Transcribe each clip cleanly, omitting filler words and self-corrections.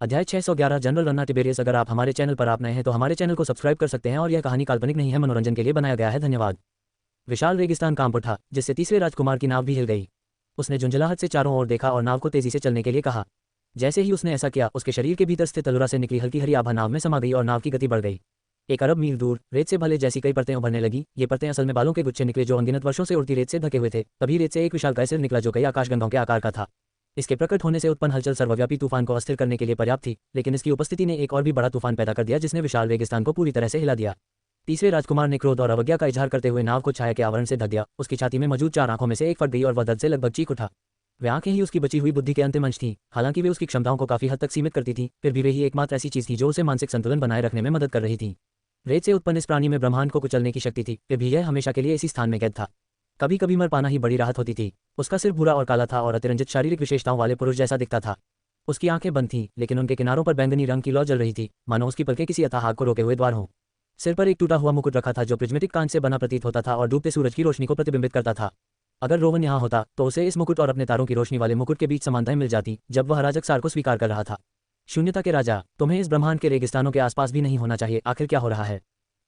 अध्याय 611 general Ranna Tiberius. अगर आप हमारे चैनल पर आप नए हैं तो हमारे चैनल को सब्सक्राइब कर सकते हैं और यह कहानी काल्पनिक नहीं है, मनोरंजन के लिए बनाया गया है। धन्यवाद। विशाल रेगिस्तान कांप उठा, जिससे तीसरे राजकुमार की नाव भी हिल गई। उसने झुंझलाहट से चारों ओर देखा और नाव को तेजी से चलने के लिए कहा। जैसे ही उसने ऐसा किया, उसके शरीर के भीतर स्थित तलुरा से निकली हल्की हरी आभा नाव में समा गई और नाव की गति बढ़ गई। 1 अरब मील दूर रेत से भले जैसी कई परतें उभरने लगी। ये परतें असल में बालों के गुच्छे निकले जो अनगिनत वर्षों से उड़ती रेत से ढके हुए थे। तभी रेत से एक विशालकाय सिर निकला जो कई आकाशगंगाओं के आकार का था। इसके प्रकट होने से उत्पन्न हलचल सर्वव्यापी तूफान को अस्थिर करने के लिए पर्याप्त थी, लेकिन इसकी उपस्थिति ने एक और भी बड़ा तूफान पैदा कर दिया जिसने विशाल रेगिस्तान को पूरी तरह से हिला दिया। तीसरे राजकुमार ने क्रोध और अवज्ञा का इजहार करते हुए नाव को छाया के आवरण से ढक दिया। उसकी छाती में मौजूद 4 आंखों में से एक फट गई और वह दर्द से लगभग चीख उठा। वे आंखें ही उसकी बची हुई बुद्धि के अंतिम अंश थीं। हालांकि वे उसकी क्षमताओं को काफी हद तक सीमित करती थीं, फिर भी वे ही एकमात्र ऐसी चीज थी जो उसे मानसिक संतुलन बनाए रखने में मदद कर रही थी। रेत से उत्पन्न इस प्राणी में ब्रह्मांड को कुचलने की शक्ति थी, फिर भी यह हमेशा के लिए इसी स्थान में कैद था। कभी कभी मर पाना ही बड़ी राहत होती थी। उसका सिर भूरा और काला था और अतिरंजित शारीरिक विशेषताओं वाले पुरुष जैसा दिखता था। उसकी आंखें बंद थीं, लेकिन उनके किनारों पर बैंगनी रंग की लौ जल रही थी, मानो उसकी पलकें किसी अथाह आग को रोके हुए द्वार हों। सिर पर एक टूटा हुआ मुकुट रखा था जो प्रिज्मेटिक कांच से बना प्रतीत होता था और डूबते सूरज की रोशनी को प्रतिबिंबित करता था। अगर रोवन यहाँ होता तो उसे इस मुकुट और अपने तारों की रोशनी वाले मुकुट के बीच समानताएं मिल जाती जब वह अराजक सार को स्वीकार कर रहा था। शून्यता के राजा, तुम्हें इस ब्रह्मांड के रेगिस्तानों के आसपास भी नहीं होना चाहिए। आखिर क्या हो रहा है?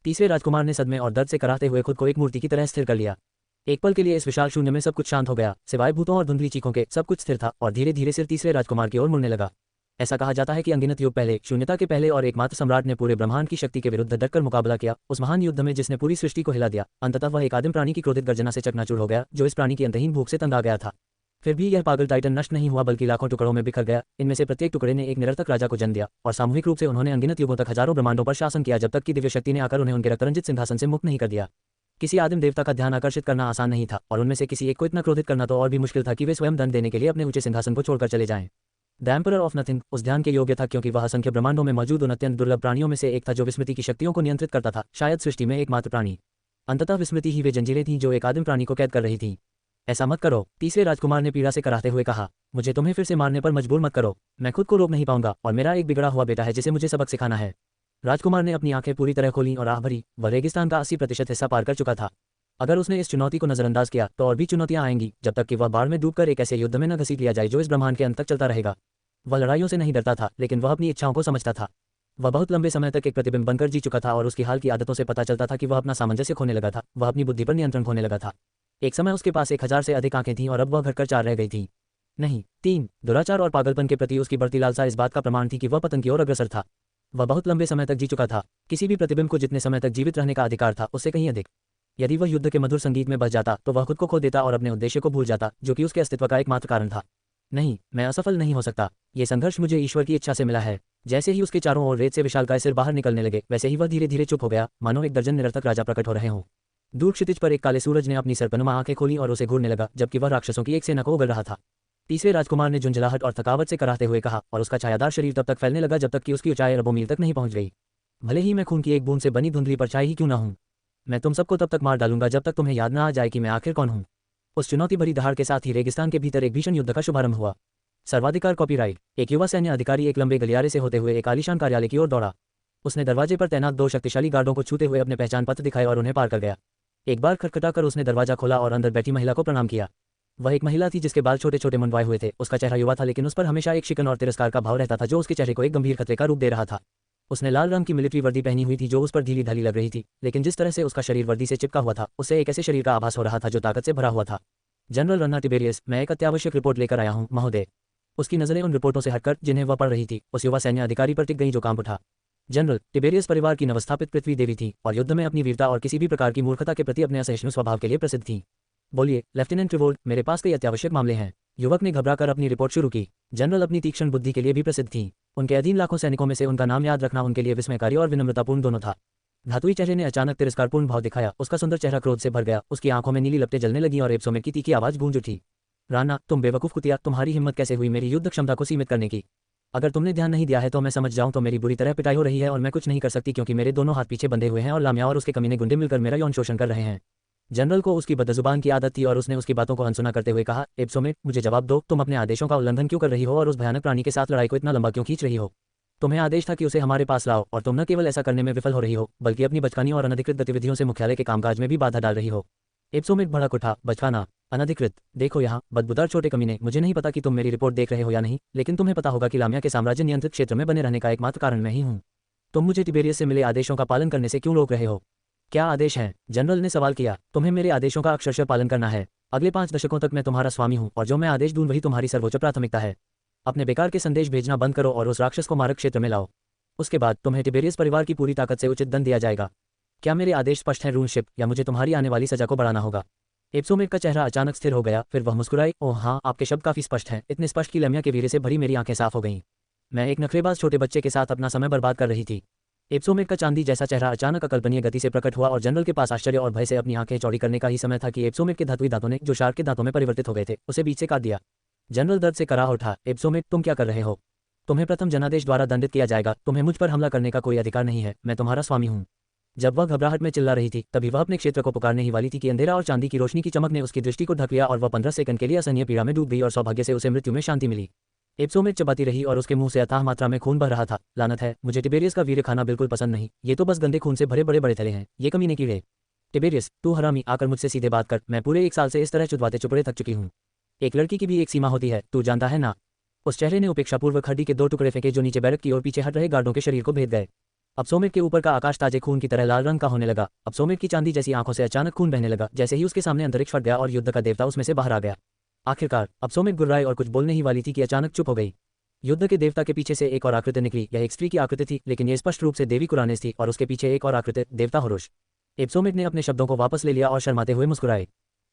तीसरे राजकुमार ने सदमे और दर्द से कराहते हुए खुद को एक मूर्ति की तरह स्थिर कर लिया। एक पल के लिए इस विशाल शून्य में सब कुछ शांत हो गया, सिवाय भूतों और धुंधली चीखों के। सब कुछ स्थिर था और धीरे धीरे सिर तीसरे राजकुमार की ओर मुड़ने लगा। ऐसा कहा जाता है कि अनगिनत युग पहले शून्यता के पहले और एकमात्र सम्राट ने पूरे ब्रह्मांड की शक्ति के विरुद्ध डटकर मुकाबला किया, उस महान युद्ध में जिसने पूरी सृष्टि को हिला दिया। अंततः वह एक आदिम प्राणी की क्रोधित गर्जना से चकनाचूर हो गया, जो इस प्राणी की अंतहीन भूख से तंग आ गया था। फिर भी यह पागल टाइटन नष्ट नहीं हुआ, बल्कि लाखों टुकड़ों में बिखर गया। इनमें से प्रत्येक टुकड़े ने एक निरर्थक राजा को जन्म दिया और सामूहिक रूप से उन्होंने अनगिनत युगों तक हजारों ब्रह्मांडों पर शासन किया, जब तक कि दिव्य शक्ति ने आकर उन्हें उनके रक्तरंजित सिंहासन से मुक्त नहीं कर दिया। किसी आदिम देवता का ध्यान आकर्षित करना आसान नहीं था, और उनमें से किसी एक को इतना क्रोधित करना तो और भी मुश्किल था कि वे स्वयं दंड देने के लिए अपने ऊंचे सिंहासन को छोड़कर चले जाएं। द एम्परर ऑफ नथिंग उस ध्यान के योग्य था, क्योंकि वह असंख्य ब्रह्मांडों में मौजूद उन अत्यंत दुर्लभ प्राणियों में से एक था जो विस्मृति की शक्तियों को नियंत्रित करता था, शायद सृष्टि में एकमात्र प्राणी। अंततः विस्मृति ही वे जंजीरें थीं जो एक आदिम प्राणी को कैद कर रही थीं। ऐसा मत करो, तीसरे राजकुमार ने पीड़ा से कराहते हुए कहा। मुझे तुम्हें फिर से मारने पर मजबूर मत करो। मैं खुद को रोक नहीं पाऊंगा और मेरा एक बिगड़ा हुआ बेटा है जिसे मुझे सबक सिखाना है। राजकुमार ने अपनी आंखें पूरी तरह खोलीं और आह भरी। वह रेगिस्तान का 80% हिस्सा पार कर चुका था। अगर उसने इस चुनौती को नजरअंदाज किया तो और भी चुनौतियां आएंगी, जब तक कि वह बाढ़ में डूबकर एक ऐसे युद्ध में न घसीट लिया जाए जो इस ब्रह्मांड के अंत तक चलता रहेगा। वह लड़ाइयों से नहीं डरता था, लेकिन वह अपनी इच्छाओं को समझता था। वह बहुत लंबे समय तक एक प्रतिबिंब बनकर जी चुका था और उसकी हाल की आदतों से पता चलता था कि वह अपना सामंजस्य खोने लगा था। वह अपनी बुद्धि पर नियंत्रण खोने लगा था। एक समय उसके पास 1000 से अधिक आंखें थीं और अब वह घटकर 4 रह गई थीं। नहीं, 3। दुराचार और पागलपन के प्रति उसकी बढ़ती लालसा इस बात का प्रमाण थी कि वह पतन की ओर अग्रसर था। वह बहुत लंबे समय तक जी चुका था। किसी भी प्रतिबिंब को जितने समय तक जीवित रहने का अधिकार था, उससे कहीं अधिक। यदि वह युद्ध के मधुर संगीत में बस जाता तो वह खुद को खो देता और अपने उद्देश्य को भूल जाता, जो कि उसके अस्तित्व का एकमात्र कारण था। नहीं, मैं असफल नहीं हो सकता। ये संघर्ष मुझे ईश्वर की इच्छा से मिला है। जैसे ही उसके चारों ओर रेत से विशालकाय सिर बाहर निकलने लगे, वैसे ही वह धीरे धीरे चुप हो गया, मानो एक दर्जन निरर्थक राजा प्रकट हो रहे हों। दूर क्षितिज पर एक काले सूरज ने अपनी सरपनुमा आंखें खोली और उसे घूरने लगा, जबकि वह राक्षसों की एक सेना को उगल रहा था। तीसरे राजकुमार ने झुंझलाहट और थकावट से कराहते हुए कहा, और उसका छायादार शरीर तब तक फैलने लगा जब तक कि उसकी ऊंचाई अरबों मील तक नहीं पहुंच गई। भले ही मैं खून की एक बूंद से बनी धुंधली परछाई ही क्यों ना हूं, मैं तुम सबको तब तक मार डालूंगा जब तक तुम्हें याद न आ जाए कि मैं आखिर कौन हूं। उस चुनौती भरी दहाड़ के साथ ही रेगिस्तान के भीतर एक भीषण युद्ध का शुभारंभ हुआ। सर्वाधिकार कॉपीराइट। एक युवा सैन्य अधिकारी एक लंबे गलियारे से होते हुए एक आलीशान कार्यालय की ओर दौड़ा। उसने दरवाजे पर तैनात 2 शक्तिशाली गार्डों को छूते हुए अपने पहचान पत्र दिखाए और उन्हें पार कर गया। एक बार खटखटाकर उसने दरवाजा खोला और अंदर बैठी महिला को प्रणाम किया। वह एक महिला थी जिसके बाल छोटे छोटे मुंडवाए हुए थे। उसका चेहरा युवा था, लेकिन उस पर हमेशा एक शिकन और तिरस्कार का भाव रहता था जो उसके चेहरे को एक गंभीर खतरे का रूप दे रहा था। उसने लाल रंग की मिलिट्री वर्दी पहनी हुई थी जो उस पर ढीली ढाली लग रही थी, लेकिन जिस तरह से उसका शरीर वर्दी से चिपका हुआ था, उससे एक ऐसे शरीर का आभास हो रहा था जो ताकत से भरा हुआ था। जनरल रन्ना टिबेरियस, मैं एक अत्यावश्यक रिपोर्ट लेकर आया हूं, महोदय। उसकी नजरें उन रिपोर्टों से हटकर जिन्हें वह पढ़ रही थी, उस युवा सैन्य अधिकारी पर टिक गई जो कांप उठा। जनरल, टिबेरियस परिवार की नवस्थापित पृथ्वी देवी थी और युद्ध में अपनी वीरता और किसी भी प्रकार की मूर्खता के प्रति अपने असहिष्णु स्वभाव के लिए प्रसिद्ध थी। बोलिए लेफ्टिनेंट ट्रिवोल्ट, मेरे पास कई अत्यावश्यक मामले हैं। युवक ने घबराकर अपनी रिपोर्ट शुरू की। जनरल अपनी तीक्ष्ण बुद्धि के लिए भी प्रसिद्ध थी। उनके अधीन लाखों सैनिकों में से उनका नाम याद रखना उनके लिए विस्मयकारी और विनम्रतापूर्ण दोनों था। धातुई चेहरे ने अचानक तिरस्कारपूर्ण भाव दिखाया। उसका सुंदर चेहरा क्रोध से भर गया। उसकी आंखों में नीली लपटें जलने लगी और एप्सोमेट की तीखी आवाज गूंज उठी। राना, तुम बेवकूफ कुतिया, तुम्हारी हिम्मत कैसे हुई मेरी युद्ध क्षमता को सीमित करने की? अगर तुमने ध्यान नहीं दिया है तो मैं समझ जाऊं तो मेरी बुरी तरह पिटाई हो रही है और मैं कुछ नहीं कर सकती क्योंकि मेरे दोनों हाथ पीछे बंधे हुए हैं और लामिया और उसके कमीने गुंडे मिलकर मेरा यौन शोषण कर रहे हैं। जनरल को उसकी बदजुबान की आदत थी और उसने उसकी बातों को अनसुना करते हुए कहा, एप्सोमेट, मुझे जवाब दो, तुम अपने आदेशों का उल्लंघन क्यों कर रही हो और उस भयानक प्राणी के साथ लड़ाई को इतना लंबा क्यों खींच रही हो? तुम्हें आदेश था कि उसे हमारे पास लाओ और तुम न केवल ऐसा करने में विफल हो रही हो, बल्कि अपनी बचकानी और अनधिकृत गतिविधियों से मुख्यालय के कामकाज में भी बाधा डाल रही हो। एप्सोमेट भड़क उठा, बचकाना, अनधिकृत, देखो यहाँ, बदबूदार छोटे कमीने, मुझे नहीं पता कि तुम मेरी रिपोर्ट देख रहे हो या नहीं, लेकिन तुम्हें पता होगा कि लामिया के साम्राज्य नियंत्रित क्षेत्र में बने रहने का एकमात्र कारण मैं ही हूँ। तुम मुझे तिबेरियस से मिले आदेशों का पालन करने से क्यों रोक रहे हो? क्या आदेश हैं? जनरल ने सवाल किया। तुम्हें मेरे आदेशों का अक्षरशः पालन करना है। अगले 5 दशकों तक मैं तुम्हारा स्वामी हूँ और जो मैं आदेश दूं वही तुम्हारी सर्वोच्च प्राथमिकता है। अपने बेकार के संदेश भेजना बंद करो और उस राक्षस को मारक क्षेत्र में लाओ। उसके बाद तुम्हें तिबेरियस परिवार की पूरी ताकत से उचित दंड दिया जाएगा। क्या मेरे आदेश स्पष्ट हैं रूनशिप, या मुझे तुम्हारी आने वाली सजा को बढ़ाना होगा? एप्सोमेट का चेहरा अचानक स्थिर हो गया, फिर वह मुस्कुराई। ओह हाँ, आपके शब्द काफी स्पष्ट हैं, इतने स्पष्ट कि लामिया के वीर्य से भरी मेरी आंखें साफ हो गईं। मैं एक नखरेबाज छोटे बच्चे के साथ अपना समय बर्बाद कर रही थी। एप्सोमेट का चांदी जैसा चेहरा अचानक अकल्पनीय गति से प्रकट हुआ और जनरल के पास आश्चर्य और भय से अपनी आंखें चौड़ी करने का ही समय था कि एप्सोमेट के धातुई दांतों ने, जो शार्क के दांतों में परिवर्तित हो गए थे, उसे बीच से काट दिया। जनरल दर्द से कराह उठा। एप्सोमेट, तुम क्या कर रहे हो? तुम्हें प्रथम जनादेश द्वारा दंडित किया जाएगा। तुम्हें मुझ पर हमला करने का कोई अधिकार नहीं है। मैं तुम्हारा स्वामी हूँ। जब वह घबराहट में चिल्ला रही थी तभी वह अपने क्षेत्र को पुकारने ही वाली थी कि अंधेरा और चांदी की रोशनी की चमक ने उसकी दृष्टि को ढक लिया और वह 15 सेकंड के लिए असहनीय पीड़ा में डूब गई और सौभाग्य से उसे मृत्यु में शांति मिली। एप्सोमेट चबाती रही और उसके मुंह से अथाह मात्रा में खून बह रहा था। लानत है, मुझे तिबेरियस का वीर्य खाना बिल्कुल पसंद नहीं। ये तो बस गंदे खून से भरे बड़े बड़े थैले हैं, ये कमीने कीड़े। तिबेरियस, तू हरामी, आकर मुझसे सीधे बात कर। मैं पूरे 1 साल से इस तरह चुदवाते चुपड़े थक चुकी हूँ। एक लड़की की भी एक सीमा होती है, तू जानता है ना? उस चेहरे ने उपेक्षापूर्वक हड्डी के 2 टुकड़े फेंके जो नीचे बैरक की ओर पीछे हट रहे गार्डों के शरीर को भेद गए। एप्सोमेट के ऊपर का आकाश ताजे खून की तरह लाल रंग का होने लगा। एप्सोमेट की चांदी जैसी आंखों से अचानक खून बहने लगा। जैसे ही उसके सामने अंतरिक्ष फट गया और युद्ध का देवता उसमें से बाहर आ गया। आखिरकार एप्सोमेट गुर्राई और कुछ बोलने ही वाली थी कि अचानक चुप हो गई। युद्ध के देवता के पीछे से एक और आकृति निकली। यह एक स्त्री की आकृति थी, लेकिन यह स्पष्ट रूप से देवी कुरानेस थी और उसके पीछे एक और आकृति, देवता होरुश। एप्सोमेट ने अपने शब्दों को वापस ले लिया और शर्माते हुए मुस्कुराए।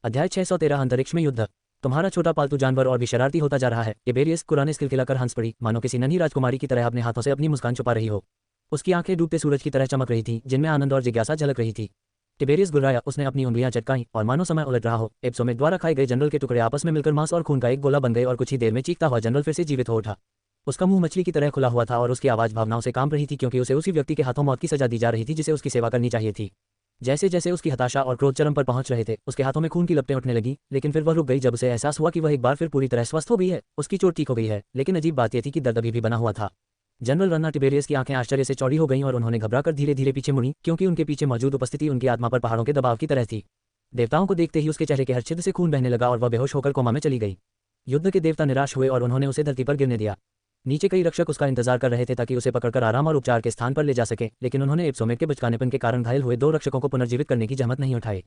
अध्याय 613 अंतरिक्ष में युद्ध। तुम्हारा छोटा पालतू जानवर और भी शरारती होता जा रहा है। तिबेरियस, कुरानेस खिलखिलाकर हंस पड़ी, मानो किसी नन्ही राजकुमारी की तरह अपने हाथों से अपनी मुस्कान छुपा रही हो। उसकी आंखें डूबते सूरज की तरह चमक रही थीं, जिनमें आनंद और जिज्ञासा झलक रही थी। तिबेरियस गुर्राया, उसने अपनी उंगलियां चटकाईं और मानो समय उलट रहा हो। एप्सोमेट द्वारा खाए गए जनरल के टुकड़े आपस में मिलकर मांस और खून का एक गोला बन गए और कुछ ही देर में चीखता हुआ जनरल फिर से जीवित हो उठा। उसका मुंह मछली की तरह खुला हुआ था और उसकी आवाज भावनाओं से कांप रही थी, क्योंकि उसे उसी व्यक्ति के हाथों मौत की सजा दी जा रही थी जिसे उसकी सेवा करनी चाहिए थी। जैसे जैसे उसकी हताशा और क्रोध चरम पर पहुंच रहे थे, उसके हाथों में खून की लपटें उठने लगी, लेकिन फिर वह रुक गई जब उसे एहसास हुआ कि वह एक बार फिर पूरी तरह स्वस्थ हो गई है। उसकी चोट ठीक हो गई है, लेकिन अजीब बात यह थी कि दर्द अभी भी बना हुआ था। जनरल रन्ना तिबेरियस की आंखें आश्चर्य से चौड़ी हो गईं और उन्होंने घबराकर धीरे धीरे पीछे मुड़ी, क्योंकि उनके पीछे मौजूद उपस्थिति उनकी आत्मा पर पहाड़ों के दबाव की तरह थी। देवताओं को देखते ही उसके चेहरे के हर छिद्र से खून बहने लगा और वह बेहोश होकर कोमा में चली गई। युद्ध के देवता निराश हुए और उन्होंने उसे धरती पर गिरने दिया। नीचे कई रक्षक उसका इंतजार कर रहे थे ताकि उसे पकड़कर आराम और उपचार के स्थान पर ले जा सके, लेकिन उन्होंने एप्सोमेट के बचकानेपन के कारण घायल हुए 2 रक्षकों को पुनर्जीवित करने की जहमत नहीं उठाई।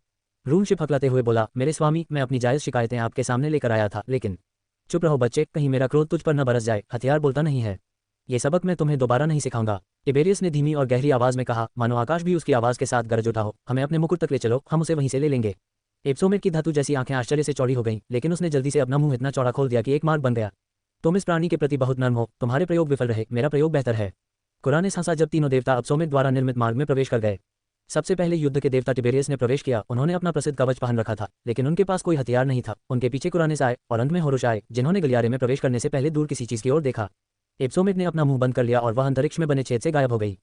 रूनशिप हकलाते हुए बोला, मेरे स्वामी, मैं अपनी जायज शिकायतें आपके सामने लेकर आया था, लेकिन चुप रहो बच्चे, कहीं मेरा क्रोध तुझ पर न बरस जाए। हथियार बोलता नहीं है। ये सबक मैं तुम्हें दोबारा नहीं सिखाऊंगा। तिबेरियस ने धीमी और गहरी आवाज में कहा, मानो आकाश भी उसकी आवाज के साथ गरज उठा हो। हमें अपने मुकुट तक ले चलो, हम उसे वहीं से ले लेंगे। एप्सोमेट की धातु जैसी आंखें आश्चर्य से चौड़ी हो गईं, लेकिन उसने जल्दी से अपना मुंह इतना चौड़ा खोल दिया कि एक मार्ग बन गया। तुम इस प्राणी के प्रति बहुत नर्म हो, तुम्हारे प्रयोग विफल रहे, मेरा प्रयोग बेहतर है। कुरानेस हंसा जब तीनों देवता एप्सोमेट द्वारा निर्मित मार्ग में प्रवेश कर गए। सबसे पहले युद्ध के देवता तिबेरियस ने प्रवेश किया। उन्होंने अपना प्रसिद्ध कवच पहन रखा था, लेकिन उनके पास कोई हथियार नहीं था। उनके पीछे कुरानेस आए और अंत में होरुश आए, जिन्होंने गलियारे में प्रवेश करने से पहले दूर किसी चीज की ओर देखा। एप्सोमेट ने अपना मुंह बंद कर लिया और वह अंतरिक्ष में बने छेद से गायब हो गई।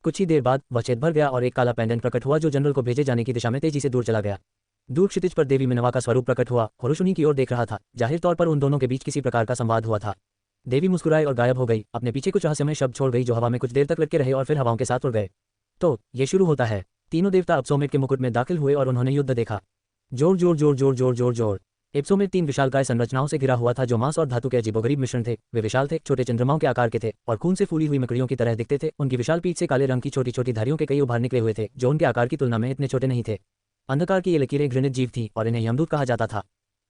कुछ ही देर बाद वह छेद भर गया और एक काला पेंडेंट प्रकट हुआ जो जनरल को भेजे जाने की दिशा में तेजी से दूर चला गया। दूर क्षितिज पर देवी मिनवा का स्वरूप प्रकट हुआ। होरुश उन्हीं की ओर देख रहा था। जाहिर तौर पर उन दोनों के बीच किसी प्रकार का संवाद हुआ था। देवी मुस्कुराई और गायब हो गई। अपने पीछे कुछ रहस्यमय शब्द छोड़ गई जो हवा में कुछ देर तक लटके रहे और फिर हवाओं के साथ उड़ गए। तो ये शुरू होता है। तीनों देवता एप्सोमेट के मुकुट में दाखिल हुए और उन्होंने युद्ध देखा। जोर जोर जोर जोर जोर जोर जोर। एप्सोमेट 3 विशालकाय संरचनाओं से घिरा हुआ था जो मांस और धातु के अजीबोगरीब मिश्रण थे। वे विशाल थे, छोटे चंद्रमाओं के आकार के थे और खून से फूली हुई मकड़ियों की तरह दिखते थे। उनकी विशाल पीठ से काले रंग की छोटी छोटी धारियों के कई उभार निकले हुए थे जो उनके आकार की तुलना में इतने छोटे नहीं थे। अंधकार की ये लकीरें घृणित जीव थी और इन्हें यमदूत कहा जाता था।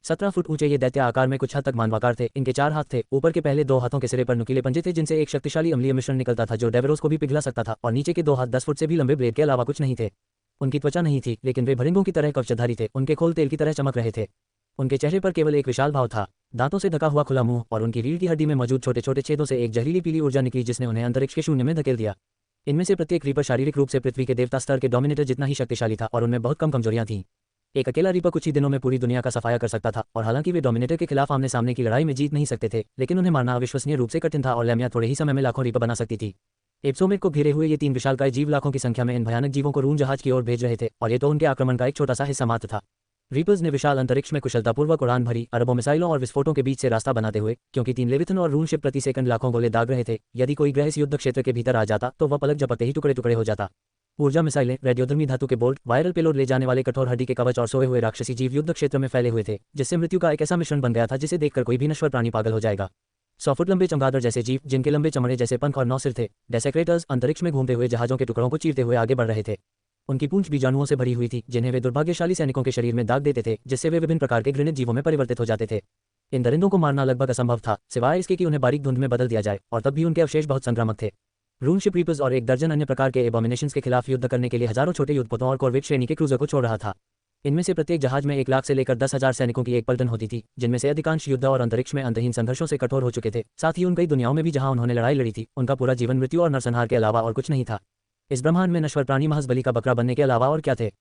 17 फुट ऊंचे ये दैत्य आकार में कुछ हद तक मानवाकार थे। इनके 4 हाथ थे। ऊपर के पहले 2 हाथों के सिरे पर नुकीले पंजे थे जिनसे एक शक्तिशाली अम्लीय मिश्रण निकलता था जो डेवरोस को भी पिघला सकता था, और नीचे के 2 हाथ 10 फुट से भी लंबे ब्लेड के अलावा कुछ नहीं थे। उनकी त्वचा नहीं थी, लेकिन वे भरिंगों की तरह कवचधारी थे। उनके खोल तेल की तरह चमक रहे थे। उनके चेहरे पर केवल एक विशाल भाव था, दांतों से ढका हुआ खुला मुंह, और उनकी रीढ़ की हड्डी में मौजूद छोटे छोटे छेदों से एक जहरीली पीली ऊर्जा निकली जिसने उन्हें अंतरिक्ष के शून्य में धकेल दिया। इनमें से प्रत्येक रीपर शारीरिक रूप से पृथ्वी के देवता स्तर के डोमिनेटर जितना ही शक्तिशाली था और उनमें बहुत कम कमजोरियां थीं। एक अकेला रीपर कुछ ही दिनों में पूरी दुनिया का सफाया कर सकता था, और हालांकि वे डोमिनेटर के खिलाफ आमने सामने की लड़ाई में जीत नहीं सकते थे, लेकिन उन्हें मारना अविश्वसनीय रूप से कठिन था और लामिया थोड़े ही समय में लाखों रीपर बना सकती थी। एप्सोमेट को घेरे हुए ये 3 विशालकाय जीव लाखों की संख्या में इन भयानक जीवों को रून जहाज की ओर भेज रहे थे, और ये तो उनके आक्रमण का एक छोटा सा हिस्सा मात्र था। रीपर्स ने विशाल अंतरिक्ष में कुशलतापूर्वक उड़ान भरी, अरबों मिसाइलों और विस्फोटों के बीच से रास्ता बनाते हुए, क्योंकि 3 लेविथन और रून शिप प्रति सेकंड लाखों गोले दाग रहे थे। यदि कोई ग्रह इस युद्ध क्षेत्र के भीतर आ जाता तो वह पलक झपकते ही टुकड़े टुकड़े हो जाता। ऊर्जा मिसाइलें, रेडियोधर्मी धातु के बोल्ट, वायरल पेलोड ले जाने वाले कठोर हड्डी के कवच और सोए हुए राक्षसी जीव युद्ध क्षेत्र में फैले हुए थे, जिससे मृत्यु का एक ऐसा मिश्रण बन गया था जिसे देखकर कोई भी नश्वर प्राणी पागल हो जाएगा। 100 फुट लंबे चमगादड़ जैसे जीव, जिनके लंबे चमड़े जैसे पंख और 9 सिर थे, डेसेक्रेटर्स, अंतरिक्ष में घूमते हुए जहाजों के टुकड़ों को चीरते हुए आगे बढ़ रहे थे। उनकी पूंछ बीजाणुओं से भरी हुई थी, जिन्हें वे दुर्भाग्यशाली सैनिकों के शरीर में दाग देते थे, जिससे वे विभिन्न प्रकार के घृणित जीवों में परिवर्तित हो जाते थे। इन दरिंदों को मारना लगभग असंभव था, सिवाय इसके कि उन्हें बारीक धुंध में बदल दिया जाए, और तब भी उनके अवशेष बहुत संक्रामक थे। रूनशिप रीपर्स और एक दर्जन अन्य प्रकार के एबोमिनेशंस के खिलाफ युद्ध करने के लिए हजारों छोटे युद्धपोतों और कॉर्वेट श्रेणी के क्रूजर को छोड़ रहा था। इनमें से प्रत्येक जहाज में 1 लाख से लेकर 10,000 सैनिकों की एक पलटन होती थी, जिनमें से अधिकांश युद्ध और अंतरिक्ष में अंतहीन संघर्षों से कठोर हो चुके थे। साथ ही उन कई दुनियाओं में भी जहां उन्होंने लड़ाई लड़ी थी, उनका पूरा जीवन मृत्यु और नरसंहार के अलावा और कुछ नहीं था। इस ब्रह्मांड में नश्वर प्राणी महज बलि का बकरा बनने के अलावा और क्या थे।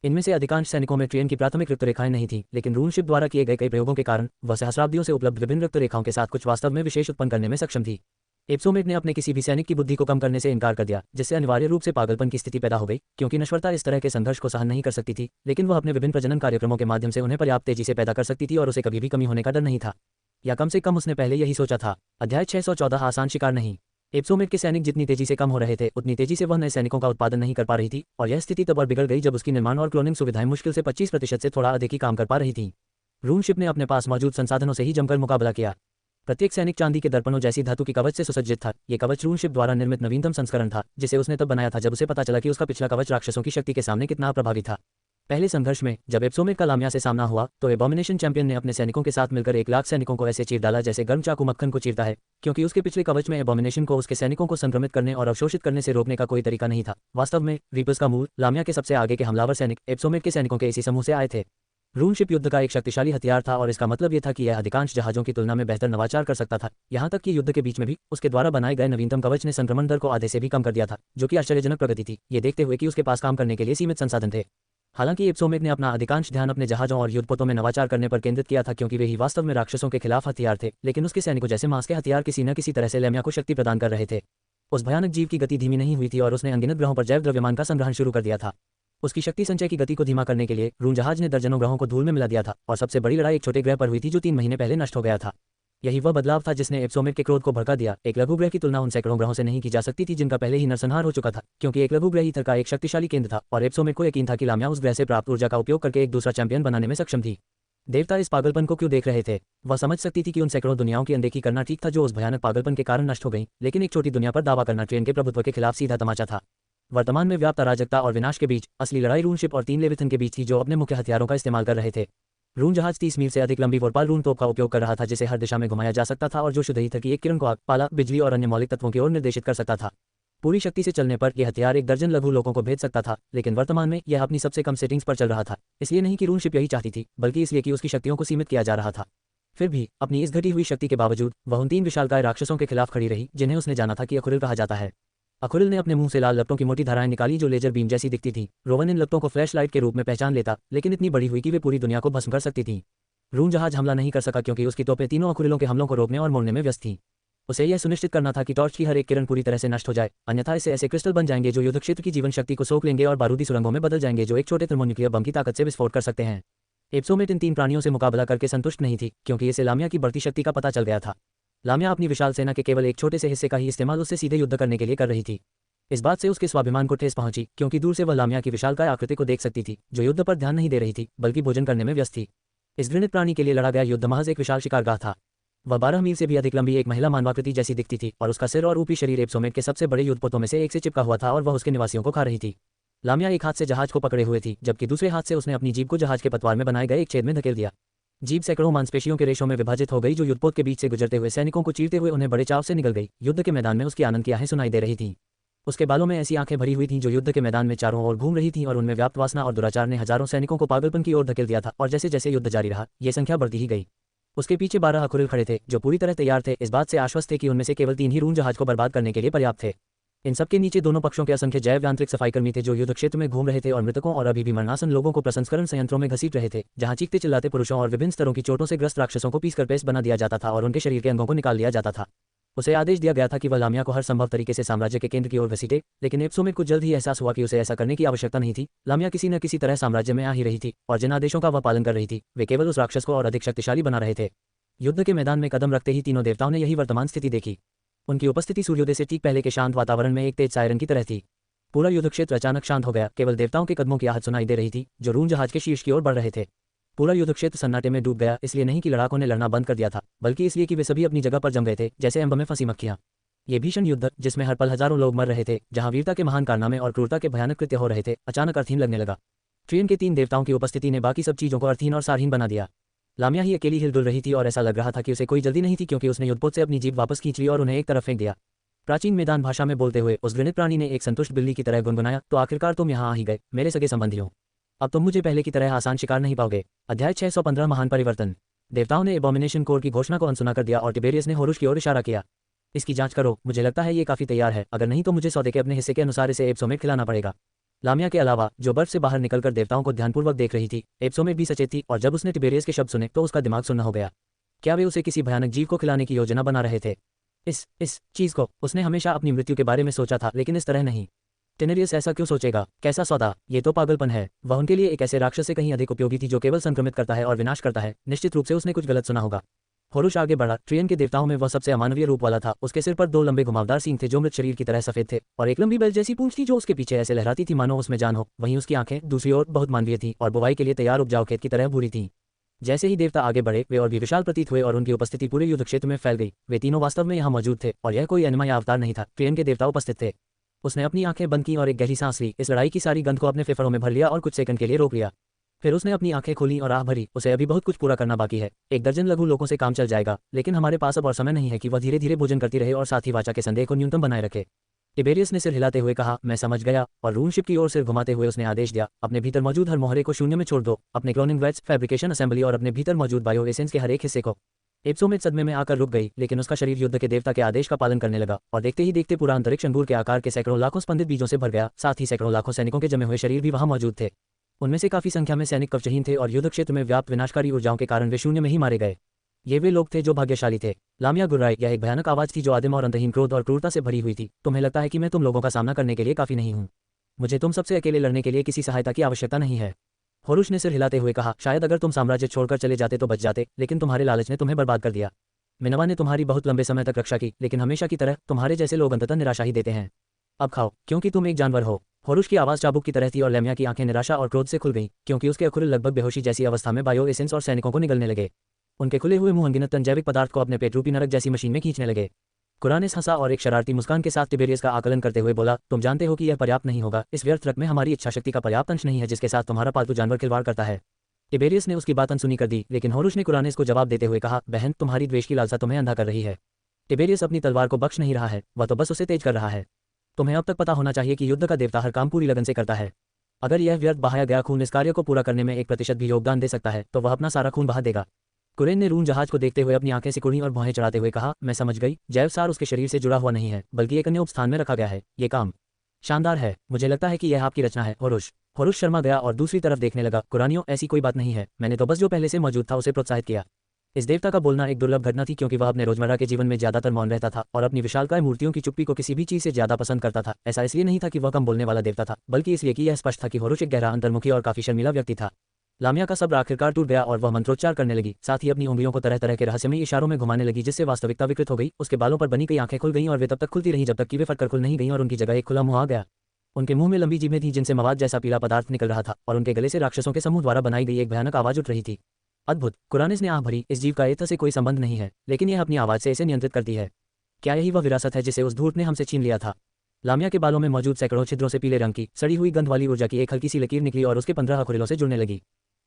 इनमें से अधिकांश सैनिकों में ट्रेन की प्राथमिक रक्तरेखाएं नहीं थी, लेकिन रूनशिप द्वारा किए गए कई प्रयोगों के कारण वह सहस्राब्दियों से उपलब्ध विभिन्न रक्तरेखाओं के साथ कुछ वास्तव में विशेष उत्पन्न करने में सक्षम थी। एप्सोमेट ने अपने किसी भी सैनिक की बुद्धि को कम करने से इनकार कर दिया, जिससे अनिवार्य रूप से पागलपन की स्थिति पैदा हो गई, क्योंकि नश्वरता इस तरह के संघर्ष को सहन नहीं कर सकती थी, लेकिन वह अपने विभिन्न प्रजनन कार्यक्रमों के माध्यम से उन्हें पर्याप्त तेजी से पैदा कर सकती थी और उसे कभी भी कमी होने का डर नहीं था, या कम से कम उसने पहले यही सोचा था। अध्याय 614 आसान शिकार नहीं। एप्सोमेट के सैनिक जितनी तेजी से कम हो रहे थे, उतनी तेजी से वह नए सैनिकों का उत्पादन नहीं कर पा रही थी, और यह स्थिति तब और बिगड़ गई जब उसकी निर्माण और क्लोनिंग सुविधाएं मुश्किल से 25% से थोड़ा अधिक ही काम कर पा रही थीं। रूनशिप ने अपने पास मौजूद संसाधनों से ही जमकर मुकाबला किया। प्रत्येक सैनिक चांदी के दर्पणों जैसी धातु की कवच से सुसज्जित था। ये कवच रूनशिप द्वारा निर्मित नवीनतम संस्करण था, जिसे उसने तब बनाया था जब उसे पता चला कि उसका पिछला कवच राक्षसों की शक्ति के सामने कितना प्रभावी था। पहले संघर्ष में जब एप्सोमेट का लामिया से सामना हुआ, तो एबोमिनेशन चैंपियन ने अपने सैनिकों के साथ मिलकर 1 लाख सैनिकों को ऐसे चीर डाला जैसे गर्म चाकू मक्खन को चीरता है, क्योंकि उसके पिछले कवच में एबोमिनेशन को उसके सैनिकों को संक्रमित करने और अवशोषित करने से रोकने का कोई तरीका नहीं था। वास्तव में रीपर्स का मूल, लामिया के सबसे आगे के हमलावर सैनिक, एप्सोमेट के सैनिकों के इसी समूह से आए थे। रूनशिप युद्ध का एक शक्तिशाली हथियार था, और इसका मतलब यह था कि यह अधिकांश जहाजों की तुलना में बेहतर नवाचार कर सकता था। यहाँ तक कि युद्ध के बीच में भी उसके द्वारा बनाए गए नवीनतम कवच ने संक्रमण दर को आधे से भी कम कर दिया था, जो कि आश्चर्यजनक प्रगति थी, ये देखते हुए कि उसके पास काम करने के लिए सीमित संसाधन थे। हालांकि एप्सोमेट ने अपना अधिकांश ध्यान अपने जहाजों और युद्धपोतों में नवाचार करने पर केंद्रित किया था, क्योंकि वे ही वास्तव में राक्षसों के खिलाफ हथियार थे, लेकिन उसके सैनिकों जैसे मांस के हथियार किसी न किसी तरह से लामिया को शक्ति प्रदान कर रहे थे। उस भयानक जीव की गति धीमी नहीं हुई थी, और उसने अनगिनत ग्रहों पर जैव द्रव्यमान का संग्रहण शुरू कर दिया था। उसकी शक्ति संचय की गति को धीमा करने के लिए रून जहाज ने दर्जनों ग्रहों को धूल में मिला दिया था, और सबसे बड़ी लड़ाई एक छोटे ग्रह पर हुई थी जो 3 महीने पहले नष्ट हो गया था। यही वह बदलाव था जिसने एप्सोमेट के क्रोध को भड़का दिया। एक लघु ग्रह की तुलना उन सैकड़ों ग्रहों से नहीं की जा सकती थी जिनका पहले ही नरसंहार हो चुका था, क्योंकि एक लघु ग्रह ईथर का एक शक्तिशाली केंद्र था, और एप्सोमेट को यकीन था कि लामिया उस ग्रह से प्राप्त ऊर्जा का उपयोग करके एक दूसरा चैंपियन बनाने में सक्षम थी। देवता इस पागलपन को क्यों देख रहे थे? वह समझ सकती थी कि उन सैकड़ों दुनियाओं की अनदेखी करना ठीक था जो उस भयानक पागलपन के कारण नष्ट हो गई, लेकिन एक छोटी दुनिया पर दावा करना ट्रेन के प्रभुत्व के खिलाफ सीधा तमाचा था। वर्तमान में व्याप्त अराजकता और विनाश के बीच असली लड़ाई रूनशिप और 3 लेविथन के बीच थी, जो अपने मुख्य हथियारों का इस्तेमाल कर रहे थे। रून जहाज 30 मील से अधिक लंबी वोरपाल रून तोप का उपयोग कर रहा था, जिसे हर दिशा में घुमाया जा सकता था और जो शुद्ध ईथर की एक किरण को आग, पाला, बिजली और अन्य मौलिक तत्वों की ओर निर्देशित कर सकता था। पूरी शक्ति से चलने पर यह हथियार एक दर्जन लघु लोगों को भेज सकता था, लेकिन वर्तमान में यह अपनी सबसे कम सेटिंग्स पर चल रहा था। इसलिए नहीं कि रूनशिप यही चाहती थी, बल्कि इसलिए कि उसकी शक्तियों को सीमित किया जा रहा था। फिर भी अपनी इस घटी हुई शक्ति के बावजूद वह उन 3 विशालकाय राक्षसों के खिलाफ खड़ी रही, जिन्हें उसने जाना था कि अखुरिल कहा जाता है। अखुरिल ने अपने मुंह से लाल लपटों की मोटी धाराएं निकाली जो लेजर बीम जैसी दिखती थी। रोवन इन लपटों को फ्लैश लाइट के रूप में पहचान लेता, लेकिन इतनी बड़ी हुई कि वे पूरी दुनिया को भस्म कर सकती थीं। रून जहाज हमला नहीं कर सका क्योंकि उसकी तोपें तीनों अखुरिलों के हमलों को रोकने और मोड़ने में व्यस्त थीं। उसे यह सुनिश्चित करना था कि टॉर्च की हर एक किरण पूरी तरह से नष्ट हो जाए, अन्यथा इससे ऐसे क्रिस्टल बन जाएंगे जो युद्ध क्षेत्र की जीवन शक्ति को सोख लेंगे और बारूदी सुरंगों में बदल जाएंगे जो एक छोटे थर्मोन्यूक्लियर बम की ताकत से विस्फोट कर सकते हैं। एप्सोमेट इन 3 प्राणियों से मुकाबला करके संतुष्ट नहीं थी, क्योंकि इसे लामिया की बढ़ती शक्ति का पता चल गया था। लामिया अपनी विशाल सेना के केवल एक छोटे से हिस्से का ही इस्तेमाल उससे सीधे युद्ध करने के लिए कर रही थी। इस बात से उसके स्वाभिमान को ठेस पहुंची, क्योंकि दूर से वह लामिया की विशालकाय आकृति को देख सकती थी, जो युद्ध पर ध्यान नहीं दे रही थी, बल्कि भोजन करने में व्यस्त थी। इस घृणित प्राणी के लिए लड़ा गया युद्ध महज एक विशाल शिकारगाह था। वह 12 मील से भी अधिक लंबी एक महिला मानवाकृति जैसी दिखती थी, और उसका सिर और ऊपरी शरीर एप्सोमेट के सबसे बड़े युद्धपोतों में से एक से चिपका हुआ था और वह उसके निवासियों को खा रही थी। लामिया एक हाथ से जहाज को पकड़े हुए थी, जबकि दूसरे हाथ से उसने अपनी जीभ को जहाज के पतवार में बनाए गए एक छेद में धकेल दिया। जीभ सैकड़ों मांसपेशियों के रेशों में विभाजित हो गई, जो युद्धपोत के बीच से गुजरते हुए सैनिकों को चीरते हुए उन्हें बड़े चाव से निकल गई। युद्ध के मैदान में उसकी आनंद की आहें सुनाई दे रही थीं। उसके बालों में ऐसी आंखें भरी हुई थीं जो युद्ध के मैदान में चारों ओर घूम रही थीं, और उनमें व्याप्त वासना और दुराचार ने हजारों सैनिकों को पागलपन की ओर धकेल दिया था। और जैसे जैसे युद्ध जारी रहा, ये संख्या बढ़ती ही गई। उसके पीछे 12 अखुरिल खड़े थे, जो पूरी तरह तैयार थे, इस बात से आश्वस्त थे कि उनमें से केवल 3 ही रून जहाज को बर्बाद करने के लिए पर्याप्त थे। इन सबके नीचे दोनों पक्षों के असंख्य जैव यांत्रिक सफाईकर्मी थे, जो युद्ध क्षेत्र में घूम रहे थे और मृतकों और अभी भी मरणासन लोगों को प्रसंस्करण संयंत्रों में घसीट रहे थे, जहां चीखते चिल्लाते पुरुषों और विभिन्न स्तरों की चोटों से ग्रस्त राक्षसों को पीसकर पेस्ट बना दिया जाता था और उनके शरीर के अंगों को निकाल लिया जाता था। उसे आदेश दिया गया था कि वह लामिया को हर संभव तरीके से साम्राज्य के केंद्र की ओर घसीटे, लेकिन एप्सोमेट को जल्द ही एहसास हुआ कि उसे ऐसा करने की आवश्यकता नहीं थी। लामिया किसी न किसी तरह साम्राज्य में आ ही रही थी, और जिन आदेशों का वह पालन कर रही थी, वे केवल उस राक्षस को और अधिक शक्तिशाली बना रहे थे। युद्ध के मैदान में कदम रखते ही तीनों देवताओं ने यही वर्तमान स्थिति देखी। उनकी उपस्थिति सूर्योदय से ठीक पहले के शांत वातावरण में एक तेज सायरन की तरह थी। पूरा युद्ध क्षेत्र अचानक शांत हो गया, केवल देवताओं के कदमों की आहट सुनाई दे रही थी जो रून जहाज के शीर्ष की ओर बढ़ रहे थे। पूरा युद्ध क्षेत्र सन्नाटे में डूब गया, इसलिए नहीं कि लड़ाकों ने लड़ना बंद कर दिया था, बल्कि इसलिए कि वे सभी अपनी जगह पर जम गए थे, जैसे अंब में फंसी मक्खियां। ये भीषण युद्ध, जिसमें हर पल हजारों लोग मर रहे थे, जहां वीरता के महान कारनामे और क्रूरता के भयानक कृत्य हो रहे थे, अचानक अर्थहीन लगने लगा। ट्रियन के 3 देवताओं की उपस्थिति ने बाकी सब चीजों को अर्थहीन और सारहीन बना दिया। लामिया ही अकेली हिलडुल रही थी और ऐसा लग रहा था कि उसे कोई जल्दी नहीं थी, क्योंकि उसने युद्धपोत से अपनी जीभ वापस खींच ली और उन्हें एक तरफ फेंक दिया। प्राचीन मैदान भाषा में बोलते हुए उस घृणित प्राणी ने एक संतुष्ट बिल्ली की तरह गुनगुनाया, तो आखिरकार तुम यहाँ आ ही गए, मेरे सगे संबंधियों। अब तुम मुझे पहले की तरह आसान शिकार नहीं पाओगे। अध्याय 615 महान परिवर्तन। देवताओं ने एबोमिनेशन कोर की घोषणा को अनसुना कर दिया और टिबेरियस ने होरुश की ओर इशारा किया। इसकी जांच करो, मुझे लगता है ये काफी तैयार है, अगर नहीं तो मुझे सौदे के अपने हिस्से के अनुसार इसे एप्सोमेट खिलाना पड़ेगा। लामिया के अलावा, जो बर्फ से बाहर निकलकर देवताओं को ध्यानपूर्वक देख रही थी, एप्सोमेट भी सचेत थी, और जब उसने टिबेरियस के शब्द सुने तो उसका दिमाग सुन्न हो गया। क्या वे उसे किसी भयानक जीव को खिलाने की योजना बना रहे थे? इस चीज को उसने हमेशा अपनी मृत्यु के बारे में सोचा था, लेकिन इस तरह नहीं। टेनेरियस ऐसा क्यों सोचेगा? कैसा सौदा? ये तो पागलपन है। वह उनके लिए एक ऐसे राक्षस से कहीं अधिक उपयोगी थी जो केवल संक्रमित करता है और विनाश करता है। निश्चित रूप से उसने कुछ गलत सुना होगा। होरुश आगे बढ़ा। ट्रियन के देवताओं में वह सबसे अमानवीय रूप वाला था। उसके सिर पर 2 लंबे घुमावदार सींग थे जो मृत शरीर की तरह सफेद थे, और एक लंबी बेल जैसी पूंछ थी जो उसके पीछे ऐसे लहराती थी मानो उसमें जान हो। वहीं उसकी आंखें दूसरी ओर बहुत मानवीय थीं और बुवाई के लिए तैयार उपजाऊ खेत की तरह भूरी थीं। जैसे ही देवता आगे बढ़े, वे और भी विशाल प्रतीत हुए और उनकी उपस्थिति पूरे युद्ध क्षेत्र में फैल गई। वे तीनों वास्तव में यहाँ मौजूद थे, और यह कोई एनिमा या अवतार नहीं था। ट्रियन के देवता उपस्थित थे। उसने अपनी आंखें बंद की और एक गहरी सांस ली। इस लड़ाई की सारी गंध को अपने फेफड़ों में भर लिया और कुछ सेकंड के लिए रोक लिया। फिर उसने अपनी आंखें खोली और आह भरी। उसे अभी बहुत कुछ पूरा करना बाकी है। 1 दर्जन लघु लोगों से काम चल जाएगा, लेकिन हमारे पास अब और समय नहीं है कि वह धीरे धीरे भोजन करती रहे और साथ ही वाचा के संदेह को न्यूनतम बनाए रखे। टिबेरियस ने सिर हिलाते हुए कहा, मैं समझ गया, और रूनशिप की ओर सिर घुमाते हुए उसने आदेश दिया, अपने भीतर मौजूद हर मोहरे को शून्य में छोड़ दो, अपने क्लोनिंग वेट्स, फैब्रिकेशन असेंबली और अपने भीतर मौजूद बायो एसेंस के हर एक हिस्से को। एप्सोमेट सदमे में आकर रुक गई, लेकिन उसका शरीर युद्ध के देवता के आदेश का पालन करने लगा, और देखते ही देखते पूरा अंतरिक्ष अंगूर के आकार के सैकड़ों लाखों स्पंदित बीजों से भर गया। साथ ही सैकड़ों लाखों सैनिकों के जमे हुए शरीर भी वहां मौजूद थे। उनमें से काफी संख्या में सैनिक कवचहीन थे और युद्ध क्षेत्र में व्याप्त विनाशकारी ऊर्जाओं के कारण वे शून्य में ही मारे गए। ये वे लोग थे जो भाग्यशाली थे। लामिया गुर्राई, यह एक भयानक आवाज थी जो आदिम और अंतहीन क्रोध और क्रूरता से भरी हुई थी। तुम्हें लगता है कि मैं तुम लोगों का सामना करने के लिए काफी नहीं हूँ? मुझे तुम सबसे अकेले लड़ने के लिए किसी सहायता की आवश्यकता नहीं है। होरुश ने सिर हिलाते हुए कहा, शायद अगर तुम साम्राज्य छोड़कर चले जाते तो बच जाते, लेकिन तुम्हारे लालच ने तुम्हें बर्बाद कर दिया। मिनवा ने तुम्हारी बहुत लंबे समय तक रक्षा की, लेकिन हमेशा की तरह तुम्हारे जैसे लोग अंततः निराशा ही देते हैं। अब खाओ, क्योंकि तुम एक जानवर हो। होरुश की आवाज चाबुक की तरह थी और लेमिया की आंखें निराशा और क्रोध से खुल गईं, क्योंकि उसके अखुर लगभग बेहोशी जैसी अवस्था में बायो एसेंस और सैनिकों को निगलने लगे। उनके खुले हुए मुंह अनगिनत तन जैविक पदार्थ को अपने पेट रूपी नरक जैसी मशीन में खींचने लगे। कुरानिस हंसा और एक शरारती मुस्कान के साथ टिबेरियस का आकलन करते हुए बोला, तुम जानते हो कि यह पर्याप्त नहीं होगा। इस व्यर्थ ट्रक में हमारी इच्छा शक्ति का पर्याप्त अंश नहीं है जिसके साथ तुम्हारा पालतू जानवर खिलवाड़ करता है। टिबेरियस ने उसकी बात अनसुनी कर दी, लेकिन होरुश ने कुरानिस को जवाब देते हुए कहा, बहन, तुम्हारी द्वेष की लालसा तुम्हें अंधा कर रही है। टिबेरियस अपनी तलवार को बख्श नहीं रहा है, वह तो बस उसे तेज कर रहा है। तुम्हें अब तक पता होना चाहिए कि युद्ध का देवता हर काम पूरी लगन से करता है। अगर यह व्यर्थ बहाया गया खून इस कार्य को पूरा करने में 1% भी योगदान दे सकता है, तो वह अपना सारा खून बहा देगा। कुरेन ने रून जहाज को देखते हुए अपनी आंखें सिकुड़ी और भौहें चढ़ाते हुए कहा, मैं समझ गई, जैवसार उसके शरीर से जुड़ा हुआ नहीं है, बल्कि एक अन्य उपस्थान में रखा गया है। ये काम शानदार है। मुझे लगता है कि यह आपकी रचना है। होरुश शर्मा गया और दूसरी तरफ देखने लगा। कुरानियों, ऐसी कोई बात नहीं है, मैंने तो बस जो पहले से मौजूद था उसे प्रोत्साहित किया। इस देवता का बोलना एक दुर्लभ घटना थी, क्योंकि वह अपने रोजमर्रा के जीवन में ज्यादातर मौन रहता था और अपनी विशालकाय मूर्तियों की चुप्पी को किसी भी चीज से ज्यादा पसंद करता था। ऐसा इसलिए नहीं था कि वह कम बोलने वाला देवता था, बल्कि इसलिए कि यह स्पष्ट था कि होरुश एक गहरा अंतर्मुखी और काफी शर्मीला व्यक्ति था। लामिया का सब्र आखिरकार टूट गया और वह मंत्रोच्चार करने लगी, साथ ही अपनी उंगलियों को तरह तरह के रहस्यमयी इशारों में घुमाने लगी, जिससे वास्तविकता विकृत हो गई। उसके बालों पर बनी कई आंखें खुल गईं और वे तब तक खुलती रहीं जब तक कि वे फटकर खुल नहीं गईं और उनकी जगह एक खुला मुंह आ गया। उनके मुंह में लंबी जीभें थीं जिनसे मवाद जैसा पीला पदार्थ निकल रहा था, और उनके गले से राक्षसों के समूह द्वारा बनाई गई एक भयानक आवाज उठ रही थी। अद्भुत! कुरानिस ने आह भरी। इस जीव का एथा से कोई संबंध नहीं है, लेकिन यह अपनी आवाज से इसे नियंत्रित करती है। क्या यही वह विरासत है जिसे उस धूर्त ने हमसे छीन लिया था? लामिया के बालों में मौजूद सैकड़ों छिद्रों से पीले रंग की सड़ी हुई गंध वाली ऊर्जा की एक हल्की सी लकीर निकली और उसके 15 खुरिलों से जुड़ने लगी।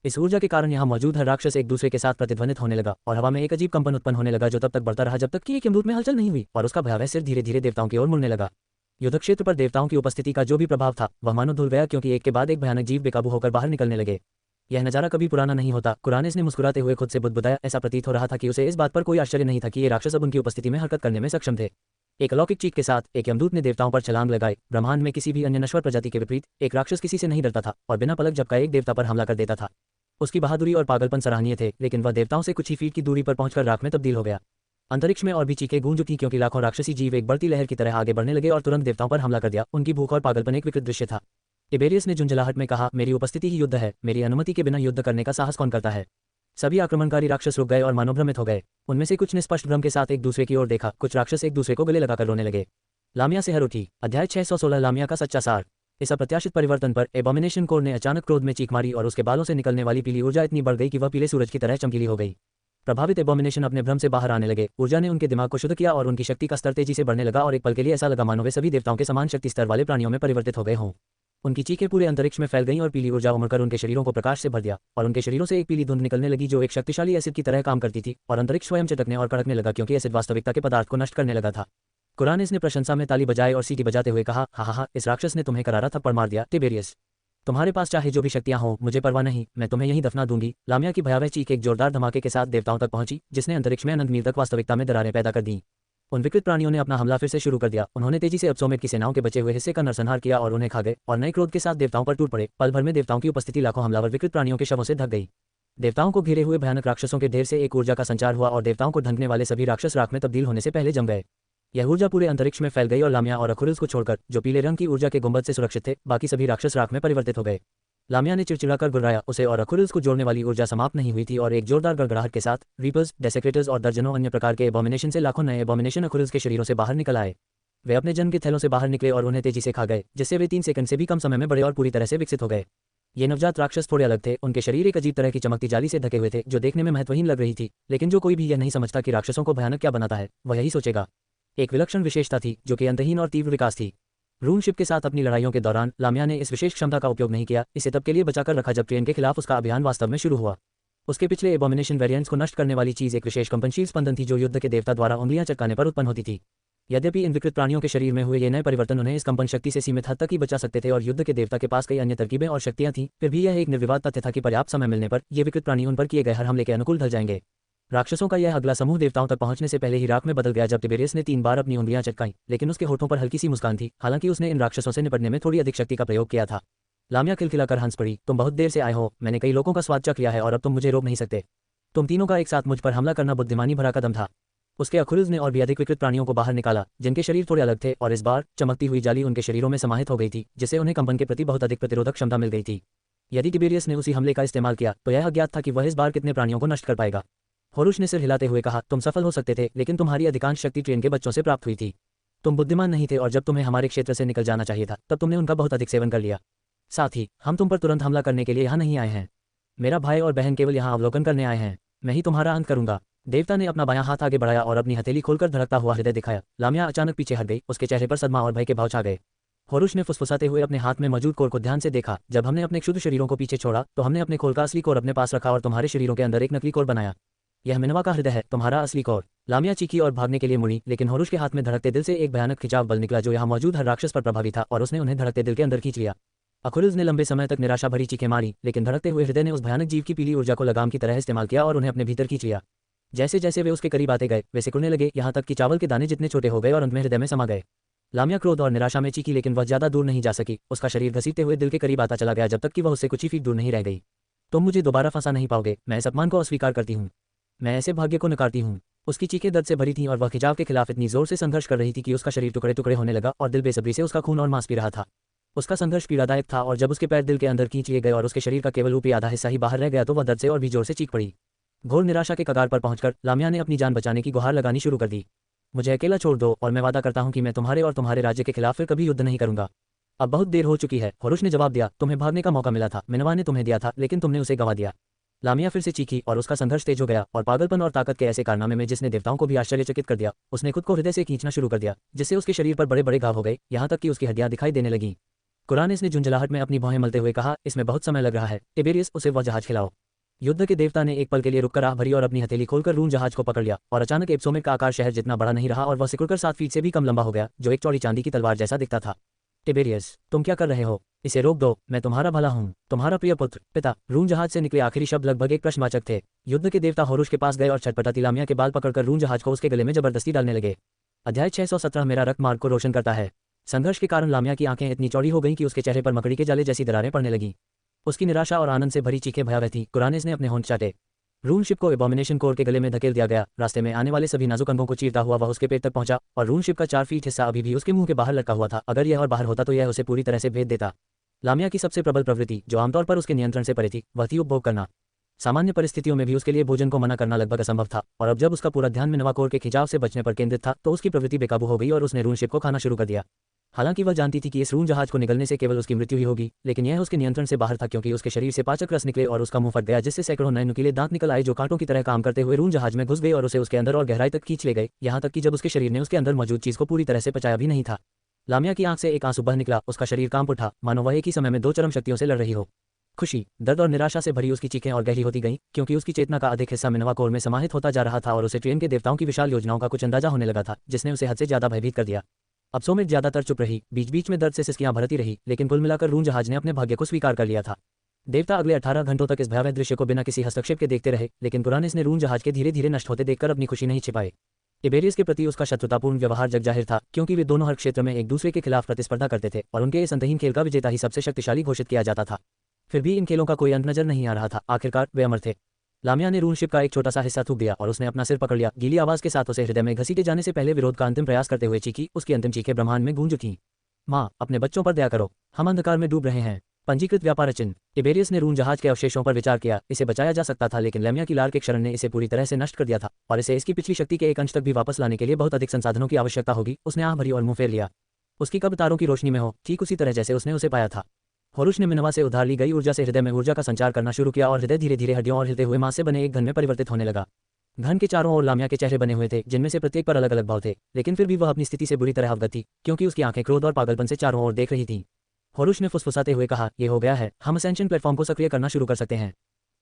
इस ऊर्जा के कारण यहाँ मौजूद हर राक्षस एक दूसरे के साथ प्रतिध्वनित होने लगा, और हवा में एक अजीब कंपन उत्पन्न होने लगा जो तब तक बढ़ता रहा जब तक कि एक यमदूत में हलचल नहीं हुई और उसका भयावह सिर धीरे धीरे देवताओं की ओर मुड़ने लगा। युद्ध क्षेत्र पर देवताओं की उपस्थिति का जो भी प्रभाव था वह मानो धुल गया, क्योंकि एक के बाद एक भयानक जीव बेकाबू होकर बाहर निकलने लगे। यह नजारा कभी पुराना नहीं होता। कुरानिस ने मुस्कुराते हुए खुद से बुदबुदाया। ऐसा प्रतीत हो रहा था कि उसे इस बात पर कोई आश्चर्य नहीं था कि ये राक्षस अब उनकी उपस्थिति में हरकत करने में सक्षम थे। एक अलौकिक चीख के साथ एक यमदूत ने देवताओं पर छलांग लगाई। ब्रह्मांड में किसी भी अन्य नश्वर प्रजाति के विपरीत एक राक्षस किसी से नहीं डरता था और बिना पलक झपकाए एक देवता पर हमला कर देता था। उसकी बहादुरी और पागलपन सराहनीय थे, लेकिन वह देवताओं से कुछ ही फीट की दूरी पर पहुंचकर राख में तब्दील हो गया। अंतरिक्ष में और भी चीखें गूंज उठी, क्योंकि लाखों राक्षसी जीव एक बढ़ती लहर की तरह आगे बढ़ने लगे और तुरंत देवताओं पर हमला कर दिया। उनकी भूख और पागलपन एक विकृत दृश्य था। टिबेरियस ने झुंझलाहट में कहा, मेरी उपस्थिति ही युद्ध है। मेरी अनुमति के बिना युद्ध करने का साहस कौन करता है? सभी आक्रमणकारी राक्षस रुक गए और मनोभ्रमित हो गए। उनमें से कुछ ने स्पष्ट भ्रम के साथ एक दूसरे की ओर देखा। कुछ राक्षस एक दूसरे को गले लगाकर रोने लगे। लामिया से हर उठी। अध्याय 616 लामिया का सच्चा सार। इस अप्रत्याशित परिवर्तन पर एबोमिनेशन कोर ने अचानक क्रोध में चीख मारी और उसके बालों से निकलने वाली पीली ऊर्जा इतनी बढ़ गई कि वह पीले सूरज की तरह चमकीली हो गई। प्रभावित एबोमिनेशन अपने भ्रम से बाहर आने लगे। ऊर्जा ने उनके दिमाग को शुद्ध किया और उनकी शक्ति का स्तर तेजी से बढ़ने लगा और एक पल के लिए ऐसा लगा मानो वे सभी देवताओं के समान शक्ति स्तर वाले प्राणियों में परिवर्तित हो गए हों। उनकी चीखें पूरे अंतरिक्ष में फैल गईं और पीली ऊर्जा उमड़कर उनके शरीरों को प्रकाश से भर दिया और उनके शरीरों से एक पीली धुंध निकलने लगी जो एक शक्तिशाली एसिड की तरह काम करती थी और अंतरिक्ष स्वयं चटकने और कड़कने लगा क्योंकि एसिड वास्तविकता के पदार्थ को नष्ट करने लगा था। कुरानिस ने प्रशंसा में ताली बजाए और सीटी बजाते हुए कहा, हा, इस राक्षस ने तुम्हें करारा थप्पड़ मार दिया। टिबेरियस, तुम्हारे पास चाहे जो भी शक्तियां हों, मुझे परवाह नहीं, मैं तुम्हें यहीं दफना दूंगी। लामिया की भयावह चीख एक जोरदार धमाके के साथ देवताओं तक पहुंची, जिसने अंतरिक्ष में अनंत मील तक वास्तविकता में दरारें पैदा कर दी। उन विकृत प्राणियों ने अपना हमला फिर से शुरू कर दिया। उन्होंने तेजी से अब्सोमेट की सेनाओं के बचे हुए हिस्से का नरसंहार किया और उन्हें खा गए और नए क्रोध के साथ देवताओं पर टूट पड़े। पल भर में देवताओं की उपस्थिति लाखों हमलावर विकृत प्राणियों के शवों से ढक गई। देवताओं को घेरे हुए भयानक राक्षसों के ढेर से एक ऊर्जा का संचार हुआ और देवताओं को ढंकने वाले सभी राक्षस राख में तब्दील होने से पहले जम गए। यह ऊर्जा पूरे अंतरिक्ष में फैल गई और लामिया और अखुरिल्स को छोड़कर, जो पीले रंग की ऊर्जा के गुंबद से सुरक्षित थे, बाकी सभी राक्षस राख में परिवर्तित हो गए। लामिया ने चिड़चिड़ाकर गुर्राया। उसे और अखुरिल्स को जोड़ने वाली ऊर्जा समाप्त नहीं हुई थी और एक जोरदार गड़गड़ाहट के साथ रीपर्स, डेसेक्रेटर्स और दर्जनों अन्य प्रकार के एबोमिनेशन से लाखों नए एबोमिनेशन अखुरिल्स के शरीरों से बाहर निकल आए। वे अपने जन्म के थैलों से बाहर निकले और उन्हें तेजी से खा गए, जिससे वे 3 सेकंड से भी कम समय में बड़े और पूरी तरह से विकसित हो गए। ये नवजात राक्षस थोड़े अलग थे। उनके शरीर एक अजीब तरह की चमकती जाली से ढके हुए थे जो देखने में महत्वहीन लग रही थी, लेकिन जो कोई भी यह नहीं समझता कि राक्षसों को भयानक क्या बनाता है, वह यही सोचेगा। एक विलक्षण विशेषता थी जो कि अंतहीन और तीव्र विकास थी। रूनशिप के साथ अपनी लड़ाइयों के दौरान लामिया ने इस विशेष क्षमता का उपयोग नहीं किया। इसे तब के लिए बचाकर रखा जब ट्रेन के खिलाफ उसका अभियान वास्तव में शुरू हुआ। उसके पिछले एबोमिनेशन वेरिएंट्स को नष्ट करने वाली चीज एक विशेष कंपनशील स्पंदन थी जो युद्ध के देवता द्वारा उंगलियां चटकाने पर उत्पन्न होती थी। यद्यपि इन विकृत प्राणियों के शरीर में हुए ये नए परिवर्तन उन्हें इस कंपन शक्ति से सीमित हद तक ही बचा सकते थे और युद्ध के देवता के पास कई अन्य तरकीबें और शक्तियां थीं, फिर भी यह एक निर्विवाद तथ्य था कि पर्याप्त समय मिलने पर ये विकृत प्राणी उन पर किए गए हर हमले के अनुकूल ढल जाएंगे। राक्षसों का यह अगला समूह देवताओं तक पहुंचने से पहले ही राख में बदल गया जब टिबेरियस ने 3 बार अपनी उंगलियां चटकाईं, लेकिन उसके होठों पर हल्की सी मुस्कान थी। हालांकि उसने इन राक्षसों से निपटने में थोड़ी अधिक शक्ति का प्रयोग किया था। लामिया खिलखिलाकर हंस पड़ी, तुम बहुत देर से आए हो, मैंने कई लोगों का स्वाद चख लिया है और अब तुम मुझे रोक नहीं सकते। तुम तीनों का एक साथ मुझ पर हमला करना बुद्धिमानी भरा कदम था। उसके अखुरिल्स ने और भी अधिक विकृत प्राणियों को बाहर निकाला, जिनके शरीर थोड़े अलग थे, और इस बार चमकती हुई जाली उनके शरीरों में समाहित हो गई थी, जिससे उन्हें कंपन के प्रति बहुत अधिक प्रतिरोधक क्षमता मिल गई थी। यदि टिबेरियस ने उसी हमले का इस्तेमाल किया तो यह अज्ञात था कि वह इस बार कितने प्राणियों को नष्ट कर पाएगा। होरुश ने सिर हिलाते हुए कहा, तुम सफल हो सकते थे, लेकिन तुम्हारी अधिकांश शक्ति ट्रेन के बच्चों से प्राप्त हुई थी। तुम बुद्धिमान नहीं थे और जब तुम्हें हमारे क्षेत्र से निकल जाना चाहिए था तब तुमने उनका बहुत अधिक सेवन कर लिया। साथ ही हम तुम पर तुरंत हमला करने के लिए यहाँ नहीं आए हैं। मेरा भाई और बहन केवल यहाँ अवलोकन करने आए हैं। मैं ही तुम्हारा अंत करूंगा। देवता ने अपना बायां हाथ आगे बढ़ाया और अपनी हथेली खोलकर धड़कता हुआ हृदय दिखाया। लामिया अचानक पीछे हट गई, उसके चेहरे पर सदमा और भय के भाव छा गए। होरुश ने फुसफुसाते हुए अपने हाथ में मौजूद कोर को ध्यान से देखा। जब हमने अपने क्षुद्र शरीरों को पीछे छोड़ा तो हमने अपने खोल का असली कोर अपने पास रखा और तुम्हारे शरीरों के अंदर एक नकली कोर बनाया। यह मिनवा का हृदय है, तुम्हारा असली कोर। लामिया चीखी और भागने के लिए मुड़ी, लेकिन होरुश के हाथ में धड़कते दिल से एक भयानक खिंचाव बल निकला जो यहाँ मौजूद हर राक्षस पर प्रभावी था और उसने उन्हें धड़कते दिल के अंदर खींच लिया। अखुरिल्स ने लंबे समय तक निराशा भरी चीखें मारी, लेकिन धड़कते हुए हृदय ने उस भयानक जीव की पीली ऊर्जा को लगाम की तरह इस्तेमाल किया और उन्हें अपने भीतर खींच लिया। जैसे जैसे वे उसके करीब आते गए वे सिकुड़ने लगे, यहाँ तक कि चावल के दाने जितने छोटे हो गए और अंत में हृदय में समा गए। लामिया क्रोध और निराशा में चीखी, लेकिन वह ज्यादा दूर नहीं जा सकी। उसका शरीर घसीटते हुए दिल के करीब आता चला गया जब तक कि वह उससे कुछ ही फीट दूर नहीं रह गई। तुम मुझे दोबारा फंसा नहीं पाओगे, मैं इस अपमान को अस्वीकार करती हूँ, मैं ऐसे भाग्य को नकारती हूँ। उसकी चीखें दर्द से भरी थीं और वह खिंचाव के खिलाफ इतनी जोर से संघर्ष कर रही थी कि उसका शरीर टुकड़े टुकड़े होने लगा और दिल बेसब्री से उसका खून और मांस पी रहा था। उसका संघर्ष पीड़ादायक था और जब उसके पैर दिल के अंदर खींच लिए गए और उसके शरीर का केवल ऊपरी आधा हिस्सा ही बाहर रह गया तो वह दर्द से और भी जोर से चीख पड़ी। घोर निराशा के कगार पर पहुंचकर लामिया ने अपनी जान बचाने की गुहार लगानी शुरू कर दी। मुझे अकेला छोड़ दो और मैं वादा करता हूं कि मैं तुम्हारे और तुम्हारे राज्य के खिलाफ फिर कभी युद्ध नहीं करूंगा। अब बहुत देर हो चुकी है, होरुश ने जवाब दिया। तुम्हें भागने का मौका मिला था, मिनवा ने तुम्हें दिया था, लेकिन तुमने उसे गंवा दिया। लामिया फिर से चीखी और उसका संघर्ष तेज हो गया और पागलपन और ताकत के ऐसे कारनामे में जिसने देवताओं को भी आश्चर्यचकित कर दिया। उसने खुद को हृदय से खींचना शुरू कर दिया, जिससे उसके शरीर पर बड़े बड़े घाव हो गए, यहाँ तक कि उसकी हड्डियां दिखाई देने लगीं। कुरानिस ने झुंझलाहट में अपनी भौहें मलते हुए कहा, इसमें बहुत समय लग रहा है। टिबेरियस, उसे वह जहाज खिलाओ। युद्ध के देवता ने एक पल के लिए रुककर आह भरी और अपनी हथेली खोलकर रून जहाज को पकड़ लिया और अचानक एप्सोमेट का आकार शहर जितना बड़ा नहीं रहा और वह सिकुड़कर 7 फीट से भी कम लंबा हो गया, जो एक चौड़ी चांदी की तलवार जैसा दिखता था। टिबेरियस, तुम क्या कर रहे हो? इसे रोक दो, मैं तुम्हारा भला हूँ, तुम्हारा प्रिय पुत्र, पिता। रून जहाज से निकले आखिरी शब्द लगभग एक प्रश्नवाचक थे। युद्ध के देवता होरुश के पास गए और छटपटाती लामिया के बाल पकड़कर रून जहाज को उसके गले में जबरदस्ती डालने लगे। अध्याय 617 मेरा रक्त मार्ग को रोशन करता है। संघर्ष के कारण लामिया की आंखें इतनी चौड़ी हो गईं कि उसके चेहरे पर मकड़ी के जाले जैसी दरारें पड़ने लगीं। उसकी निराशा और आनंद से भरी चीखें भयावह थीं। कुरानिस ने अपने होंठ चाटे। रून शिप को एबोमिनेशन कोर के गले में धकेल दिया गया। रास्ते में आने वाले सभी नाजुक अंगों को चीरता हुआ वह उसके पेट तक पहुंचा और रून शिप का 4 फीट हिस्सा अभी भी उसके मुंह के बाहर लटका हुआ था। अगर यह और बाहर होता तो यह उसे पूरी तरह से भेद देता। लामिया की सबसे प्रबल प्रवृत्ति, जो आमतौर पर उसके नियंत्रण से परे थी, वह थी उपभोग करना। सामान्य परिस्थितियों में भी उसके लिए भोजन को मना करना लगभग असंभव था, और अब जब उसका पूरा ध्यान मिनवा कोर के खिंचाव से बचने पर केंद्रित था तो उसकी प्रवृत्ति बेकाबू हो गई और उसने रून शिप को खाना शुरू कर दिया। हालांकि वह जानती थी कि इस रून जहाज को निगलने से केवल उसकी मृत्यु ही होगी, लेकिन यह उसके नियंत्रण से बाहर था क्योंकि उसके शरीर से पाचक रस निकले और उसका मुंह फट गया, जिससे सैकड़ों नए नुकीले दांत निकल आए जो कांटों की तरह काम करते हुए रून जहाज में घुस गए और उसे उसके अंदर और गहराई तक खींच ले गए, यहाँ तक कि जब उसके शरीर ने उसके अंदर मौजूद चीज को पूरी तरह से पचाया भी नहीं था। लामिया की आंख से एक आंसू बह निकला, उसका शरीर कांप उठा, मानो वह एक ही समय में दो चरम शक्तियों से लड़ रही हो। खुशी, दर्द और निराशा से भरी उसकी चीखें और गहरी होती गईं, क्योंकि उसकी चेतना का अधिक हिस्सा मिनवा कोर में समाहित होता जा रहा था और उसे ट्रेन के देवताओं की विशाल योजनाओं का कुछ अंदाजा होने लगा था, जिसने उसे हद से ज्यादा भयभीत कर दिया। अब सोमित ज्यादातर चुप रही, बीच बीच में दर्द से सिसकियां भरती रही, लेकिन कुल मिलाकर रून जहाज ने अपने भाग्य को स्वीकार कर लिया था। देवता अगले 18 घंटों तक इस भयावह दृश्य को बिना किसी हस्तक्षेप के देखते रहे, लेकिन कुरानिस ने रून जहाज के धीरे धीरे नष्ट होते देखकर अपनी खुशी नहीं छिपाई। टिबेरियस के प्रति उसका शत्रुतापूर्ण व्यवहार जगजाहिर था, क्योंकि वे दोनों हर क्षेत्र में एक दूसरे के खिलाफ प्रतिस्पर्धा करते थे और उनके इस अंतहीन खेल का विजेता ही सबसे शक्तिशाली घोषित किया जाता था। फिर भी इन खेलों का कोई अंत नजर नहीं आ रहा था, आखिरकार वे अमर थे। लामिया ने रून शिप का एक छोटा सा हिस्सा थूक दिया और उसने अपना सिर पकड़ लिया, गीली आवाज के साथ उसे हृदय में घसीटे जाने से पहले विरोध का अंतिम प्रयास करते हुए चीखी। उसकी अंतिम चीखें ब्रह्मांड में गूंज उठीं। माँ, अपने बच्चों पर दया करो, हम अंधकार में डूब रहे हैं। पंजीकृत व्यापार चिन्ह। टिबेरियस ने रून जहाज के अवशेषों पर विचार किया, इसे बचाया जा सकता था, लेकिन लामिया की लार के क्षरण ने इसे पूरी तरह से नष्ट कर दिया था और इसे इसकी पिछली शक्ति के एक अंश तक भी वापस लाने के लिए बहुत अधिक संसाधनों की आवश्यकता होगी। उसने आह भरी और मुंह फेर लिया। उसकी कब्र तारों की रोशनी में हो, ठीक उसी तरह जैसे उसने उसे पाया था। होरुश ने मिनवा से उधार ली गई ऊर्जा से हृदय में ऊर्जा का संचार करना शुरू किया और हृदय धीरे धीरे हड्डियों और हिलते हुए मांस से बने एक घन में परिवर्तित होने लगा। घन के चारों ओर लामिया के चेहरे बने हुए थे, जिनमें से प्रत्येक पर अलग अलग भाव थे, लेकिन फिर भी वह अपनी स्थिति से बुरी तरह अवगत थी, क्योंकि उसकी आंखें क्रोध और पागलपन से चारों ओर देख रही थीं। होरुश ने फुसफुसाते हुए कहा, ये हो गया है, हम असेंशन प्लेटफॉर्म को सक्रिय करना शुरू कर सकते हैं।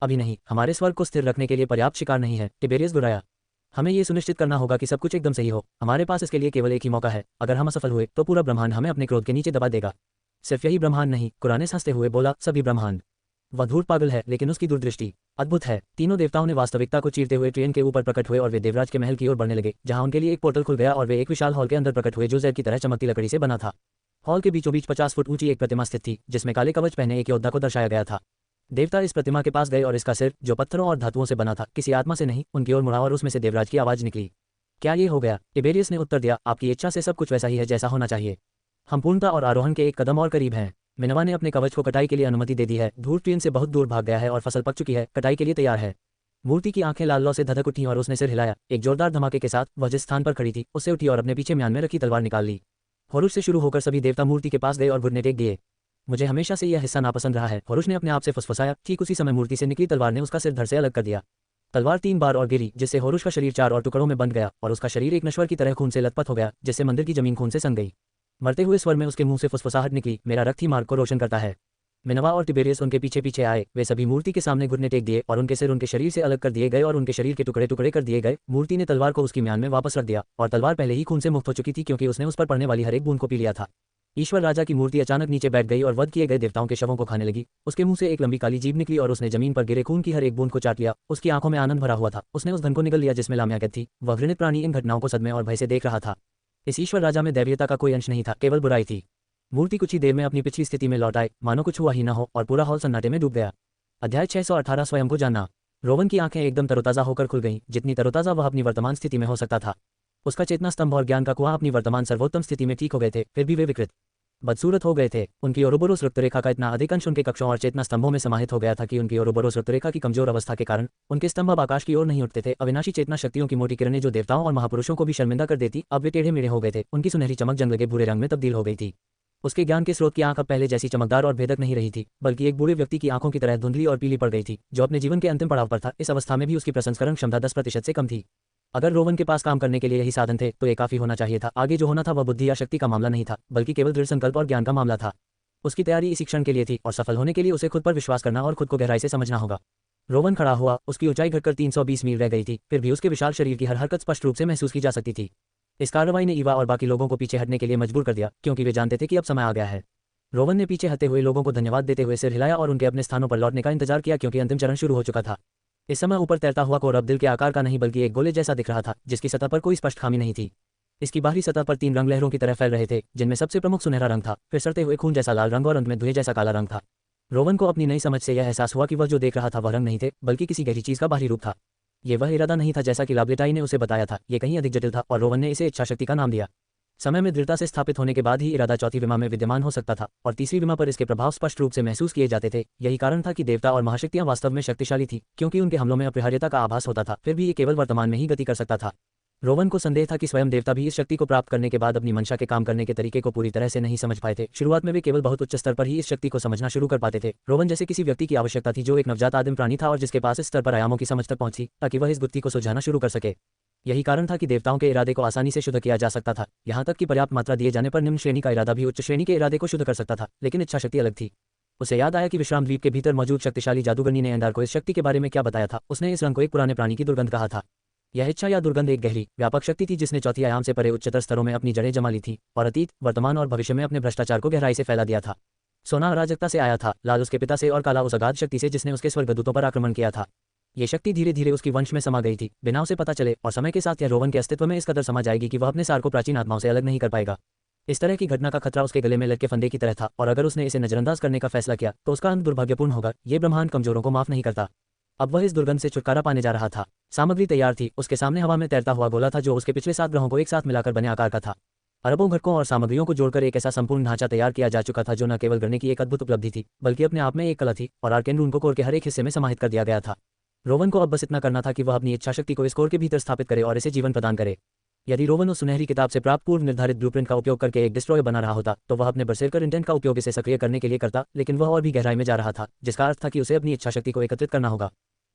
अभी नहीं, हमारे स्वर्ग को स्थिर रखने के लिए पर्याप्त शिकार नहीं है। टिबेरियस गुर्राया, हमें ये सुनिश्चित करना होगा कि सब कुछ एकदम सही हो। हमारे पास इसके लिए केवल एक ही मौका है, अगर हम असफल हुए तो पूरा ब्रह्मांड हमें अपने क्रोध के नीचे दबा देगा। सिर्फ यही ब्रह्मांड नहीं, कुरानिस हंसते हुए बोला, सभी ब्रह्मांड। वह धूर्त पागल है, लेकिन उसकी दूरदृष्टि अद्भुत है। तीनों देवताओं ने वास्तविकता को चीरते हुए ट्रेन के ऊपर प्रकट हुए और वे देवराज के महल की ओर बढ़ने लगे, जहां उनके लिए एक पोर्टल खुल गया और वे एक विशाल हॉल के अंदर प्रकट हुए जो जैद की तरह चमकती लकड़ी से बना था। हॉल के बीचों बीच 50 फुट ऊंची एक प्रतिमा स्थित थी, जिसमें काले कवच पहने एक योद्धा को दर्शाया गया था। देवता इस प्रतिमा के पास गए और इसका सिर, जो पत्थरों और धातुओं से बना था, किसी आत्मा से नहीं, उनकी ओर मुड़ा और उसमें से देवराज की आवाज निकली। क्या ये हो गया? टिबेरियस ने उत्तर दिया, आपकी इच्छा से सब कुछ वैसा ही है जैसा होना चाहिए। हम पूर्णता और आरोहण के एक कदम और करीब हैं। मिनवा ने अपने कवच को कटाई के लिए अनुमति दे दी है। धूर्त ट्रेन से बहुत दूर भाग गया है और फसल पक चुकी है, कटाई के लिए तैयार है। मूर्ति की आंखें लाल लौ से धधक उठी और उसने सिर हिलाया। एक जोरदार धमाके के साथ वह जिस स्थान पर खड़ी थी उससे उठी और अपने पीछे म्यान में रखी तलवार निकाल ली। होरुश से शुरू होकर सभी देवता मूर्ति के पास गए और घुटने टेक दिए। मुझे हमेशा से यह हिस्सा नापसंद रहा है, होरुश ने अपने आप से फुसफुसाया। ठीक उसी समय मूर्ति से निकली तलवार ने उसका सिर धड़ से अलग कर दिया। तलवार 3 बार और गिरी, जिससे होरुश का शरीर 4 और टुकड़ों में बंध गया और उसका शरीर एक नश्वर की तरह खून से लथपथ हो गया, जिससे मंदिर की जमीन खून से सन गई। मरते हुए स्वर में उसके मुंह से फुसफुसाहट निकली, मेरा रक्त ही मार्ग को रोशन करता है। मिनवा और टिबेरियस उनके पीछे पीछे आए। वे सभी मूर्ति के सामने घुटने टेक दिए और उनके सिर उनके शरीर से अलग कर दिए गए और उनके शरीर के टुकड़े टुकड़े कर दिए गए। मूर्ति ने तलवार को उसकी म्यान में वापस रख दिया और तलवार पहले ही खून से मुक्त हो चुकी थी, क्योंकि उसने उस पर पड़ने वाली हर एक बूंद को पी लिया था। ईश्वर राजा की मूर्ति अचानक नीचे बैठ गई और वध किए गए देवताओं के शवों को खाने लगी। उसके मुंह से एक लंबी काली जीभ निकली और उसने जमीन पर गिरे खून की हर एक बूंद को चाट लिया। उसकी आंखों में आनंद भरा हुआ था। उसने उस धन को निगल लिया जिसमें लामिया कैद थी। वह घृणित प्राणी इन घटनाओं को सदमे और भय से देख रहा था। इस ईश्वर राजा में दैवीयता का कोई अंश नहीं था, केवल बुराई थी। मूर्ति कुछ ही देर में अपनी पिछली स्थिति में लौट आए, मानो कुछ हुआ ही न हो, और पूरा हॉल सन्नाटे में डूब गया। अध्याय 618 स्वयं को जानना। रोवन की आंखें एकदम तरोताजा होकर खुल गईं, जितनी तरोताजा वह अपनी वर्तमान स्थिति में हो सकता था। उसका चेतना स्तंभ और ज्ञान का कुआं अपनी वर्तमान सर्वोत्तम स्थिति में ठीक हो गए थे, फिर भी वे विकृत बदसूरत हो गए थे। उनकी ओरोबोरोस रक्तरेखा का इतना अधिक अंश उनके कक्षों और चेतना स्तंभों में समाहित हो गया था कि उनकी ओरोबोरोस रक्तरेखा की कमजोर अवस्था के कारण उनके स्तंभ अब आकाश की ओर नहीं उठते थे। अविनाशी चेतना शक्तियों की मोटी किरणें जो देवताओं और महापुरुषों को भी शर्मिंदा कर देती, अब वे टेढ़े मेढ़े हो गए थे। उनकी सुनहरी चमक जंगल के भूरे रंग में तब्दील हो गई थी। उसके ज्ञान के स्रोत की आंख अब पहले जैसी चमकदार और भेदक नहीं रही थी, बल्कि एक बूढ़े व्यक्ति की आंखों की तरह धुंधली और पीली पड़ गई थी, जो अपने जीवन के अंतिम पड़ाव पर था। इस अवस्था में भी उसकी प्रसंस्करण क्षमता 10% से कम थी। अगर रोवन के पास काम करने के लिए यही साधन थे तो ये काफी होना चाहिए था। आगे जो होना था वह बुद्धि या शक्ति का मामला नहीं था, बल्कि केवल दृढ़ संकल्प और ज्ञान का मामला था। उसकी तैयारी इसी क्षण के लिए थी, और सफल होने के लिए उसे खुद पर विश्वास करना और खुद को गहराई से समझना होगा। रोवन खड़ा हुआ। उसकी ऊंचाई घटकर 320 मील रह गई थी, फिर भी उसके विशाल शरीर की हर हरकत स्पष्ट रूप से महसूस की जा सकती थी। इस कार्रवाई ने ईवा और बाकी लोगों को पीछे हटने के लिए मजबूर कर दिया, क्योंकि वे जानते थे कि अब समय आ गया है। रोवन ने पीछे हटते हुए लोगों को धन्यवाद देते हुए सिर हिलाया और उनके अपने स्थानों पर लौटने का इंतजार किया, क्योंकि अंतिम चरण शुरू हो चुका था। इस समय ऊपर तैरता हुआ कोर अब दिल के आकार का नहीं बल्कि एक गोले जैसा दिख रहा था, जिसकी सतह पर कोई स्पष्ट खामी नहीं थी। इसकी बाहरी सतह पर 3 रंग लहरों की तरह फैल रहे थे, जिनमें सबसे प्रमुख सुनहरा रंग था, फिर सड़ते हुए खून जैसा लाल रंग और अंत में धुएं जैसा काला रंग था। रोवन को अपनी नई समझ से यह एहसास हुआ कि वह जो देख रहा था वह रंग नहीं थे, बल्कि किसी गहरी चीज का बाहरी रूप था। ये वह इरादा नहीं था जैसा कि लाब्लेटाई ने उसे बताया था, ये कहीं अधिक जटिल था, और रोवन ने इसे इच्छा शक्ति का नाम दिया। समय में दृढ़ता से स्थापित होने के बाद ही इरादा चौथी विमा में विद्यमान हो सकता था, और तीसरी विमा पर इसके प्रभाव स्पष्ट रूप से महसूस किए जाते थे। यही कारण था कि देवता और महाशक्तियां वास्तव में शक्तिशाली थी, क्योंकि उनके हमलों में अपरिहार्यता का आभास होता था, फिर भी ये केवल वर्तमान में ही गति कर सकता था। रोवन को संदेह था कि स्वयं देवता भी इस शक्ति को प्राप्त करने के बाद अपनी मंशा के काम करने के तरीके को पूरी तरह से नहीं समझ पाए थे। शुरुआत में वे केवल बहुत उच्च स्तर पर ही इस शक्ति को समझना शुरू कर पाते थे। रोवन जैसे किसी व्यक्ति की आवश्यकता थी जो एक नवजात आदिम प्राणी था और जिसके पास इस स्तर पर आयामों की समझ तक पहुंची ताकि वह इस गुत्थी को सुलझाना शुरू कर सके। यही कारण था कि देवताओं के इरादे को आसानी से शुद्ध किया जा सकता था, यहाँ तक कि पर्याप्त मात्रा दिए जाने पर निम्न श्रेणी का इरादा भी उच्च श्रेणी के इरादे को शुद्ध कर सकता था। लेकिन इच्छा शक्ति अलग थी। उसे याद आया कि विश्राम द्वीप के भीतर मौजूद शक्तिशाली जादूगरनी ने एंडार को इस शक्ति के बारे में क्या बताया था। उसने इस रंग को एक पुराने प्राणी की दुर्गंध कहा था। यह इच्छा या दुर्गंध एक गहरी व्यापक शक्ति थी जिसने चौथी आयाम से परे उच्चतर स्तरों में अपनी जड़ें जमा ली थी और अतीत, वर्तमान और भविष्य में अपने भ्रष्टाचार को गहराई से फैला दिया था। सोना अराजकता से आया था, लाल उसके पिता से और काला उस अगाध शक्ति से जिसने उसके स्वर्गदूतों पर आक्रमण किया था। ये शक्ति धीरे धीरे उसकी वंश में समा गई थी, बिना उसे पता चले, और समय के साथ यह रोवन के अस्तित्व में इस कदर समा जाएगी कि वह अपने सार को प्राचीन आत्माओं से अलग नहीं कर पाएगा। इस तरह की घटना का खतरा उसके गले में लटके फंदे की तरह था और अगर उसने इसे नजरअंदाज करने का फैसला किया तो उसका अंत दुर्भाग्यपूर्ण होगा। ये ब्रह्मांड कमजोरों को माफ नहीं करता। अब वह इस दुर्गंध से छुटकारा पाने जा रहा था। सामग्री तैयार थी। उसके सामने हवा में तैरता हुआ गोला था जो उसके पिछले 7 ग्रहों को एक साथ मिलाकर बने आकार का था। अरबों घटकों और सामग्रियों को जोड़कर एक ऐसा संपूर्ण ढांचा तैयार किया जा चुका था जो न केवल गढ़ने की एक अद्भुत उपलब्धि थी बल्कि अपने आप में एक कला थी और आर्केन रून को कोर के हर एक हिस्से में समाहित कर दिया गया था। रोवन को अब बस इतना करना था कि वह अपनी इच्छा शक्ति को इस कोर के भीतर स्थापित करे और इसे जीवन प्रदान करे। यदि रोवन उस सुनहरी किताब से प्राप्त पूर्व निर्धारित ब्लूप्रिंट का उपयोग करके एक डिस्ट्रॉयर बना रहा होता तो वह अपने बरसेरकर इंटेंट का उपयोग इसे सक्रिय करने के लिए करता, लेकिन वह और भी गहराई में जा रहा था, जिसका अर्थ था कि उसे अपनी इच्छा शक्ति को एकत्रित करना होगा।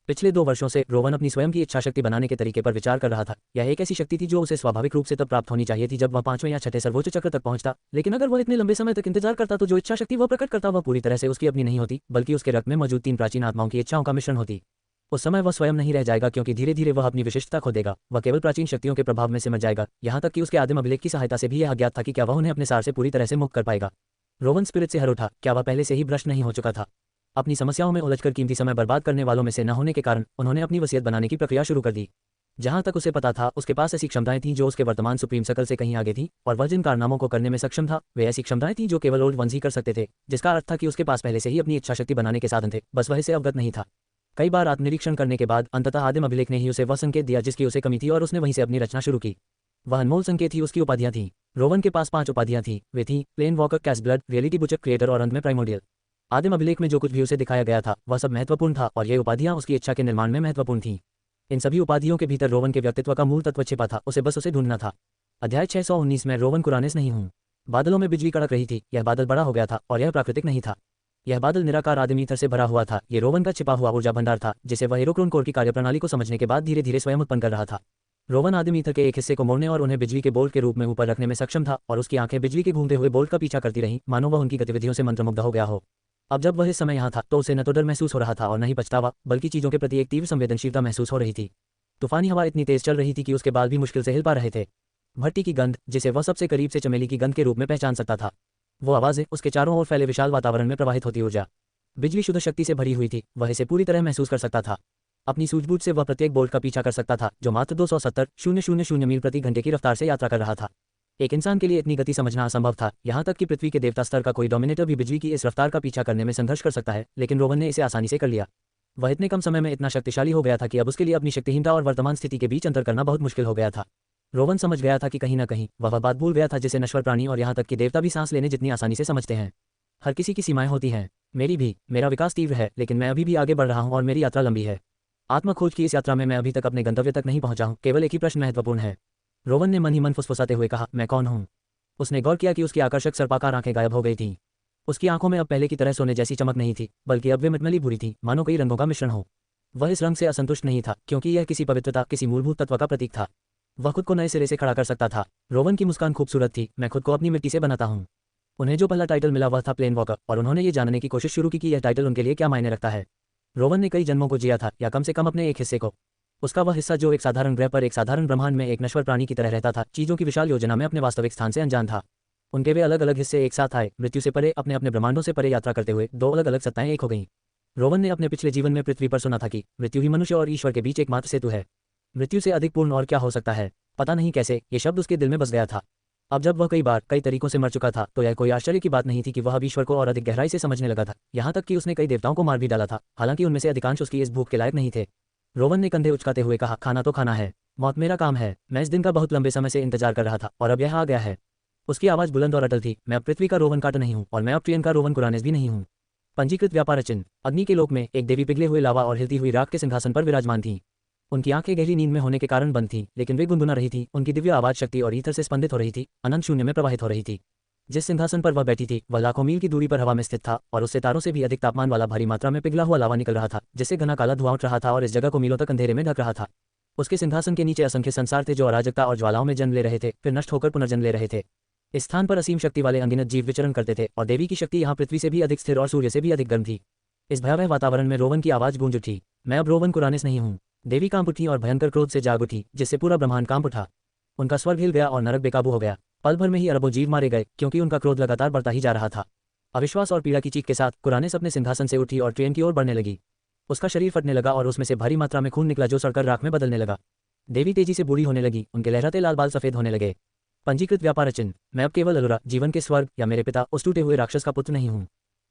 पिछले 2 वर्षों से रोवन अपनी स्वयं की इच्छा शक्ति बनाने के तरीके पर विचार कर रहा था। यह एक ऐसी शक्ति थी जो उसे स्वाभाविक रूप से तब प्राप्त होनी चाहिए थी जब वह 5वें या 6ठे सर्वोच्च चक्र तक पहुंचता, लेकिन अगर वह इतने लंबे समय तक इंतजार करता तो जो इच्छा शक्ति वह प्रकट करता वह पूरी तरह से उसकी अपनी नहीं होती बल्कि उसके रक्त में मौजूद 3 प्राचीन आत्माओं की इच्छाओं का मिश्रण होती। उस समय वह स्वयं नहीं रह जाएगा क्योंकि धीरे धीरे वह अपनी विशिष्टता खो देगा। वह केवल प्राचीन शक्तियों के प्रभाव में सिमट जाएगा। यहाँ तक कि उसके आदिम अभिलेख की सहायता से भी यह अज्ञात था कि क्या वह उन्हें अपने सार से पूरी तरह से मुक्त कर पाएगा। रोवन स्पिरिट से हर उठा। क्या वह पहले से ही भ्रष्ट नहीं हो चुका था? अपनी समस्याओं में उलझकर कीमती समय बर्बाद करने वालों में से न होने के कारण उन्होंने अपनी वसीयत बनाने की प्रक्रिया शुरू कर दी। जहां तक उसे पता था उसके पास ऐसी क्षमताएं थीं जो उसके वर्तमान सुप्रीम सर्कल से कहीं आगे थीं और वह जिन कारनामों को करने में सक्षम था वे ऐसी क्षमताएं थीं जो केवल ओल्ड वंस ही कर सकते थे, जिसका अर्थ था कि उसके पास पहले से ही अपनी इच्छा शक्ति बनाने के साधन थे, बस वह इसे अवगत नहीं था। कई बार आत्मनिरीक्षण करने के बाद अंततः आदिम अभिलेख ने ही उसे वह संकेत दिया जिसकी उसे कमी थी और उसने वहीं से अपनी रचना शुरू की। वह अनमोल संकेत ही उसकी उपाधियां थीं। रोवन के पास 5 उपाधियां थीं। वे थीं plane walker, cash blood, reality butcher, creator और अंत में प्राइमोडियल। आदिम अभिलेख में जो कुछ भी उसे दिखाया गया था वह सब महत्वपूर्ण था और ये उपाधियां उसकी इच्छा के निर्माण में महत्वपूर्ण थीं। इन सभी उपाधियों के भीतर रोवन के व्यक्तित्व का मूल तत्व छिपा था, उसे बस उसे ढूंढना था। अध्याय 619 में रोवन कुरानेस नहीं हूं। बादलों में बिजली कड़क रही थी। यह बादल बड़ा हो गया था और यह प्राकृतिक नहीं था। यह बादल निराकार आदिम ईथर से भरा हुआ था। ये रोवन का छिपा हुआ ऊर्जा भंडार था जिसे वह एरोक्रोन कोर की कार्यप्रणाली को समझने के बाद धीरे धीरे स्वयं उत्पन्न कर रहा था। रोवन आदिम ईथर के एक हिस्से को मोड़ने और उन्हें बिजली के बोल्ट के रूप में ऊपर रखने में सक्षम था और उसकी आंखें बिजली के घूमते हुए बोल्ट का पीछा करती रहीं, मानो वह उनकी गतिविधियों से मंत्रमुग्ध हो गया हो। अब जब वह इस समय यहाँ था तो उसे न तो डर महसूस हो रहा था और न ही पछतावा, बल्कि चीजों के प्रति एक तीव्र संवेदनशीलता महसूस हो रही थी। तूफानी हवा इतनी तेज चल रही थी कि उसके बाल भी मुश्किल से हिल पा रहे थे। भट्टी की गंध, जिसे वह सबसे करीब से चमेली की गंध के रूप में पहचान सकता था, वो आवाजें, उसके चारों ओर फैले विशाल वातावरण में प्रवाहित होती ऊर्जा, बिजली शुद्ध शक्ति से भरी हुई थी। वह इसे पूरी तरह महसूस कर सकता था। अपनी सूझबूझ से वह प्रत्येक बोल्ट का पीछा कर सकता था जो मात्र 270,000 मील प्रति घंटे की रफ्तार से यात्रा कर रहा था। एक इंसान के लिए इतनी गति समझना असंभव था। यहाँ तक कि पृथ्वी के देवता स्तर का कोई डोमिनेटर भी बिजली की इस रफ्तार का पीछा करने में संघर्ष कर सकता है, लेकिन रोवन ने इसे आसानी से कर लिया। वह इतने कम समय में इतना शक्तिशाली हो गया था कि अब उसके लिए अपनी शक्तिहीनता और वर्तमान स्थिति के बीच अंतर करना बहुत मुश्किल हो गया था। रोवन समझ गया था कि कहीं न कहीं वह बात भूल गया था जिसे नश्वर प्राणी और यहाँ तक कि देवता भी सांस लेने जितनी आसानी से समझते हैं। हर किसी की सीमाएं होती हैं, मेरी भी। मेरा विकास तीव्र है लेकिन मैं अभी भी आगे बढ़ रहा हूँ और मेरी यात्रा लंबी है। आत्मा खोज की इस यात्रा में मैं अभी तक अपने गंतव्य तक नहीं पहुंचा हूं। केवल एक ही प्रश्न महत्वपूर्ण है। रोवन ने मन ही मन फुसफुसाते हुए कहा, मैं कौन हूं? उसने गौर किया कि उसकी आकर्षक सर्पाकार आंखें गायब हो गई थीं। उसकी आंखों में अब पहले की तरह सोने जैसी चमक नहीं थी, बल्कि अब वे मटमैली भूरी थी, मानो कई रंगों का मिश्रण हो। वह इस रंग से असंतुष्ट नहीं था क्योंकि यह किसी पवित्रता, किसी मूलभूत तत्व का प्रतीक था। वह खुद को नए सिरे से खड़ा कर सकता था। रोवन की मुस्कान खूबसूरत थी। मैं खुद को अपनी मिट्टी से बनाता हूँ। उन्हें जो पहला टाइटल मिला वह था प्लेन वॉकर और उन्होंने ये जानने की कोशिश शुरू की कि यह टाइटल उनके लिए क्या मायने रखता है। रोवन ने कई जन्मों को जिया था, या कम से कम अपने एक हिस्से को। उसका वह हिस्सा जो एक साधारण ग्रह पर एक साधारण ब्रह्मांड में एक नश्वर प्राणी की तरह रहता था, चीजों की विशाल योजना में अपने वास्तविक स्थान से अनजान था। उनके वे अलग अलग हिस्से एक साथ आए, मृत्यु से परे, अपने अपने ब्रह्मांडों से परे यात्रा करते हुए 2 अलग अलग सत्ताएं एक हो गईं। रोवन ने अपने पिछले जीवन में पृथ्वी पर सुना था कि मृत्यु ही मनुष्य और ईश्वर के बीच एकमात्र सेतु है। मृत्यु से अधिक पूर्ण और क्या हो सकता है? पता नहीं कैसे ये शब्द उसके दिल में बस गया था। अब जब वह कई बार कई तरीकों से मर चुका था तो यह कोई आश्चर्य की बात नहीं थी कि वह अब ईश्वर को और अधिक गहराई से समझने लगा था। यहाँ तक कि उसने कई देवताओं को मार भी डाला था, हालांकि उनमें से अधिकांश उसकी इस भूख के लायक नहीं थे। रोवन ने कंधे उचकाते हुए कहा, खाना तो खाना है, मौत मेरा काम है। मैं इस दिन का बहुत लंबे समय से इंतजार कर रहा था और अब यह आ गया है। उसकी आवाज बुलंद और अटल थी। मैं अब पृथ्वी का रोवन काट नहीं हूँ और मैं अब ट्रियन का रोवन कुरानेस भी नहीं हूँ। पंजीकृत व्यापार चिन्ह। अग्नि के लोक में एक देवी पिघले हुए लावा और हिलती हुई राख के सिंहासन पर विराजमान थी। उनकी आंखें गहरी नींद में होने के कारण बंद थीं, लेकिन वे गुनगुना रही थी। उनकी दिव्य आवाज शक्ति और ईथर से स्पंदित हो रही थी, अनंत शून्य में प्रवाहित हो रही थी। जिस सिंहासन पर वह बैठी थी वह लाखों मील की दूरी पर हवा में स्थित था और उससे तारों से भी अधिक तापमान वाला भारी मात्रा में पिघला हुआ लावा निकल रहा था, जिससे घना काला धुआं उठ रहा था और इस जगह को मीलों तक अंधेरे में ढक रहा था। उसके सिंहासन के नीचे असंख्य संसार थे जो अराजकता और ज्वालाओं में जन्म ले रहे थे, फिर नष्ट होकर पुनर्जन्म ले रहे थे। इस स्थान पर असीम शक्ति वाले अनगिनत जीव विचरण करते थे और देवी की शक्ति यहाँ पृथ्वी से भी अधिक स्थिर और सूर्य से भी अधिक गर्म थी। इस भयावह वातावरण में रोवन की आवाज गूंज उठी, मैं अब रोवन कुरानिस नहीं हूँ। देवी कांप उठी और भयंकर क्रोध से जाग उठी, जिससे पूरा ब्रह्मांड कांप उठा। उनका स्वर्ग हिल गया और नरक बेकाबू हो गया। पल भर में ही अरबों जीव मारे गए, क्योंकि उनका क्रोध लगातार बढ़ता ही जा रहा था। अविश्वास और पीड़ा की चीख के साथ कुरानिस अपने सिंहासन से उठी और ट्रेन की ओर बढ़ने लगी। उसका शरीर फटने लगा और उसमें से भारी मात्रा में खून निकला जो सड़कर राख में बदलने लगा। देवी तेजी से बूढ़ी होने लगी, उनके लहराते लाल बाल सफेद होने लगे। पंजीकृत व्यापार चिन्ह, मैं अब केवल अलुरा, जीवन के स्वर्ग या मेरे पिता उस टूटे हुए राक्षस का पुत्र नहीं हूँ।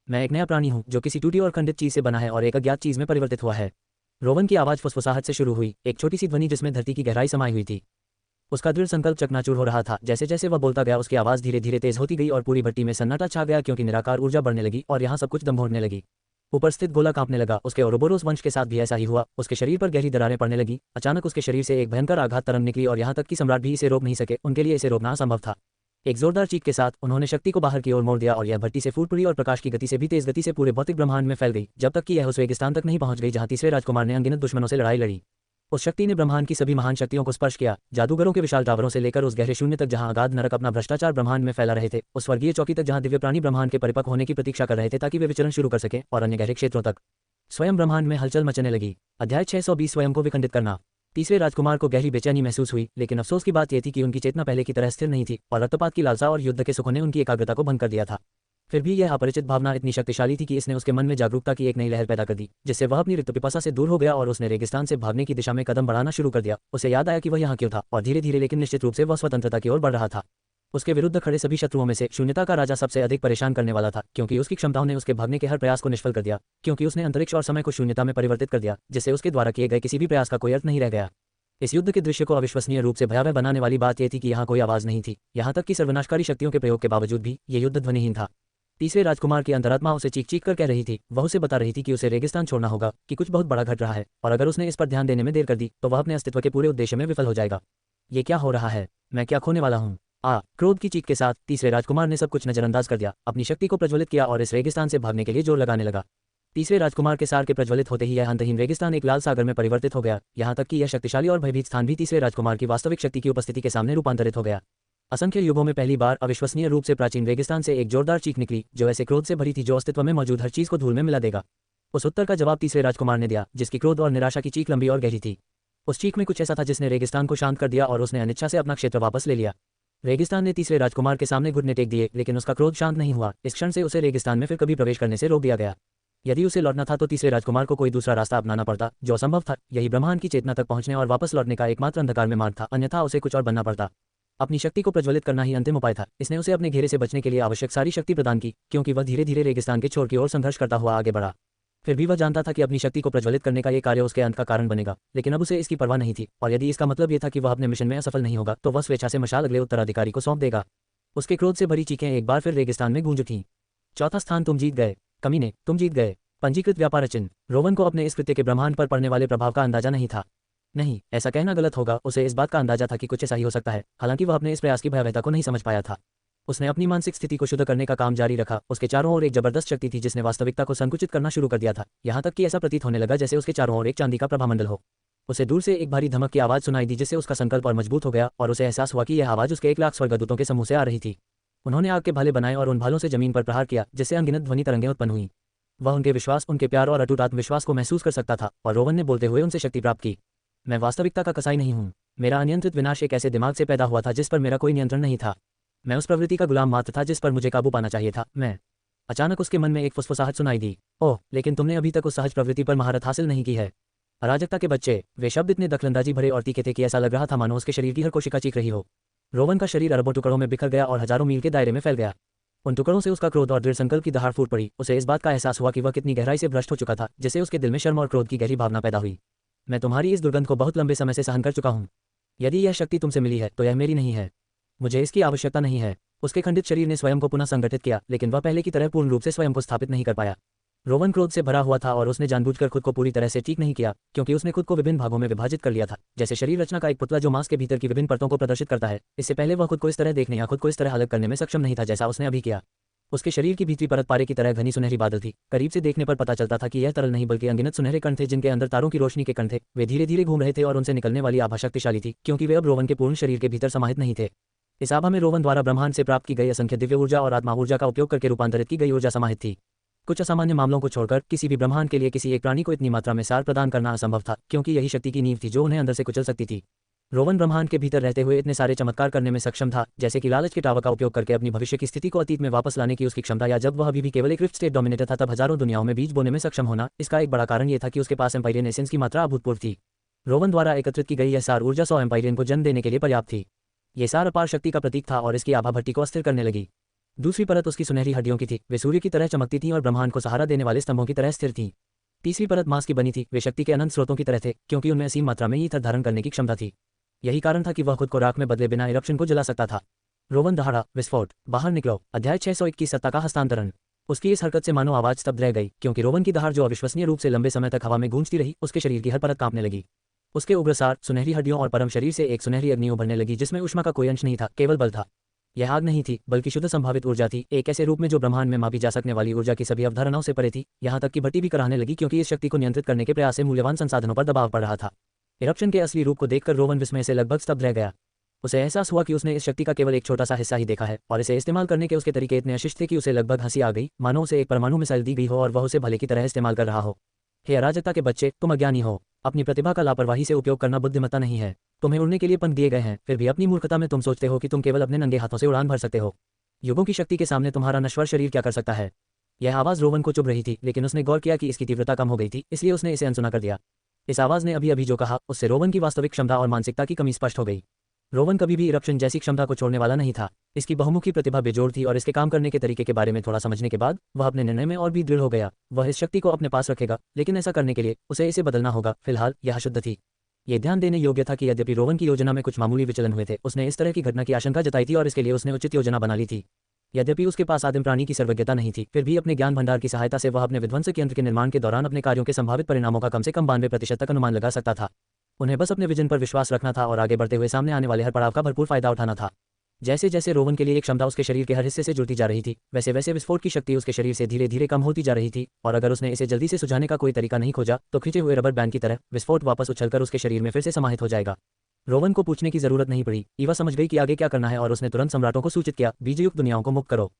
मैं एक नया प्राणी हूँ जो किसी टूटी और खंडित चीज से बना है और एक अज्ञात चीज में परिवर्तित हुआ है। रोवन की आवाज फुसफुसाहट से शुरू हुई, एक छोटी सी ध्वनि जिसमें धरती की गहराई समाई हुई थी। उसका दृढ़ संकल्प चकनाचूर हो रहा था। जैसे जैसे वह बोलता गया उसकी आवाज धीरे धीरे तेज होती गई और पूरी भट्टी में सन्नाटा छा गया, क्योंकि निराकार ऊर्जा बढ़ने लगी और यहाँ सब कुछ दम घोटने लगी। ऊपर स्थित गोला कांपने लगा। उसके ओरोबोरोस वंश के साथ भी ऐसा ही हुआ। उसके शरीर पर गहरी दरारें पड़ने लगी। अचानक उसके शरीर से एक भयंकर आघात तरंग निकली और यहाँ तक कि सम्राट भी इसे रोक नहीं सके। उनके लिए इसे रोकना असंभव था। एक जोरदार चीख के साथ उन्होंने शक्ति को बाहर की ओर मोड़ दिया और यह भट्टी से फूट पड़ी और प्रकाश की गति से भी तेज गति से पूरे भौतिक ब्रह्मांड में फैल गई, जब तक कि यह उस रेगिस्तान तक नहीं पहुंच गई जहां तीसरे राजकुमार ने अनगिनत दुश्मनों से लड़ाई लड़ी। उस शक्ति ने ब्रह्मांड की सभी महान शक्तियों को स्पर्श किया, जादूगरों के विशाल टावरों से लेकर उस गहरे शून्य तक जहां अगाध नरक अपना भ्रष्टाचार ब्रह्मांड में फैला रहे थे, उस स्वर्गीय चौकी तक जहां दिव्य प्राणी ब्रह्मांड के परिपक्व होने की प्रतीक्षा कर रहे थे ताकि वे विचरण शुरू कर सकें, और अन्य गहरे क्षेत्रों तक। स्वयं ब्रह्मांड में हलचल मचने लगी। अध्याय 620 स्वयं को विखंडित करना। तीसरे राजकुमार को गहरी बेचैनी महसूस हुई, लेकिन अफसोस की बात यह थी कि उनकी चेतना पहले की तरह स्थिर नहीं थी और रक्तपात की लालसा और युद्ध के सुखों ने उनकी एकाग्रता को भंग कर दिया था। फिर भी यह अपरिचित भावना इतनी शक्तिशाली थी कि इसने उसके मन में जागरूकता की एक नई लहर पैदा कर दी, जिससे वह अपनी रिक्त पिपासा से दूर हो गया और उसने रेगिस्तान से भागने की दिशा में कदम बढ़ाना शुरू कर दिया। उसे याद आया कि वह यहाँ क्यों था और धीरे धीरे लेकिन निश्चित रूप से वह स्वतंत्रता की ओर बढ़ रहा था। उसके विरुद्ध खड़े सभी शत्रुओं में से शून्यता का राजा सबसे अधिक परेशान करने वाला था, क्योंकि उसकी क्षमताओं ने उसके भागने के हर प्रयास को निष्फल कर दिया, क्योंकि उसने अंतरिक्ष और समय को शून्यता में परिवर्तित कर दिया, जिससे उसके द्वारा किए गए किसी भी प्रयास का कोई अर्थ नहीं रह गया। इस युद्ध के दृश्य को अविश्वसनीय रूप से भयावह बनाने वाली बात यह थी कि यहाँ कोई आवाज नहीं थी। यहाँ तक कि सर्वनाशकारी शक्तियों के प्रयोग के बावजूद भी ये युद्ध ध्वनिहीन था। तीसरे राजकुमार की अंतरात्मा उसे चीख चीख कर कह रही थी, वह उसे बता रही थी कि उसे रेगिस्तान छोड़ना होगा, कि कुछ बहुत बड़ा घट रहा है और अगर उसने इस पर ध्यान देने में देर कर दी तो वह अपने अस्तित्व के पूरे उद्देश्य में विफल हो जाएगा। ये क्या हो रहा है? मैं क्या खोने वाला हूँ? क्रोध की चीख के साथ तीसरे राजकुमार ने सब कुछ नजरअंदाज कर दिया, अपनी शक्ति को प्रज्वलित किया और इस रेगिस्तान से भागने के लिए जोर लगाने लगा। तीसरे राजकुमार के सार के प्रज्वलित होते ही यह अंतहीन रेगिस्तान एक लाल सागर में परिवर्तित हो गया। यहाँ तक कि यह शक्तिशाली और भयभीत स्थान भी तीसरे राजकुमार की वास्तविक शक्ति की उपस्थिति के सामने रूपांतरित हो गया। असंख्य युगों में पहली बार अविश्वसनीय रूप से प्राचीन रेगिस्तान से एक जोरदार चीख निकली, जो ऐसे क्रोध से भरी थी जो अस्तित्व में मौजूद हर चीज को धूल में मिला देगा। उस उत्तर का जवाब तीसरे राजकुमार ने दिया, जिसकी क्रोध और निराशा की चीख लंबी और गहरी थी। उस चीख में कुछ ऐसा था जिसने रेगिस्तान को शांत कर दिया और उसने अनिच्छा से अपना क्षेत्र वापस ले लिया। रेगिस्तान ने तीसरे राजकुमार के सामने घुटने टेक दिए, लेकिन उसका क्रोध शांत नहीं हुआ। इस क्षण से उसे रेगिस्तान में फिर कभी प्रवेश करने से रोक दिया गया। यदि उसे लौटना था तो तीसरे राजकुमार को कोई दूसरा रास्ता अपनाना पड़ता, जो असंभव था। यही ब्रह्मांड की चेतना तक पहुंचने और वापस लौटने का एकमात्र अंधकार में मार्ग था, अन्यथा उसे कुछ और बनना पड़ता। अपनी शक्ति को प्रज्वलित करना ही अंतिम उपाय था। इसने उसे अपने घेरे से बचने के लिए आवश्यक सारी शक्ति प्रदान की, क्योंकि वह धीरे धीरे रेगिस्तान के छोर की ओर संघर्ष करता हुआ आगे बढ़ा। फिर भी वह जानता था कि अपनी शक्ति को प्रज्वलित करने का ये कार्य उसके अंत का कारण बनेगा, लेकिन अब उसे इसकी परवाह नहीं थी। और यदि इसका मतलब यह था कि वह अपने मिशन में असफल नहीं होगा, तो वह स्वेच्छा से मशाल अगले उत्तराधिकारी को सौंप देगा। उसके क्रोध से भरी चीखें एक बार फिर रेगिस्तान में गूंज उठीं। चौथा स्थान तुम जीत गए, कमीने, तुम जीत गए। पंजीकृत व्यापार चिन्ह। रोवन को अपने इस कृत्य के ब्रह्मांड पर पड़ने वाले प्रभाव का अंदाजा नहीं था। नहीं, ऐसा कहना गलत होगा। उसे इस बात का अंदाजा था कि कुछ ऐसा ही हो सकता है, हालांकि वह अपने इस प्रयास की भयावहता को नहीं समझ पाया था। उसने अपनी मानसिक स्थिति को शुद्ध करने का काम जारी रखा। उसके चारों ओर एक जबरदस्त शक्ति थी जिसने वास्तविकता को संकुचित करना शुरू कर दिया था, यहाँ तक कि ऐसा प्रतीत होने लगा जैसे उसके चारों ओर एक चांदी का प्रभामंडल हो। उसे दूर से एक भारी धमक की आवाज सुनाई दी, जिससे उसका संकल्प और मजबूत हो गया और उसे एहसास हुआ कि यह आवाज उसके 1 लाख स्वर्गदूतों के समूह से आ रही थी। उन्होंने आग के भाले बनाए और उन भालों से जमीन पर प्रहार किया, जिससे अनगिनत ध्वनि तरंगें उत्पन्न हुई। वह उनके विश्वास, उनके प्यार और अटूट आत्मविश्वास को महसूस कर सकता था, और रोवन ने बोलते हुए उनसे शक्ति प्राप्त की। मैं वास्तविकता का कसाई नहीं हूँ। मेरा अनियंत्रित विनाश एक ऐसे दिमाग से पैदा हुआ था जिस पर मेरा कोई नियंत्रण नहीं था। मैं उस प्रवृत्ति का गुलाम मात्र था जिस पर मुझे काबू पाना चाहिए था। मैं अचानक उसके मन में एक फुसफुसाहट सुनाई दी। ओह, लेकिन तुमने अभी तक उस सहज प्रवृत्ति पर महारत हासिल नहीं की है। अराजकता के बच्चे। वे शब्द इतने दखलंदाजी भरे और तीखे थे कि ऐसा लग रहा था मानो उसके शरीर की हर कोशिका चीख रही हो। रोवन का शरीर अरबों टुकड़ों में बिखर गया और हजारों मील के दायरे में फैल गया। उन टुकड़ों से उसका क्रोध और दृढ़ संकल्प की दहाड़ फूट पड़ी। उसे इस बात का एहसास हुआ कि वह कितनी गहराई से भ्रष्ट हो चुका था, जिससे उसके दिल में शर्म और क्रोध की गहरी भावना पैदा हुई। मैं तुम्हारी इस दुर्गंध को बहुत लंबे समय से सहन कर चुका हूँ। यदि यह शक्ति तुमसे मिली है तो यह मेरी नहीं है। मुझे इसकी आवश्यकता नहीं है। उसके खंडित शरीर ने स्वयं को पुनः संगठित किया, लेकिन वह पहले की तरह पूर्ण रूप से स्वयं को स्थापित नहीं कर पाया। रोवन क्रोध से भरा हुआ था और उसने जानबूझकर खुद को पूरी तरह से ठीक नहीं किया, क्योंकि उसने खुद को विभिन्न भागों में विभाजित कर लिया था, जैसे शरीर रचना का एक पुतला जो मांस के भीतर की विभिन्न परतों को प्रदर्शित करता है। इससे पहले वह खुद को इस तरह देखने या खुद को इस तरह अलग करने में सक्षम नहीं था जैसा उसने अभी किया। उसके शरीर की भीतरी परत पारे की तरह घनी सुनहरी बादल थी। करीब से देखने पर पता चलता था कि यह तरल नहीं बल्कि अनगिनत सुनहरे कण थे जिनके अंदर तारों की रोशनी के कण थे। वे धीरे धीरे घूम रहे थे और उनसे निकलने वाली आभा शक्तिशाली थी, क्योंकि वे अब रोवन के पूर्ण शरीर के भीतर समाहित नहीं थे। इस आभा में रोवन द्वारा ब्रह्मांड से प्राप्त की गई असंख्य दिव्य ऊर्जा और आत्मा ऊर्जा का उपयोग करके रूपांतरित की गई ऊर्जा समाहित थी। कुछ असामान्य मामलों को छोड़कर किसी भी ब्रह्मांड के लिए किसी एक प्राणी को इतनी मात्रा में सार प्रदान करना असंभव था, क्योंकि यही शक्ति की नींव थी जो उन्हें अंदर से कुचल सकती थी। रोवन ब्रह्मांड के भीतर रहते हुए इतने सारे चमत्कार करने में सक्षम था, जैसे कि लालच के टावर का उपयोग करके अपनी भविष्य की स्थिति को अतीत में वापस लाने की उसकी क्षमता, या जब वह अभी भी केवल एक रिफ्ट स्टेट डोमिनेटर था तब हजारों दुनियाओं में बीज बोने में सक्षम होना। इसका एक बड़ा कारण यह था कि उसके पास एम्पायरियन एसेंस की मात्रा अभूतपूर्व थी। रोवन द्वारा एकत्रित की गई यह सार ऊर्जा 100 एम्पायरियन को जन्म देने के लिए पर्याप्त थी। यह सार अपार शक्ति का प्रतीक था और इसकी आभा भट्टी को अस्थिर करने लगी। दूसरी परत उसकी सुनहरी हड्डियों की थी। वे सूर्य की तरह चमकती थीं और ब्रह्मांड को सहारा देने वाले स्तंभों की तरह स्थिर थीं। तीसरी परत मांस की बनी थी। वे शक्ति के अनंत स्रोतों की तरह थे, क्योंकि उनमें असीम मात्रा में ईथर धारण करने की क्षमता थी। यही कारण था कि वह खुद को राख में बदले बिना इरप्शन को जला सकता था। रोवन दहाड़ा, विस्फोट, बाहर निकलो। अध्याय 621 सत्ता का हस्तांतरण। उसकी इस हरकत से मानो आवाज स्तब्ध रह गई, क्योंकि रोवन की दहाड़ जो अविश्वसनीय रूप से लंबे समय तक हवा में गूंजती रही, उसके शरीर की हर परत कांपने लगी। उसके उग्रसार, सुनहरी हड्डियों और परम शरीर से एक सुनहरी अग्नि उभरने लगी जिसमें ऊष्मा का कोई अंश नहीं था, केवल बल था। यह आग नहीं थी, बल्कि शुद्ध संभावित ऊर्जा थी, एक ऐसे रूप में जो ब्रह्मांड में मापी जा सकने वाली ऊर्जा की सभी अवधारणाओं से परे थी। यहाँ तक कि भट्टी भी कराहने लगी, क्योंकि इस शक्ति को नियंत्रित करने के प्रयास से मूल्यवान संसाधनों पर दबाव पड़ रहा था। इरप्शन के असली रूप को देखकर रोवन विस्मय से लगभग स्तब्ध रह गया। उसे एहसास हुआ कि उसने इस शक्ति का केवल एक छोटा सा हिस्सा ही देखा है, और इसे इस्तेमाल करने के उसके तरीके इतने अशिष्ट थे कि उसे लगभग हंसी आ गई, मानो उसे एक परमाणु मिसाइल दी गई हो और वह उसे भले की तरह इस्तेमाल कर रहा हो। हे अराजकता के बच्चे, तुम अज्ञानी हो। अपनी प्रतिभा का लापरवाही से उपयोग करना बुद्धिमत्ता नहीं है। तुम्हें उड़ने के लिए पंख दिए गए हैं, फिर भी अपनी मूर्खता में तुम सोचते हो कि तुम केवल अपने नंगे हाथों से उड़ान भर सकते हो। युगों की शक्ति के सामने तुम्हारा नश्वर शरीर क्या कर सकता है। यह आवाज रोवन को चुभ रही थी, लेकिन उसने गौर किया कि इसकी तीव्रता कम हो गई थी, इसलिए उसने इसे अनसुना कर दिया। इस आवाज ने अभी अभी जो कहा, उससे रोवन की वास्तविक क्षमता और मानसिकता की कमी स्पष्ट हो गई। रोवन कभी भी इरप्शन जैसी क्षमता को छोड़ने वाला नहीं था। इसकी बहुमुखी प्रतिभा बेजोड़ थी और इसके काम करने के तरीके के बारे में थोड़ा समझने के बाद वह अपने निर्णय में और भी दृढ़ हो गया। वह इस शक्ति को अपने पास रखेगा, लेकिन ऐसा करने के लिए उसे इसे बदलना होगा। फिलहाल यह शुद्ध थी। ये ध्यान देने योग्य था कि यद्यपि रोवन की योजना में कुछ मामूली विचलन हुए थे, उसने इस तरह की घटना की आशंका जताई थी और इसके लिए उसने उचित योजना बना ली थी। यद्यपि उसके पास आदिम प्राणी की सर्वज्ञता नहीं थी, फिर भी अपने ज्ञान भंडार की सहायता से वह अपने विध्वंसक यंत्र के निर्माण के दौरान अपने कार्यों के संभावित परिणामों का कम से कम 92% तक अनुमान लगा सकता था। उन्हें बस अपने विजन पर विश्वास रखना था और आगे बढ़ते हुए सामने आने वाले हर पड़ाव का भरपूर फायदा उठाना था। जैसे जैसे रोवन के लिए एक क्षमता उसके शरीर के हर हिस्से से जुड़ती जा रही थी, वैसे वैसे विस्फोट की शक्ति उसके शरीर से धीरे धीरे कम होती जा रही थी, और अगर उसने इसे जल्दी से सुझाने का कोई तरीका नहीं खोजा तो खींचे हुए रबर बैंड की तरह विस्फोट वापस उछलकर उसके शरीर में फिर से समाहित हो जाएगा। रोवन को पूछने की जरूरत नहीं पड़ी। ईवा समझ गई कि आगे क्या करना है और उसने तुरंत सम्राटों को सूचित किया, बीजयुक्त दुनियाओं को मुक्त करो।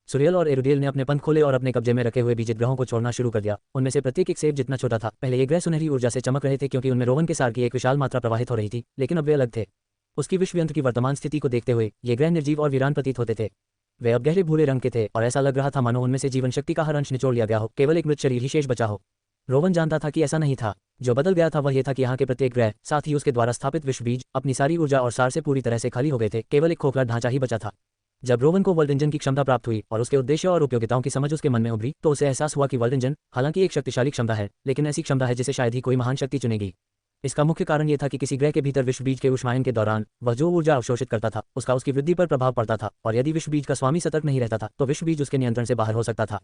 सूर्यल और एरुडियल ने अपने पंख खोले और अपने कब्जे में रखे हुए बीजित ग्रहों को छोड़ना शुरू कर दिया। उनमें से प्रत्येक एक सेब जितना छोटा था। पहले ये ग्रह सुनहरी ऊर्जा से चमक रहे थे, क्योंकि उनमें रोवन के सार की एक विशाल मात्रा प्रवाहित हो रही थी, लेकिन अब वे अलग थे। उसकी विश्व यंत्र की वर्तमान स्थिति को देखते हुए ये ग्रह निर्जीव और वीरान प्रतीत होते थे। वे अब गहरे भूरे रंग के थे और ऐसा लग रहा था मानो उनमें से जीवन शक्ति का हर अंश निचोड़ लिया गया हो, केवल एक मृत शरीर ही शेष बचा हो। रोवन जानता था कि ऐसा नहीं था। जो बदल गया था वह यह था कि यहाँ के प्रत्येक ग्रह, साथ ही उसके द्वारा स्थापित विश्व बीज, अपनी सारी ऊर्जा और सार से पूरी तरह से खाली हो गए थे। केवल एक खोखला ढांचा ही बचा था। जब रोवन को वर्ल्ड इंजन की क्षमता प्राप्त हुई और उसके उद्देश्य और उपयोगिताओं की समझ उसके मन में उभरी, तो उसे एहसास हुआ कि वर्ल्ड इंजन हालांकि एक शक्तिशाली क्षमता है, लेकिन ऐसी क्षमता है जिसे शायद ही कोई महान शक्ति चुनेगी। इसका मुख्य कारण यह था कि किसी ग्रह के भीतर विश्व बीज के ऊष्मायन के दौरान वह जो ऊर्जा अवशोषित करता था उसका उसकी वृद्धि पर प्रभाव पड़ता था, और यदि विश्व बीज का स्वामी सतर्क नहीं रहता था तो विश्व बीज उसके नियंत्रण से बाहर हो सकता था।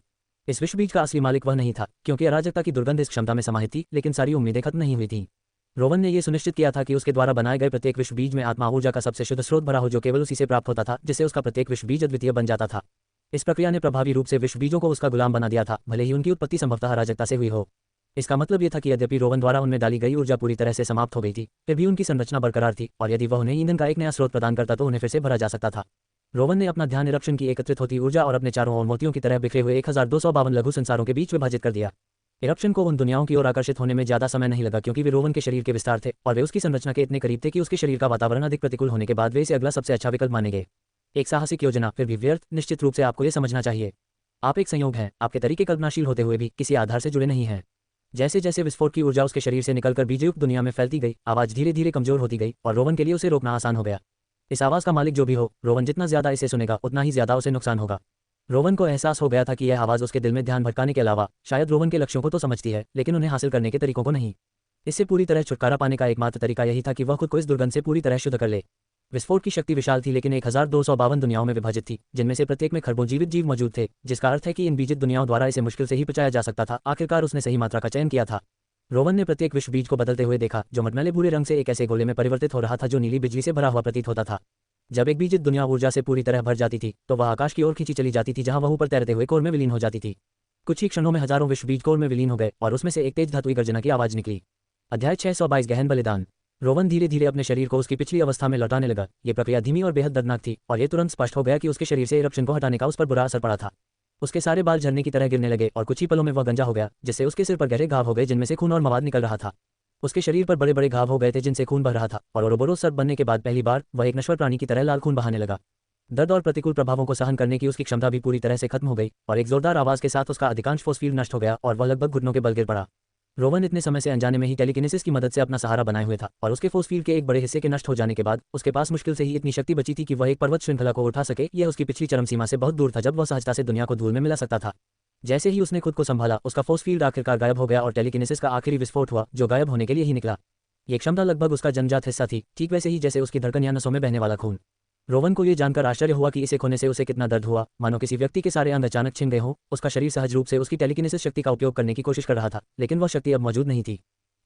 इस विश्व बीज का असली मालिक वह नहीं था, क्योंकि अराजकता की दुर्गंध इस क्षमता में समाहित थी, लेकिन सारी उम्मीदें खत्म नहीं हुई थीं। रोवन ने यह सुनिश्चित किया था कि उसके द्वारा बनाए गए प्रत्येक विश्व बीज में आत्मा ऊर्जा का सबसे शुद्ध स्रोत भरा हो, जो केवल उसी से प्राप्त होता था, जिससे उसका प्रत्येक विश्व बीज अद्वितीय बन जाता था। इस प्रक्रिया ने प्रभावी रूप से विश्व बीजों को उसका गुलाम बना दिया था, भले ही उनकी उत्पत्ति संभवतः अराजकता से हुई हो। इसका मतलब यह था कि यद्यपि रोवन द्वारा उनमें डाली गई ऊर्जा पूरी तरह से समाप्त हो गई थी, फिर भी उनकी संरचना बरकरार थी, और यदि वह उन्हें ईंधन का एक नया स्रोत प्रदान करता तो उन्हें फिर से भरा जा सकता था। रोवन ने अपना ध्यान इरप्शन की एकत्रित होती ऊर्जा और अपने चारों ओर मोतियों की तरह बिखरे हुए 1252 लघु संसारों के बीच विभाजित कर दिया। इरप्शन को उन दुनियाओं की ओर आकर्षित होने में ज्यादा समय नहीं लगा, क्योंकि वे रोवन के शरीर के विस्तार थे और वे उसकी संरचना के इतने करीब थे कि उसके शरीर का वातावरण अधिक प्रतिकूल होने के बाद वे इसे अगला सबसे अच्छा विकल्प मानेंगे। एक साहसिक योजना, फिर भी व्यर्थ। निश्चित रूप से आपको यह समझना चाहिए, आप एक संयोग हैं। आपके तरीके कल्पनाशील होते हुए भी किसी आधार से जुड़े नहीं हैं। जैसे जैसे विस्फोट की ऊर्जा उसके शरीर से निकलकर बीजयुक्त दुनिया में फैलती गई, आवाज धीरे धीरे कमजोर होती गई और रोवन के लिए उसे रोकना आसान हो गया। इस आवाज का मालिक जो भी हो, रोवन जितना ज्यादा इसे सुनेगा उतना ही ज्यादा उसे नुकसान होगा। रोवन को एहसास हो गया था कि यह आवाज उसके दिल में ध्यान भटकाने के अलावा शायद रोवन के लक्ष्यों को तो समझती है, लेकिन उन्हें हासिल करने के तरीकों को नहीं। इससे पूरी तरह छुटकारा पाने का एकमात्र तरीका यही था कि वह खुद को इस दुर्गंध से पूरी तरह शुद्ध कर ले। विस्फोट की शक्ति विशाल थी, लेकिन 1252 दुनियाओं में विभाजित थी, जिनमें से प्रत्येक में खरबों जीवित जीव मौजूद थे, जिसका अर्थ है कि इन बीजित दुनियाओं द्वारा इसे मुश्किल से ही पचाया जा सकता था। आखिरकार उसने सही मात्रा का चयन किया था। रोवन ने प्रत्येक विश्व बीज को बदलते हुए देखा, जो मटमैले भूरे रंग से एक ऐसे गोले में परिवर्तित हो रहा था जो नीली बिजली से भरा हुआ प्रतीत होता था। जब एक बीजित दुनिया ऊर्जा से पूरी तरह भर जाती थी, तो वह आकाश की ओर खींची चली जाती थी, जहां वह ऊपर तैरते हुए कोर में विलीन हो जाती थी। कुछ ही क्षणों में हजारों विश्व बीज कोर में विलीन हो गए और उसमें से एक तेज धातुई गर्जना की आवाज निकली। अध्याय 622 गहन बलिदान। रोवन धीरे धीरे अपने शरीर को उसकी पिछली अवस्था में लौटाने लगा। ये प्रक्रिया धीमी और बेहद दर्दनाक थी, और ये तुरंत स्पष्ट हो गया कि उसके शरीर से इरप्शन को हटाने का उस पर बुरा असर पड़ा था। उसके सारे बाल झरने की तरह गिरने लगे और कुछ ही पलों में वह गंजा हो गया, जिससे उसके सिर पर गहरे घाव हो गए जिनमें से खून और मवाद निकल रहा था। उसके शरीर पर बड़े बड़े घाव हो गए थे जिनसे खून बह रहा था, और ओरोबोरोस सर्प बनने के बाद पहली बार वह एक नश्वर प्राणी की तरह लाल खून बहाने लगा। दर्द और प्रतिकूल प्रभावों को सहन करने की उसकी क्षमता भी पूरी तरह से खत्म हो गई, और एक जोरदार आवाज के साथ उसका अधिकांश फोर्स फील्ड नष्ट हो गया और वह लगभग घुटनों के बल गिर पड़ा। रोवन इतने समय से अनजाने में ही टेलीकिनेसिस की मदद से अपना सहारा बनाए हुए था, और उसके फोर्स फील्ड के एक बड़े हिस्से के नष्ट हो जाने के बाद उसके पास मुश्किल से ही इतनी शक्ति बची थी कि वह एक पर्वत श्रृंखला को उठा सके। यह उसकी पिछली चरम सीमा से बहुत दूर था, जब वह सहजता से दुनिया को धूल में मिला सकता था। जैसे ही उसने खुद को संभाला, उसका फोर्स फील्ड आखिरकार गायब हो गया और टेलीकिनेसिस का आखिरी विस्फोट हुआ, जो गायब होने के लिए ही निकला। ये क्षमता लगभग उसका जन्मजात हिस्सा थी, ठीक वैसे ही जैसे उसकी धड़कन या नसों में बहने वाला खून। रोवन को यह जानकर आश्चर्य हुआ कि इसे खोने से उसे कितना दर्द हुआ, मानो किसी व्यक्ति के सारे अंग अचानक छिन गए हों। उसका शरीर सहज रूप से उसकी टेलीकिनेसिस शक्ति का उपयोग करने की कोशिश कर रहा था, लेकिन वह शक्ति अब मौजूद नहीं थी।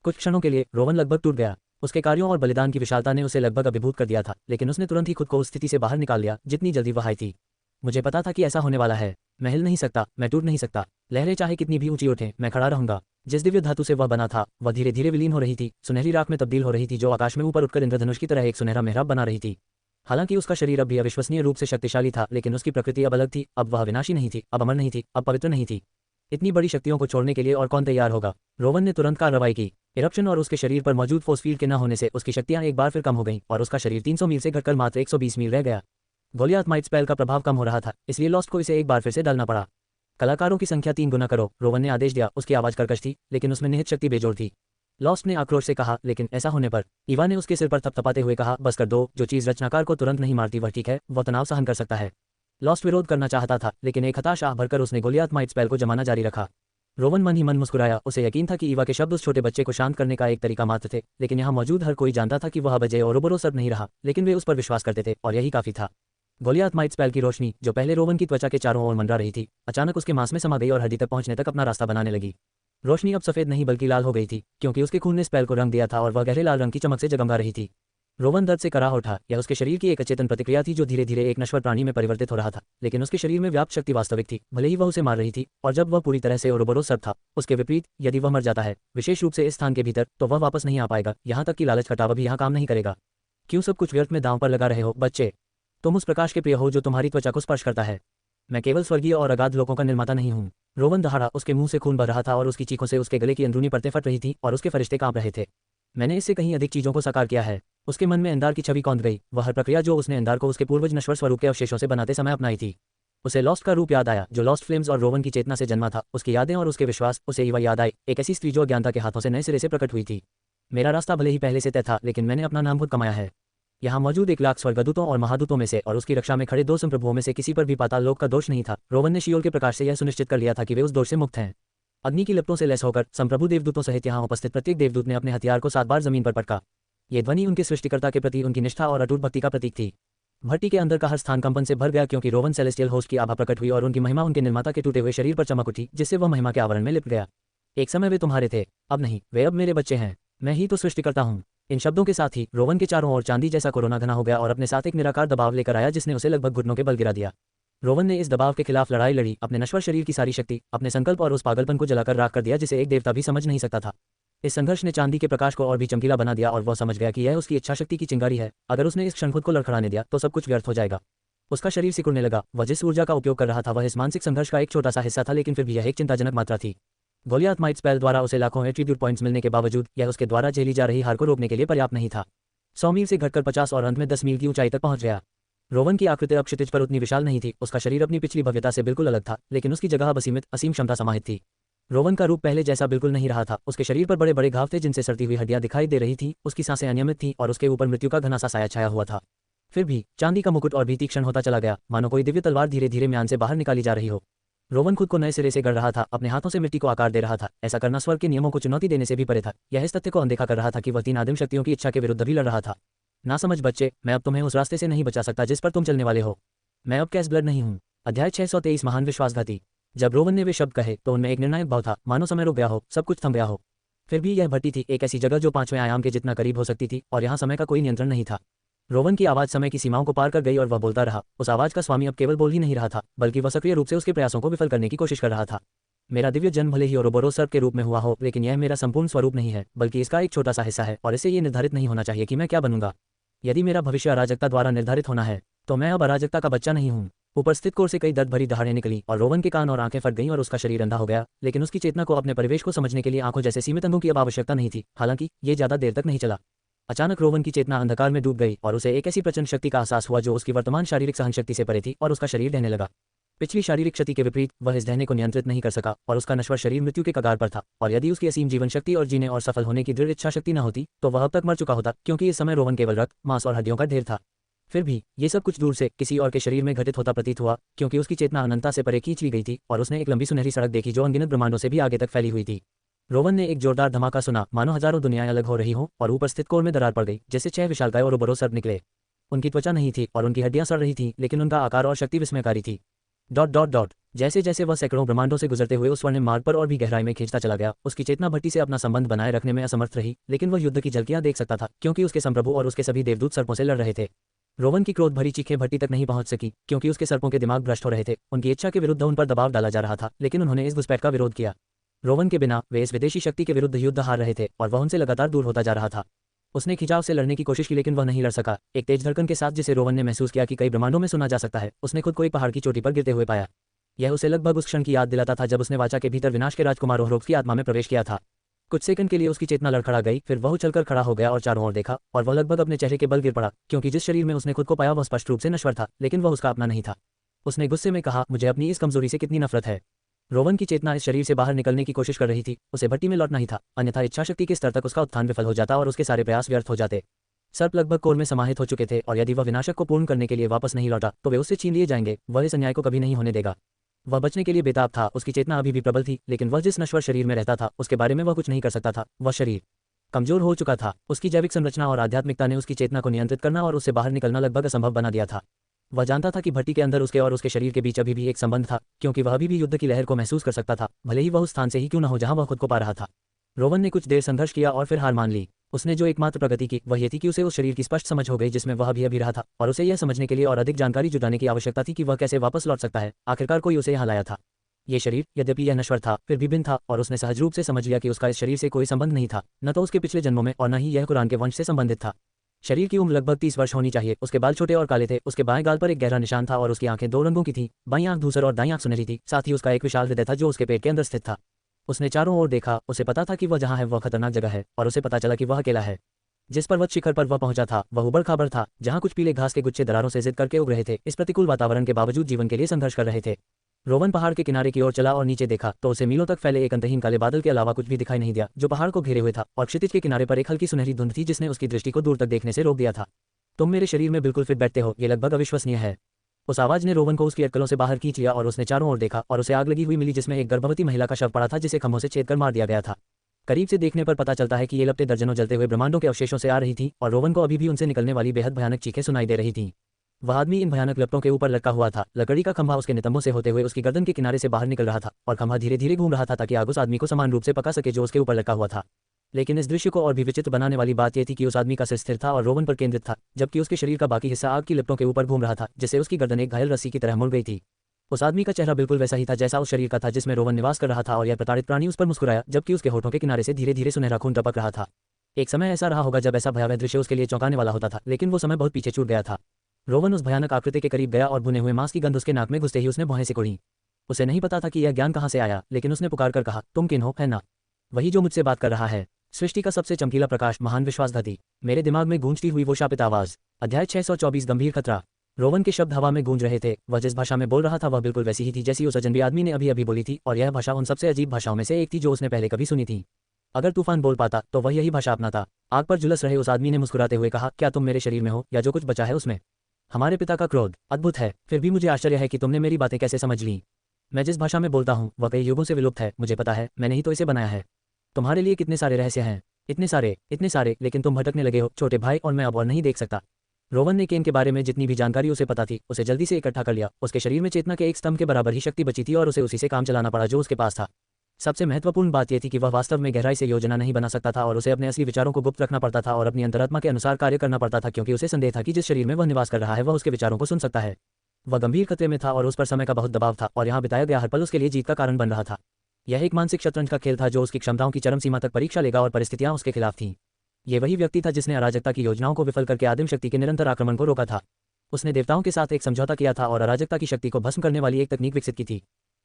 कुछ क्षणों के लिए रोवन लगभग टूट गया। उसके कार्यों और बलिदान की विशालता ने उसे लगभग अभिभूत कर दिया था, लेकिन उसने तुरंत ही खुद को उस स्थिति से बाहर निकाल लिया जितनी जल्दी वह आई थी। मुझे पता था कि ऐसा होने वाला है। मैं हिल नहीं सकता, मैं टूट नहीं सकता। लहरें चाहे कितनी भी ऊंची उठें, मैं खड़ा रहूंगा। जिस दिव्य धातु से वह बना था, वह धीरे धीरे विलीन हो रही थी, सुनहरी राख में तब्दील हो रही थी, जो आकाश में ऊपर उठकर इंद्रधनुष की तरह एक सुनहरा मेहराब बना रही थी। हालांकि उसका शरीर अब भी अविश्वसनीय रूप से शक्तिशाली था, लेकिन उसकी प्रकृति अब अलग थी। अब वह विनाशी नहीं थी, अब अमर नहीं थी, अब पवित्र नहीं थी। इतनी बड़ी शक्तियों को छोड़ने के लिए और कौन तैयार होगा? रोवन ने तुरंत कार्रवाई की। इरप्शन और उसके शरीर पर मौजूद फोर्स फील्ड के न होने से उसकी शक्तियां एक बार फिर कम हो गईं, और उसका शरीर 300 मील से घटकर मात्र 120 मील रह गया। गोलियाथ माइट स्पेल का प्रभाव कम हो रहा था, इसलिए लॉस्ट को इसे एक बार फिर से डालना पड़ा। कलाकारों की संख्या 3 गुना करो, रोवन ने आदेश दिया। उसकी आवाज कर्कश थी, लेकिन उसमें निहित शक्ति बेजोड़ थी। लॉस्ट ने आक्रोश से कहा, लेकिन ऐसा होने पर? ईवा ने उसके सिर पर थपथपाते हुए कहा, बस कर दो। जो चीज रचनाकार को तुरंत नहीं मारती वह ठीक है, वह तनाव सहन कर सकता है। लॉस्ट विरोध करना चाहता था, लेकिन एक हताश आह भरकर उसने गोलियाथ माइट स्पेल को जमाना जारी रखा। रोवन मन ही मन मुस्कुराया। उसे यकीन था कि ईवा के शब्द उस छोटे बच्चे को शांत करने का एक तरीका मात्र थे, लेकिन यहाँ मौजूद हर कोई जानता था कि वह अजय ओरोबोरो सर्प नहीं रहा, लेकिन वे उस पर विश्वास करते थे, और यही काफी था। गोलियाथ माइट स्पेल की रोशनी, जो पहले रोवन की त्वचा के चारों ओर मंडरा रही थी, अचानक उसके मांस में समा गई और हड्डी तक पहुंचने तक अपना रास्ता बनाने लगी। रोशनी अब सफेद नहीं बल्कि लाल हो गई थी, क्योंकि उसके खून ने स्पेल को रंग दिया था और वह गहरे लाल रंग की चमक से जगमगा रही थी। रोवन दर्द से कराह उठा। यह उसके शरीर की एक अचेतन प्रतिक्रिया थी, जो धीरे धीरे एक नश्वर प्राणी में परिवर्तित हो रहा था, लेकिन उसके शरीर में व्याप्त शक्ति वास्तविक थी, भले ही वह उसे मार रही थी। और जब वह पूरी तरह से ओरोबोरो सर्प था, उसके विपरीत, यदि वह मर जाता है, विशेष रूप से इस स्थान के भीतर, तो वह वापस नहीं आ पाएगा। यहाँ तक कि लालच का टावा भी यहाँ काम नहीं करेगा। क्यों सब कुछ व्यर्थ में दांव पर लगा रहे हो, बच्चे? तुम उस प्रकाश के प्रिय हो जो तुम्हारी त्वचा को स्पर्श करता है। मैं केवल स्वर्गीय और अगाध लोगों का निर्माता नहीं हूँ। रोवन दहाड़ा। उसके मुंह से खून बह रहा था और उसकी चीखों से उसके गले की अंदरूनी परतें फट रही थीं और उसके फरिश्ते कांप रहे थे। मैंने इससे कहीं अधिक चीजों को साकार किया है। उसके मन में अंधार की छवि कौंध गई। वह हर प्रक्रिया जो उसने अंधार को उसके पूर्वज नश्वर स्वरूप के अवशेषों से बनाते समय अपनाई थी। उसे लॉस्ट का रूप याद आया, जो लॉस्ट फ्लेम्स और रोवन की चेतना से जन्मा था। उसकी यादें और उसके विश्वास। उसे ईवा याद आई, एक ऐसी स्त्री जो अज्ञानता के हाथों से नए सिरे से प्रकट हुई थी। मेरा रास्ता भले ही पहले से तय था, लेकिन मैंने अपना नाम खुद कमाया है। यहाँ मौजूद 1 लाख स्वर्गदूतों और महादूतों में से और उसकी रक्षा में खड़े 2 संप्रभुओं में से किसी पर भी पाताल लोक का दोष नहीं था। रोवन ने शियोल के प्रकाश से यह सुनिश्चित कर लिया था कि वे उस दोष से मुक्त हैं। अग्नि की लपटों से लैस होकर संप्रभु देवदूतों सहित यहाँ उपस्थित प्रत्येक देवदूत ने अपने हथियार को 7 बार जमीन पर पटका। ये ध्वनि उनके सृष्टिकर्ता के प्रति उनकी निष्ठा और अटूट भक्ति का प्रतीक थी। भट्टी के अंदर का हर स्थान कंपन से भर गया, क्योंकि रोवन सेलेस्टियल होस्ट की आभा प्रकट हुई और उनकी महिमा उनके निर्माता के टूटे हुए शरीर पर चमक उठी, जिससे वह महिमा के आवरण में लिपट गया। एक समय वे तुम्हारे थे, अब नहीं। वे अब मेरे बच्चे हैं। मैं ही तो सृष्टिकर्ता हूँ। इन शब्दों के साथ ही रोवन के चारों ओर चांदी जैसा कोरोना घना हो गया और अपने साथ एक निराकार दबाव लेकर आया, जिसने उसे लगभग घुटनों के बल गिरा दिया। रोवन ने इस दबाव के खिलाफ लड़ाई लड़ी, अपने नश्वर शरीर की सारी शक्ति, अपने संकल्प और उस पागलपन को जलाकर राख कर दिया जिसे एक देवता भी समझ नहीं सकता था। इस संघर्ष ने चांदी के प्रकाश को और भी चमकीला बना दिया और वह समझ गया कि यह उसकी इच्छा शक्ति की चिंगारी है। अगर उसने इस क्षण खुद को लड़खड़ाने दिया तो सब कुछ व्यर्थ हो जाएगा। उसका शरीर सिकुड़ने लगा। वह जिस ऊर्जा का उपयोग कर रहा था वह इस मानसिक संघर्ष का एक छोटा सा हिस्सा था, लेकिन फिर भी यह एक चिंताजनक मात्रा थी। गोलियाथ माइट स्पेल द्वारा उसे लाखों एट्रीब्यूट पॉइंट्स मिलने के बावजूद यह उसके द्वारा झेली जा रही हार को रोकने के लिए पर्याप्त नहीं था। 100 मील से घटकर 50 और अंत में 10 मील की ऊंचाई तक पहुंच गया। रोवन की आकृति अब क्षितिज पर उतनी विशाल नहीं थी। उसका शरीर अपनी पिछली भव्यता से बिल्कुल अलग था, लेकिन उसकी जगह अब असीम क्षमता समाहित थी। रोवन का रूप पहले जैसा बिल्कुल नहीं रहा था। उसके शरीर पर बड़े बड़े घाव थे जिनसे सड़ती हुई हड्डियां दिखाई दे रही थीं। उसकी सांसें अनियमित थीं और उसके ऊपर मृत्यु का घना सा साया छाया हुआ था। फिर भी चांदी का मुकुट और भी तीक्ष्ण होता चला गया, मानो कोई दिव्य तलवार धीरे धीरे म्यान से बाहर निकाली जा रही हो। रोवन खुद को नए सिरे से गढ़ रहा था, अपने हाथों से मिट्टी को आकार दे रहा था। ऐसा करना स्वर्ग के नियमों को चुनौती देने से भी परे था। यह इस तथ्य को अनदेखा कर रहा था कि वह 3 आदिम शक्तियों की इच्छा के विरुद्ध भी लड़ रहा था। ना समझ बच्चे, मैं अब तुम्हें उस रास्ते से नहीं बचा सकता जिस पर तुम चलने वाले हो। मैं अब कैस ब्लड नहीं हूँ। अध्याय 623 महान विश्वासघाती। जब रोवन ने वे शब्द कहे तो उनमें एक निर्णायक भाव था, मानो समय रुक गया हो, सब कुछ थम गया हो। फिर भी यह भट्टी थी, एक ऐसी जगह जो 5वें आयाम के जितना करीब हो सकती थी, और यहाँ समय का कोई नियंत्रण नहीं था। रोवन की आवाज़ समय की सीमाओं को पार कर गई और वह बोलता रहा। उस आवाज़ का स्वामी अब केवल बोल ही नहीं रहा था, बल्कि वह सक्रिय रूप से उसके प्रयासों को विफल करने की कोशिश कर रहा था। मेरा दिव्य जन्म भले ही ओरोबोरोस सर्प के रूप में हुआ हो, लेकिन यह मेरा संपूर्ण स्वरूप नहीं है, बल्कि इसका एक छोटा सा हिस्सा है, और इसे ये निर्धारित नहीं होना चाहिए कि मैं क्या बनूंगा। यदि मेरा भविष्य अराजकता द्वारा निर्धारित होना है, तो मैं अब अराजकता का बच्चा नहीं हूँ। ऊपर स्थित कोर से कई दर्द भरी दहाड़ें निकली और रोवन के कान और आंखें फट गईं और उसका शरीर अंधा हो गया, लेकिन उसकी चेतना को अपने परिवेश को समझने के लिए आंखों जैसे सीमित अंगों की अब आवश्यकता नहीं थी। हालांकि ये ज्यादा देर तक नहीं चला। अचानक रोवन की चेतना अंधकार में डूब गई और उसे एक ऐसी प्रचंड शक्ति का एहसास हुआ जो उसकी वर्तमान शारीरिक सहनशक्ति से परे थी, और उसका शरीर ढहने लगा। पिछली शारीरिक क्षति के विपरीत वह इस ढहने को नियंत्रित नहीं कर सका और उसका नश्वर शरीर मृत्यु के कगार पर था। और यदि उसकी असीम जीवन शक्ति और जीने और सफल होने की दृढ़ इच्छा शक्ति न होती, तो वह अब तक मर चुका होता, क्योंकि इस समय रोवन केवल रक्त, मांस और हड्डियों का ढेर था। फिर भी ये सब कुछ दूर से किसी और के शरीर में घटित होता प्रतीत हुआ, क्योंकि उसकी चेतना अनंतता से परे खींच ली गई थी और उसने एक लंबी सुनहरी सड़क देखी जो अनगिनत ब्रह्मांडों से भी आगे तक फैली हुई थी। रोवन ने एक जोरदार धमाका सुना, मानो हजारों दुनियाएं अलग हो रही हों, और ऊपर स्थित कोर में दरार पड़ गई, जैसे 6 विशालकाय ओरोबोरोस सर्प निकले। उनकी त्वचा नहीं थी और उनकी हड्डियां सड़ रही थीं, लेकिन उनका आकार और शक्ति विस्मयकारी थी। Dot dot dot. जैसे जैसे वह सैकड़ों ब्रह्मांडों से गुजरते हुए उस स्वर्णिम मार्ग पर और भी गहराई में खींचता चला गया, उसकी चेतना भट्टी से अपना संबंध बनाए रखने में असमर्थ रही, लेकिन वह युद्ध की झलकियां देख सकता था, क्योंकि उसके संप्रभु और उसके सभी देवदूत सर्पों से लड़ रहे थे। रोवन की क्रोध भरी चीखें भट्टी तक नहीं पहुंच सकी, क्योंकि उसके सर्पों के दिमाग भ्रष्ट हो रहे थे। उनकी इच्छा के विरुद्ध उन पर दबाव डाला जा रहा था, लेकिन उन्होंने इस घुसपैठ का विरोध किया। रोवन के बिना वे इस विदेशी शक्ति के विरुद्ध युद्ध हार रहे थे और वह उनसे लगातार दूर होता जा रहा था। उसने खिंचाव से लड़ने की कोशिश की, लेकिन वह नहीं लड़ सका। एक तेज धड़कन के साथ, जिसे रोवन ने महसूस किया कि कई ब्रह्मांडों में सुना जा सकता है, उसने खुद को एक पहाड़ की चोटी पर गिरते हुए पाया। यह उसे लगभग उस क्षण की याद दिलाता था जब उसने वाचा के भीतर विनाश के राजकुमार ओहरोक्स की आत्मा में प्रवेश किया था। कुछ सेकंड के लिए उसकी चेतना लड़खड़ा गई, फिर वह उछलकर खड़ा हो गया और चारों ओर देखा, और वह लगभग अपने चेहरे के बल गिर पड़ा, क्योंकि जिस शरीर में उसने खुद को पाया वह स्पष्ट रूप से नश्वर था, लेकिन वह उसका अपना नहीं था। उसने गुस्से में कहा, मुझे अपनी इस कमजोरी से कितनी नफरत है। रोवन की चेतना इस शरीर से बाहर निकलने की कोशिश कर रही थी, उसे भट्टी में लौटना ही था, अन्यथा इच्छाशक्ति के स्तर तक उसका उत्थान विफल हो जाता और उसके सारे प्रयास व्यर्थ हो जाते। सर्प लगभग कोर में समाहित हो चुके थे, और यदि वह विनाशक को पूर्ण करने के लिए वापस नहीं लौटा तो वे उससे छीन लिए जाएंगे। वह इस अन्याय को कभी नहीं होने देगा। वह बचने के लिए बेताब था। उसकी चेतना अभी भी प्रबल थी, लेकिन वह जिस नश्वर शरीर में रहता था उसके बारे में वह कुछ नहीं कर सकता था। वह शरीर कमजोर हो चुका था। उसकी जैविक संरचना और आध्यात्मिकता ने उसकी चेतना को नियंत्रित करना और उससे बाहर निकलना लगभग असंभव बना दिया था। वह जानता था कि भट्टी के अंदर उसके और उसके शरीर के बीच अभी भी एक संबंध था, क्योंकि वह अभी भी युद्ध की लहर को महसूस कर सकता था, भले ही वह उस स्थान से ही क्यों न हो जहां वह खुद को पा रहा था। रोवन ने कुछ देर संघर्ष किया और फिर हार मान ली। उसने जो एकमात्र प्रगति की वह ये थी कि उसे उस शरीर की स्पष्ट समझ हो गई जिसमें वह अभी रहा था, और उसे यह समझने के लिए और अधिक जानकारी जुटाने की आवश्यकता थी कि वह कैसे वापस लौट सकता है। आखिरकार कोई उसे यहाँ लाया था। ये शरीर, यद्यपि यह नश्वर था, फिर भी भिन्न था, और उसने सहज रूप से समझ लिया कि उसका इस शरीर से कोई संबंध नहीं था, न तो उसके पिछले जन्मों में और न ही यह कुरान के वंश से संबंधित था। शरीर की उम्र लगभग 30 वर्ष होनी चाहिए। उसके बाल छोटे और काले थे, उसके बाएं गाल पर एक गहरा निशान था और उसकी आंखें 2 रंगों की थीं, बाईं आंख धूसर और दाईं आंख सुनहरी थी। साथ ही उसका एक विशाल हृदय था जो उसके पेट के अंदर स्थित था। उसने चारों ओर देखा, उसे पता था कि वह जहाँ है वह खतरनाक जगह है, और उसे पता चला कि वह अकेला है। जिस पर्वत शिखर पर वह पहुंचा था वह उबड़ खाबड़ था, जहाँ कुछ पीले घास के गुच्छे दरारों से जिद करके उग रहे थे, इस प्रतिकूल वातावरण के बावजूद जीवन के लिए संघर्ष कर रहे थे। रोवन पहाड़ के किनारे की ओर चला और नीचे देखा तो उसे मीलों तक फैले एक अंतहीन काले बादल के अलावा कुछ भी दिखाई नहीं दिया, जो पहाड़ को घेरे हुए था, और क्षितिज के किनारे पर एक हल्की सुनहरी धुंध थी जिसने उसकी दृष्टि को दूर तक देखने से रोक दिया था। तुम मेरे शरीर में बिल्कुल फिट बैठते हो, ये लगभग अविश्वसनीय है। उस आवाज ने रोवन को उसकी अटकलों से बाहर खींच लिया और उसने चारों ओर देखा, और उसे आग लगी हुई मिली जिसमें एक गर्भवती महिला का शव पड़ा था जिसे खंभों से छेद कर मार दिया गया था। करीब से देखने पर पता चलता है कि ये लपटें दर्जनों जलते हुए ब्रह्मांडों के अवशेषों से आ रही थी, और रोवन को अभी भी उनसे निकलने वाली बेहद भयानक चीखें सुनाई दे रही थीं। वह आदमी इन भयानक लपटों के ऊपर लटका हुआ था। लकड़ी का खंभा उसके नितंबों से होते हुए उसकी गर्दन के किनारे से बाहर निकल रहा था, और खंभा धीरे धीरे घूम रहा था ताकि आग उस आदमी को समान रूप से पका सके जो उसके ऊपर लटका हुआ था। लेकिन इस दृश्य को और भी विचित्र बनाने वाली बात यह थी कि उस आदमी का सिर स्थिर था और रोवन पर केंद्रित था, जबकि उसके शरीर का बाकी हिस्सा आग की लपटों के ऊपर घूम रहा था, जिससे उसकी गर्दन एक घायल रस्सी की तरह मुड़ गई थी। उस आदमी का चेहरा बिल्कुल वैसा ही था जैसा उस शरीर का था जिसमें रोवन निवास कर रहा था, और यह प्रताड़ित प्राणी उस पर मुस्कुराया, जबकि उसके होठों के किनारे से धीरे धीरे सुनहरा खून टपक रहा था। एक समय ऐसा रहा होगा जब ऐसा भयावह दृश्य उसके लिए चौंकाने वाला होता था, लेकिन वो समय बहुत पीछे छूट गया था। रोवन उस भयानक आकृति के करीब गया और भुने हुए मांस की गंध उसके नाक में घुसते ही उसने भौहें सिकुड़ी। उसे नहीं पता था कि यह ज्ञान कहाँ से आया, लेकिन उसने पुकार कर कहा, तुम किन हो, है ना? वही जो मुझसे बात कर रहा है। सृष्टि का सबसे चमकीला प्रकाश, महान विश्वासघाती। मेरे दिमाग में गूंजती हुई वो शापित आवाज। अध्याय 624 गंभीर खतरा। रोवन के शब्द हवा में गूंज रहे थे। वह जिस भाषा में बोल रहा था वह बिल्कुल वैसी ही थी जैसी उस अजनबी आदमी ने अभी अभी बोली थी, और यह भाषा उन सबसे अजीब भाषाओं में से एक थी जो उसने पहले कभी सुनी थी। अगर तूफान बोल पाता तो वह यही भाषा अपनाता। आग पर झुलस रहे उस आदमी ने मुस्कुराते हुए कहा, क्या तुम मेरे शरीर में हो, या जो कुछ बचा है उसमें? हमारे पिता का क्रोध अद्भुत है, फिर भी मुझे आश्चर्य है कि तुमने मेरी बातें कैसे समझ ली। मैं जिस भाषा में बोलता हूँ वह कई युगों से विलुप्त है, मुझे पता है, मैंने ही तो इसे बनाया है। तुम्हारे लिए कितने सारे रहस्य हैं। इतने सारे, लेकिन तुम भटकने लगे हो छोटे भाई, और मैं अब और नहीं देख सकता। रोवन ने केन के बारे में जितनी भी जानकारी उसे पता थी उसे जल्दी से इकट्ठा कर लिया। उसके शरीर में चेतना के एक स्तंभ के बराबर ही शक्ति बची थी और उसे उसी से काम चलाना पड़ा जो उसके पास था। सबसे महत्वपूर्ण बात यह थी कि वह वास्तव में गहराई से योजना नहीं बना सकता था और उसे अपने असली विचारों को गुप्त रखना पड़ता था और अपनी अंतरात्मा के अनुसार कार्य करना पड़ता था, क्योंकि उसे संदेह था कि जिस शरीर में वह निवास कर रहा है वह उसके विचारों को सुन सकता है। वह गंभीर खतरे में था और उस पर समय का बहुत दबाव था और यहाँ बिताया गया हर पल उसके लिए जीत का कारण बन रहा था। यह एक मानसिक शतरंज का खेल था जो उसकी क्षमताओं की चरम सीमा तक परीक्षा लेगा और परिस्थितियां उसके खिलाफ थीं। ये वही व्यक्ति था जिसने अराजकता की योजनाओं को विफल करके आदिम शक्ति के निरंतर आक्रमण को रोका था। उसने देवताओं के साथ एक समझौता किया था और अराजकता की शक्ति को भस्म करने वाली एक तकनीक विकसित की थी।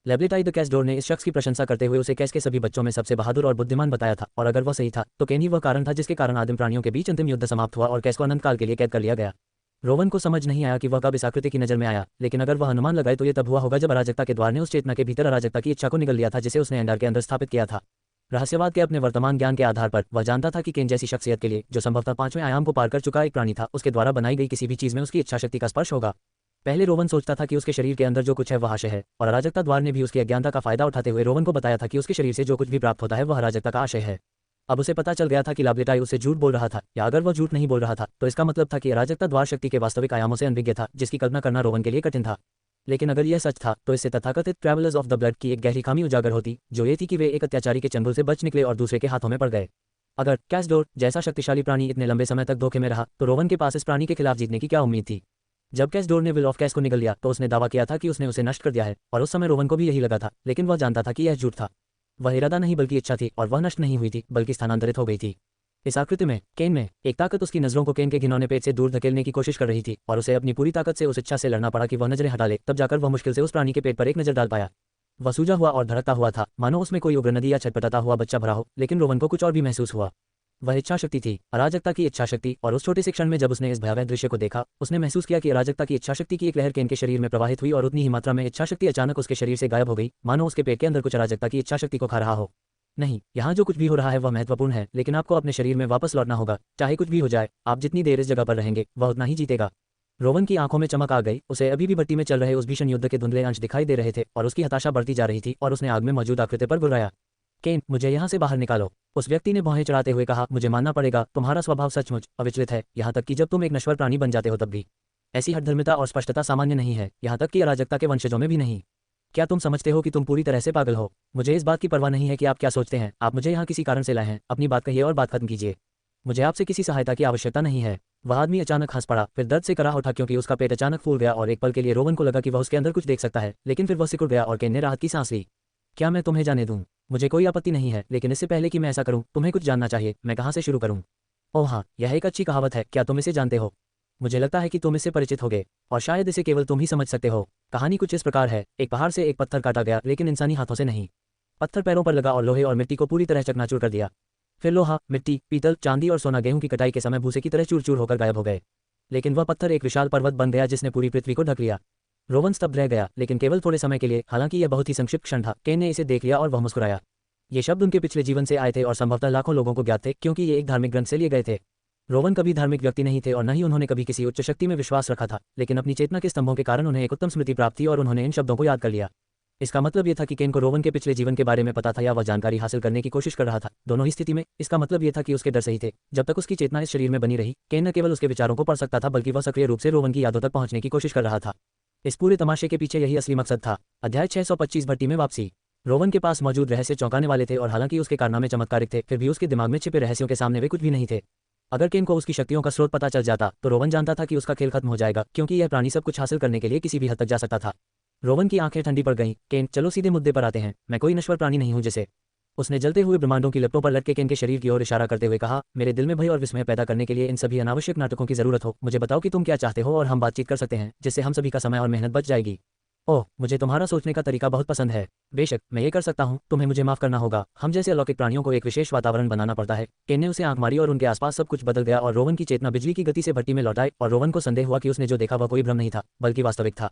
लेब्लेटाई द कैसडोर ने इस शख्स की प्रशंसा करते हुए उसे कैस के सभी बच्चों में सबसे बहादुर और बुद्धिमान बताया था, और अगर वह सही था तो केन ही वह कारण था जिसके कारण आदिम प्राणियों के बीच अंतिम युद्ध समाप्त हुआ और कैस को अनंत काल के लिए कैद कर लिया गया। रोवन को समझ नहीं आया कि वह कब इस आकृति की नजर में आया, लेकिन अगर वह अनुमान लगाए तो ये तब हुआ होगा जब अराजकता के द्वार ने उस चेतना के भीतर अराजकता की इच्छा को निगल लिया था जिसे उसने एंडार के अंदर स्थापित किया था। रहस्यवाद के अपने वर्तमान ज्ञान के आधार पर वह जानता था कि केन जैसी शख्सियत के लिए, जो संभवतः 5वें आयाम को पार कर चुका एक प्राणी था, उसके द्वारा बनाई गई किसी भी चीज में उसकी इच्छा शक्ति का स्पर्श होगा। पहले रोवन सोचता था कि उसके शरीर के अंदर जो कुछ है वह आशय है, और अराजकता द्वार ने भी उसकी अज्ञानता का फायदा उठाते हुए रोवन को बताया था कि उसके शरीर से जो कुछ भी प्राप्त होता है वह अराजकता का आशय है। अब उसे पता चल गया था कि लाब्लेटाई उससे झूठ बोल रहा था, या अगर वह झूठ नहीं बोल रहा था तो इसका मतलब था कि अराजकता द्वार शक्ति के वास्तविक आयामों से अनभिज्ञ था, जिसकी कल्पना करना रोवन के लिए कठिन था। लेकिन अगर यह सच था तो इससे तथाकथित ट्रैवलर्स ऑफ द ब्लड की एक गहरी खामी उजागर होती, जो ये थी कि वे एक अत्याचारी के चंगुल से बच निकले और दूसरे के हाथों में पड़ गए। अगर कैसडोर जैसा शक्तिशाली प्राणी इतने लंबे समय तक धोखे में रहा तो रोवन के पास इस प्राणी के खिलाफ जीतने की क्या उम्मीद थी। जब कैसडोर ने विल ऑफ कैस को निगल लिया तो उसने दावा किया था कि उसने उसे नष्ट कर दिया है, और उस समय रोवन को भी यही लगा था, लेकिन वह जानता था कि यह झूठ था। वह इरादा नहीं बल्कि इच्छा थी, और वह नष्ट नहीं हुई थी बल्कि स्थानांतरित हो गई थी। इस आकृति में केन में एक ताकत उसकी नजरों को केन के घिनौने पेट से दूर धकेलने की कोशिश कर रही थी, और उसे अपनी पूरी ताकत से उस इच्छा से लड़ना पड़ा कि वह नजरें हटा ले। तब जाकर वह मुश्किल से उस प्राणी के पेट पर एक नजर डाल पाया। वह सूजा हुआ और धड़कता हुआ था, मानो उसमें कोई उग्र नदी या छटपटाता हुआ बच्चा भरा हो, लेकिन रोवन को कुछ और भी महसूस हुआ। वह इच्छा शक्ति थी, अराजकता की इच्छा शक्ति, और उस छोटे से क्षण में जब उसने इस भयावह दृश्य को देखा उसने महसूस किया कि अराजकता की इच्छा शक्ति की एक लहर केन के शरीर में प्रवाहित हुई और उतनी ही मात्रा में इच्छा शक्ति अचानक उसके शरीर से गायब हो गई, मानो उसके पेट के अंदर कुछ अराजकता की इच्छा शक्ति को खा रहा हो। नहीं, यहाँ जो कुछ भी हो रहा है वह महत्वपूर्ण है, लेकिन आपको अपने शरीर में वापस लौटना होगा। चाहे कुछ भी हो जाए, आप जितनी देर इस जगह पर रहेंगे वह उतना ही जीतेगा। रोवन की आंखों में चमक आ गई। उसे अभी भी भट्टी में चल रहे उस भीषण युद्ध के धुंधले अंश दिखाई दे रहे थे और उसकी हताशा बढ़ती जा रही थी, और उसने आग में मौजूद आकृति पर बुलाया, केन, मुझे यहाँ से बाहर निकालो। उस व्यक्ति ने भौहें चढ़ाते हुए कहा, मुझे मानना पड़ेगा, तुम्हारा स्वभाव सचमुच अविचलित है, यहाँ तक कि जब तुम एक नश्वर प्राणी बन जाते हो तब भी। ऐसी हठधर्मिता और स्पष्टता सामान्य नहीं है, यहाँ तक कि अराजकता के वंशजों में भी नहीं। क्या तुम समझते हो कि तुम पूरी तरह से पागल हो? मुझे इस बात की परवाह नहीं है कि आप क्या सोचते हैं। आप मुझे यहाँ किसी कारण से लाए हैं, अपनी बात कहिए और बात खत्म कीजिए। मुझे आपसे किसी सहायता की आवश्यकता नहीं है। वह आदमी अचानक हंस पड़ा, फिर दर्द से करा उठा क्योंकि उसका पेट अचानक फूल गया, और एक पल के लिए रोवन को लगा कि वह उसके अंदर कुछ देख सकता है, लेकिन फिर वह सिकुड़ गया और केन ने राहत की सांस ली। क्या मैं तुम्हें जाने दूं? मुझे कोई आपत्ति नहीं है, लेकिन इससे पहले कि मैं ऐसा करूं तुम्हें कुछ जानना चाहिए। मैं कहां से शुरू करूं? ओह हाँ, यह एक अच्छी कहावत है, क्या तुम इसे जानते हो? मुझे लगता है कि तुम इससे परिचित होगे, और शायद इसे केवल तुम ही समझ सकते हो। कहानी कुछ इस प्रकार है, एक पहाड़ से एक पत्थर काटा गया, लेकिन इंसानी हाथों से नहीं। पत्थर पैरों पर लगा और लोहे और मिट्टी को पूरी तरह चकनाचूर कर दिया। फिर लोहा, मिट्टी, पीतल, चांदी और सोना गेहूं की कटाई के समय भूसे की तरह चूर चूर होकर गायब हो गए। लेकिन वह पत्थर एक विशाल पर्वत बन गया जिसने पूरी पृथ्वी को ढक लिया। रोवन स्तब्ध रह गया, लेकिन केवल थोड़े समय के लिए। हालांकि यह बहुत ही संक्षिप्त क्षण था। केन ने इसे देख लिया और वह मुस्कुराया। ये शब्द उनके पिछले जीवन से आए थे और संभवतः लाखों लोगों को ज्ञात थे, क्योंकि ये एक धार्मिक ग्रंथ से लिए गए थे। रोवन कभी धार्मिक व्यक्ति नहीं थे और न ही उन्होंने कभी किसी उच्च शक्ति में विश्वास रखा था, लेकिन अपनी चेतना के स्तंभों के कारण उन्हें एक उत्तम स्मृति प्राप्त थी और उन्होंने इन शब्दों को याद कर लिया। इसका मतलब यह था कि केन को रोवन के पिछले जीवन के बारे में पता था, या वह जानकारी हासिल करने की कोशिश कर रहा था। दोनों ही स्थिति में इसका मतलब यह था कि उसके डर सही थे। जब तक उसकी चेतना इस शरीर में बनी रही, केन न केवल उसके विचारों को पढ़ सकता था बल्कि वह सक्रिय रूप से रोवन की यादों तक पहुंचने की कोशिश कर रहा था। इस पूरे तमाशे के पीछे यही असली मकसद था। अध्याय 625 भट्टी में वापसी। रोवन के पास मौजूद रहस्य चौंकाने वाले थे, और हालांकि उसके कारनामे चमत्कारिक थे, फिर भी उसके दिमाग में छिपे रहस्यों के सामने वे कुछ भी नहीं थे। अगर केन को उसकी शक्तियों का स्रोत पता चल जाता तो रोवन जानता था कि उसका खेल खत्म हो जाएगा, क्योंकि यह प्राणी सब कुछ हासिल करने के लिए किसी भी हद तक जा सकता था। रोवन की आंखें ठंडी पड़ गईं। केन, चलो सीधे मुद्दे पर आते हैं। मैं कोई नश्वर प्राणी नहीं हूं जिसे। उसने जलते हुए ब्रह्मांडों की लपटों पर लटके केन के शरीर की ओर इशारा करते हुए कहा, मेरे दिल में भय और विस्मय पैदा करने के लिए इन सभी अनावश्यक नाटकों की जरूरत हो। मुझे बताओ कि तुम क्या चाहते हो और हम बातचीत कर सकते हैं, जिससे हम सभी का समय और मेहनत बच जाएगी। ओह, मुझे तुम्हारा सोचने का तरीका बहुत पसंद है। बेशक, मैं ये कर सकता हूँ, तुम्हें मुझे माफ करना होगा। हम जैसे अलौकिक प्राणियों को एक विशेष वातावरण बनाना पड़ता है। केन ने उसे आंख मारी और उनके आसपास सब कुछ बदल गया, और रोवन की चेतना बिजली की गति से भट्टी में लौट आई, और रोवन को संदेह हुआ कि उसने जो देखा वह कोई भ्रम नहीं था बल्कि वास्तविक था।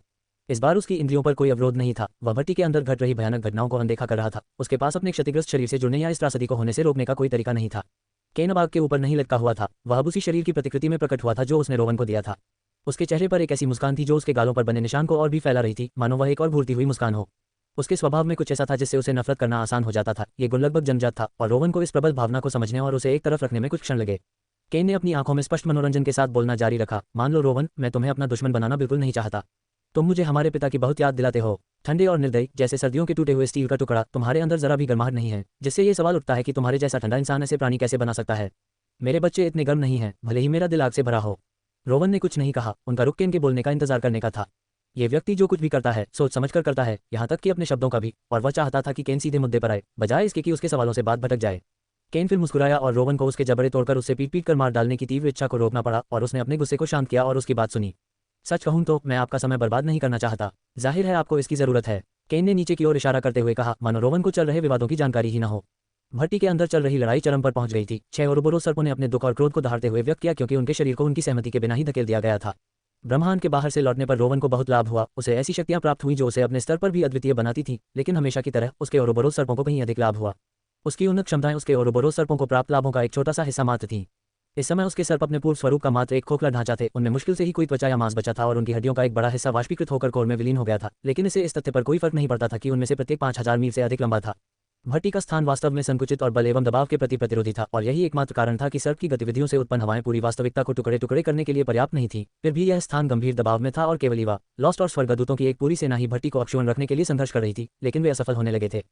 इस बार उसकी इंद्रियों पर कोई अवरोध नहीं था। वह भट्टी के अंदर घट रही भयानक घटनाओं को अनदेखा कर रहा था। उसके पास अपने क्षतिग्रस्त शरीर से जुड़ने या इस त्रासदी को होने से रोकने का कोई तरीका नहीं था। केन अब आग के ऊपर नहीं लटका हुआ था, वह अब उसी शरीर की प्रतिकृति में प्रकट हुआ था जो उसने रोवन को दिया था। उसके चेहरे पर एक ऐसी मुस्कान थी जो उसके गालों पर बने निशान को और भी फैला रही थी, मानो वह एक और भूलती हुई मुस्कान हो। उसके स्वभाव में कुछ ऐसा था जिससे उसे नफरत करना आसान हो जाता था। ये गुण लगभग जन्मजात था और रोवन को इस प्रबल भावना को समझने और उसे एक तरफ रखने में कुछ क्षण लगे। केन ने अपनी आंखों में स्पष्ट मनोरंजन के साथ बोलना जारी रखा, मान लो रोवन, मैं तुम्हें अपना दुश्मन बनाना बिल्कुल नहीं चाहता। तुम मुझे हमारे पिता की बहुत याद दिलाते हो, ठंडे और निर्दयी जैसे सर्दियों के टूटे हुए स्टील का टुकड़ा। तुम्हारे अंदर जरा भी गर्माहट नहीं है, जिससे ये सवाल उठता है कि तुम्हारे जैसा ठंडा इंसान ऐसे प्राणी कैसे बना सकता है। मेरे बच्चे इतने गर्म नहीं हैं, भले ही मेरा दिल आग से भरा हो। रोवन ने कुछ नहीं कहा, उनका रुख केन के बोलने का इंतजार करने का था। ये व्यक्ति जो कुछ भी करता है सोच समझकर करता है, यहाँ तक कि अपने शब्दों का भी, और वह चाहता था कि केन सीधे मुद्दे पर आए, बजाय इसके कि उसके सवालों से बात भटक जाए। केन फिर मुस्कुराया और रोवन को उसके जबड़े तोड़कर उससे पीट कर मार डालने की तीव्र इच्छा को रोकना पड़ा और उसने अपने गुस्से को शांत किया और उसकी बात सुनी। सच कहूं तो मैं आपका समय बर्बाद नहीं करना चाहता, जाहिर है आपको इसकी जरूरत है। केन ने नीचे की ओर इशारा करते हुए कहा, मानो रोवन को चल रहे विवादों की जानकारी ही न हो। भट्टी के अंदर चल रही लड़ाई चरम पर पहुंच गई थी। 6 ओरोबोरोस सर्पों ने अपने दुख और क्रोध को दहाड़ते हुए व्यक्त किया, क्योंकि उनके शरीर को उनकी सहमति के बिना ही धकेल दिया गया था। ब्रह्मांड के बाहर से लौटने पर रोवन को बहुत लाभ हुआ, उसे ऐसी शक्तियां प्राप्त हुई जो उसे अपने स्तर पर भी अद्वितीय बनाती थी, लेकिन हमेशा की तरह उसके ओरोबोरोस सर्पों को कहीं अधिक लाभ हुआ। उसकी उन्नत क्षमताएं उसके ओरोबोरोस सर्पों को प्राप्त लाभों का एक छोटा सा हिस्सा मात्र थीं। इस समय उसके सर्प अपने पूर्व स्वरूप का मात्र एक खोखला ढांचा थे, उनमें मुश्किल से ही कोई त्वचा या मांस बचा था और उनकी हड्डियों का एक बड़ा हिस्सा वाष्पीकृत होकर कोर में विलीन हो गया था, लेकिन इसे इस तथ्य पर कोई फर्क नहीं पड़ता था कि उनमें से प्रत्येक 5000 मील से अधिक लंबा था। भट्टी का स्थान वास्तव में संकुचित और बल एवं दबाव के प्रति प्रतिरोधी था, और यही एकमात्र कारण था कि सर्प की गतिविधियों से उत्पन्न हवाएं पूरी वास्तविकता को टुकड़े टुकड़े करने के लिए पर्याप्त नहीं थी। फिर भी यह स्थान गंभीर दबाव में था और केवल ईवा, लॉस्ट और स्वर्गदूतों की एक पूरी सेना ही भट्टी को अक्षुण्ण रखने के लिए संघर्ष कर रही थी, लेकिन वे असफल होने लगे थे।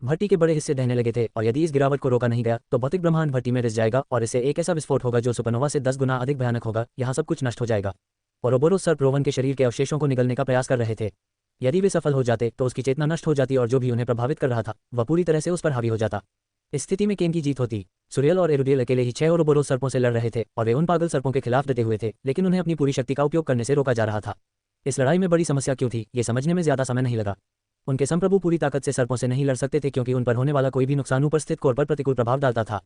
भट्टी के बड़े हिस्से ढहने लगे थे, और यदि इस गिरावट को रोका नहीं गया तो भौतिक ब्रह्मांड भट्टी में रिस जाएगा और इससे एक ऐसा विस्फोट होगा जो सुपरनोवा से 10 गुना अधिक भयानक होगा। यहाँ सब कुछ नष्ट हो जाएगा। ओरोबोरोस सर्प रोवन के शरीर के अवशेषों को निगलने का प्रयास कर रहे थे। यदि वे सफल हो जाते तो उसकी चेतना नष्ट हो जाती और जो भी उन्हें प्रभावित कर रहा था वह पूरी तरह से उस पर हावी हो जाता। इस स्थिति में केन की जीत होती। सूर्यल और एरुडियल अकेले ही 6 ओरोबोरोस सर्पों से लड़ रहे थे और वे उन पागल सर्पों के खिलाफ डटे हुए थे, लेकिन उन्हें अपनी पूरी शक्ति का उपयोग करने से रोका जा रहा था। इस लड़ाई में बड़ी समस्या क्यों थी, ये समझने में ज्यादा समय नहीं लगा। उनके संप्रभु पूरी ताकत से सर्पों से नहीं लड़ सकते थे, क्योंकि उन पर होने वाला कोई भी नुकसान ऊपर स्थित कोर पर प्रतिकूल प्रभाव डालता था।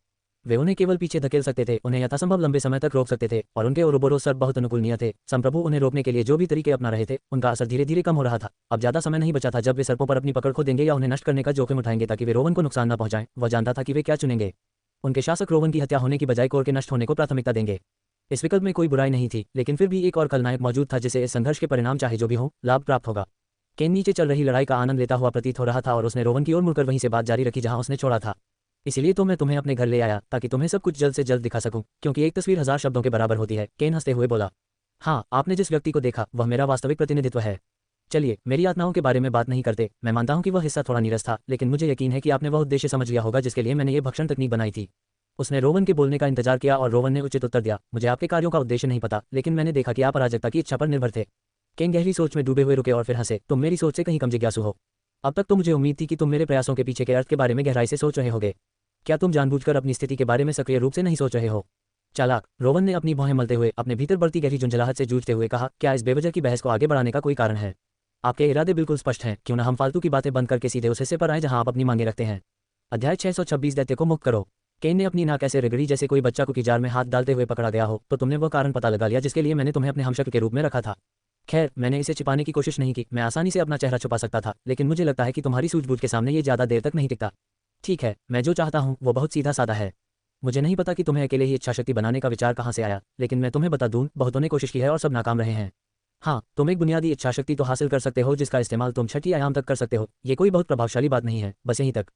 वे उन्हें केवल पीछे धकेल सकते थे, उन्हें यथासंभव लंबे समय तक रोक सकते थे, और उनके ओरोबोरोस सर्प बहुत अनुकूलनीय थे। संप्रभु उन्हें रोकने के लिए जो भी तरीके अपना रहे थे उनका असर धीरे धीरे कम हो रहा था। अब ज्यादा समय नहीं बचा था जब वे सर्पों पर अपनी पकड़ खो देंगे या उन्हें नष्ट करने का जोखिम उठाएंगे ताकि वे रोवन को नुकसान न पहुंचाएं। वह जानता था कि वे क्या चुनेंगे। उनके शासक रोवन की हत्या होने की बजाय कोर के नष्ट होने को प्राथमिकता देंगे। इस विकल्प में कोई बुराई नहीं थी, लेकिन फिर भी एक और खलनायक मौजूद था जिसे इस संघर्ष के परिणाम चाहे जो भी हो लाभ प्राप्त होगा। केन नीचे चल रही लड़ाई का आनंद लेता हुआ प्रतीत हो रहा था और उसने रोवन की ओर मुड़कर वहीं से बात जारी रखी जहां उसने छोड़ा था। इसलिए तो मैं तुम्हें अपने घर ले आया, ताकि तुम्हें सब कुछ जल्द से जल्द दिखा सकूं, क्योंकि एक तस्वीर 1000 शब्दों के बराबर होती है। केन हंसते हुए बोला, हाँ, आपने जिस व्यक्ति को देखा वह मेरा वास्तविक प्रतिनिधित्व है। चलिए मेरी यातनाओं के बारे में बात नहीं करते। मैं मानता हूं कि वह हिस्सा थोड़ा नीरस था, लेकिन मुझे यकीन है कि आपने वह उद्देश्य समझ लिया होगा जिसके लिए मैंने ये भक्षण तकनीक बनाई थी। उसने रोवन के बोलने का इंतजार किया और रोवन ने उचित उत्तर दिया, मुझे आपके कार्यों का उद्देश्य नहीं पता, लेकिन मैंने देखा कि आप अराजकता की इच्छा पर निर्भर थे। केन गहरी सोच में डूबे हुए रुके और फिर हंसे, तुम मेरी सोच से कहीं कम जिज्ञासु हो। अब तक तो मुझे उम्मीद थी कि तुम मेरे प्रयासों के पीछे के अर्थ के बारे में गहराई से सोच रहे होगे। क्या तुम जानबूझकर अपनी स्थिति के बारे में सक्रिय रूप से नहीं सोच रहे हो? चालाक, रोवन ने अपनी भौहें मलते हुए अपने भीतर बढ़ती गहरी झुंझलाहट से जूझते हुए कहा, क्या इस बेवजह की बहस को आगे बढ़ाने का कोई कारण है? आपके इरादे बिल्कुल स्पष्ट हैं, क्यों न हम फालतू की बातें बंद करके सीधे उस हिस्से पर आए जहां आप अपनी मांगे रखते हैं। अध्याय 626 दैत्य को मुक्त करो। केन ने अपनी नाक ऐसे रगड़ी जैसे कोई बच्चा कुकी जार में हाथ डालते हुए पकड़ा गया हो। तो तुमने वह कारण पता लगा लिया जिसके लिए मैंने तुम्हें अपने हमशक्ल के रूप में रखा था। खैर, मैंने इसे छिपाने की कोशिश नहीं की, मैं आसानी से अपना चेहरा छुपा सकता था, लेकिन मुझे लगता है कि तुम्हारी सूझबूझ के सामने ये ज्यादा देर तक नहीं टिकता। ठीक है, मैं जो चाहता हूँ वो बहुत सीधा साधा है। मुझे नहीं पता कि तुम्हें अकेले ही इच्छाशक्ति बनाने का विचार कहाँ से आया, लेकिन मैं तुम्हें बता दूं, बहुतों ने कोशिश की है और सब नाकाम रहे हैं। हाँ, तुम एक बुनियादी इच्छाशक्ति तो हासिल कर सकते हो जिसका इस्तेमाल तुम छठी आयाम तक कर सकते हो। ये कोई बहुत प्रभावशाली बात नहीं है, बस यहीं तक।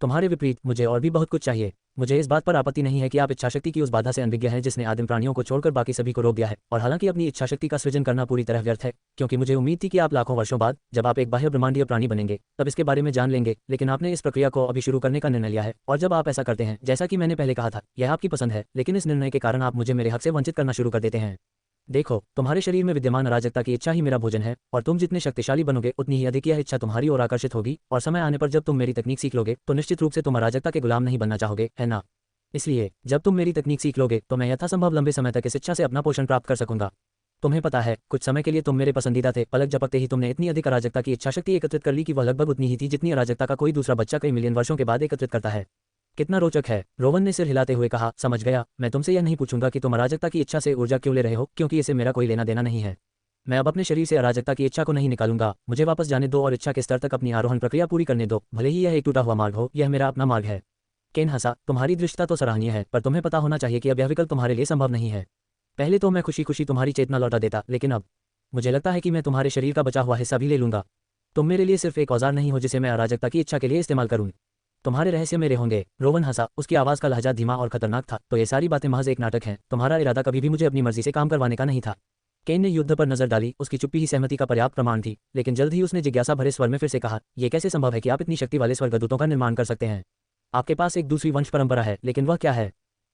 तुम्हारे विपरीत मुझे और भी बहुत कुछ चाहिए। मुझे इस बात पर आपत्ति नहीं है कि आप इच्छाशक्ति की उस बाधा से अनभिज्ञ हैं जिसने आदिम प्राणियों को छोड़कर बाकी सभी को रोक दिया है, और हालांकि अपनी इच्छाशक्ति का सृजन करना पूरी तरह व्यर्थ है, क्योंकि मुझे उम्मीद थी कि आप लाखों वर्षों बाद जब आप एक बाह्य ब्रह्मांडीय प्राणी बनेंगे तब इसके बारे में जान लेंगे, लेकिन आपने इस प्रक्रिया को अभी शुरू करने का निर्णय लिया है। और जब आप ऐसा करते हैं, जैसा कि मैंने पहले कहा था, यह आपकी पसंद है, लेकिन इस निर्णय के कारण आप मुझे मेरे हक से वंचित करना शुरू कर देते हैं। देखो, तुम्हारे शरीर में विद्यमान अराजकता की इच्छा ही मेरा भोजन है, और तुम जितने शक्तिशाली बनोगे उतनी ही अधिक यह इच्छा तुम्हारी ओर आकर्षित होगी, और समय आने पर जब तुम मेरी तकनीक सीख लोगे तो निश्चित रूप से तुम अराजकता के गुलाम नहीं बनना चाहोगे, है ना? इसलिए जब तुम मेरी तकनीक सीख लोगे तो मैं यथासंभव लंबे समय तक इस इच्छा से अपना पोषण प्राप्त कर सकूंगा। तुम्हें पता है, कुछ समय के लिए तुम मेरे पसंदीदा थे, पलक झपकते ही तुमने इतनी अधिक अराजकता की इच्छाशक्ति एकत्रित कर ली कि वह लगभग उतनी ही थी जितनी अराजकता का कोई दूसरा बच्चा कई मिलियन वर्षों के बाद एकत्रित करता है। कितना रोचक है, रोवन ने सिर हिलाते हुए कहा। समझ गया, मैं तुमसे यह नहीं पूछूंगा कि तुम अराजकता की इच्छा से ऊर्जा क्यों ले रहे हो, क्योंकि इसे मेरा कोई लेना देना नहीं है। मैं अब अपने शरीर से अराजकता की इच्छा को नहीं निकालूंगा। मुझे वापस जाने दो और इच्छा के स्तर तक अपनी आरोहण प्रक्रिया पूरी करने दो, भले ही यह एक टूटा हुआ मार्ग हो, यह मेरा अपना मार्ग है। केन हंसा, तुम्हारी दृष्टता तो सराहनीय है, पर तुम्हें पता होना चाहिए कि अब यह विकल्प तुम्हारे लिए संभव नहीं है। पहले तो मैं खुशी खुशी तुम्हारी चेतना लौटा देता, लेकिन अब मुझे लगता है कि मैं तुम्हारे शरीर का बचा हुआ हिस्सा भी ले लूंगा। तुम मेरे लिए सिर्फ एक औजार नहीं हो जिसे मैं अराजकता की इच्छा के लिए इस्तेमाल करूँ। तुम्हारे रहस्य मेरे होंगे। रोवन हंसा, उसकी आवाज़ का लहजा धीमा और खतरनाक था। तो ये सारी बातें महज एक नाटक हैं। तुम्हारा इरादा कभी भी मुझे अपनी मर्जी से काम करवाने का नहीं था। केन ने युद्ध पर नजर डाली। उसकी चुप्पी ही सहमति का पर्याप्त प्रमाण थी, लेकिन जल्द ही उसने जिज्ञासा भरे स्वर में फिर से कहा, यह कैसे संभव है कि आप इतनी शक्ति वाले स्वर्गदूतों का निर्माण कर सकते हैं? आपके पास एक दूसरी वंश परंपरा है, लेकिन वह क्या है?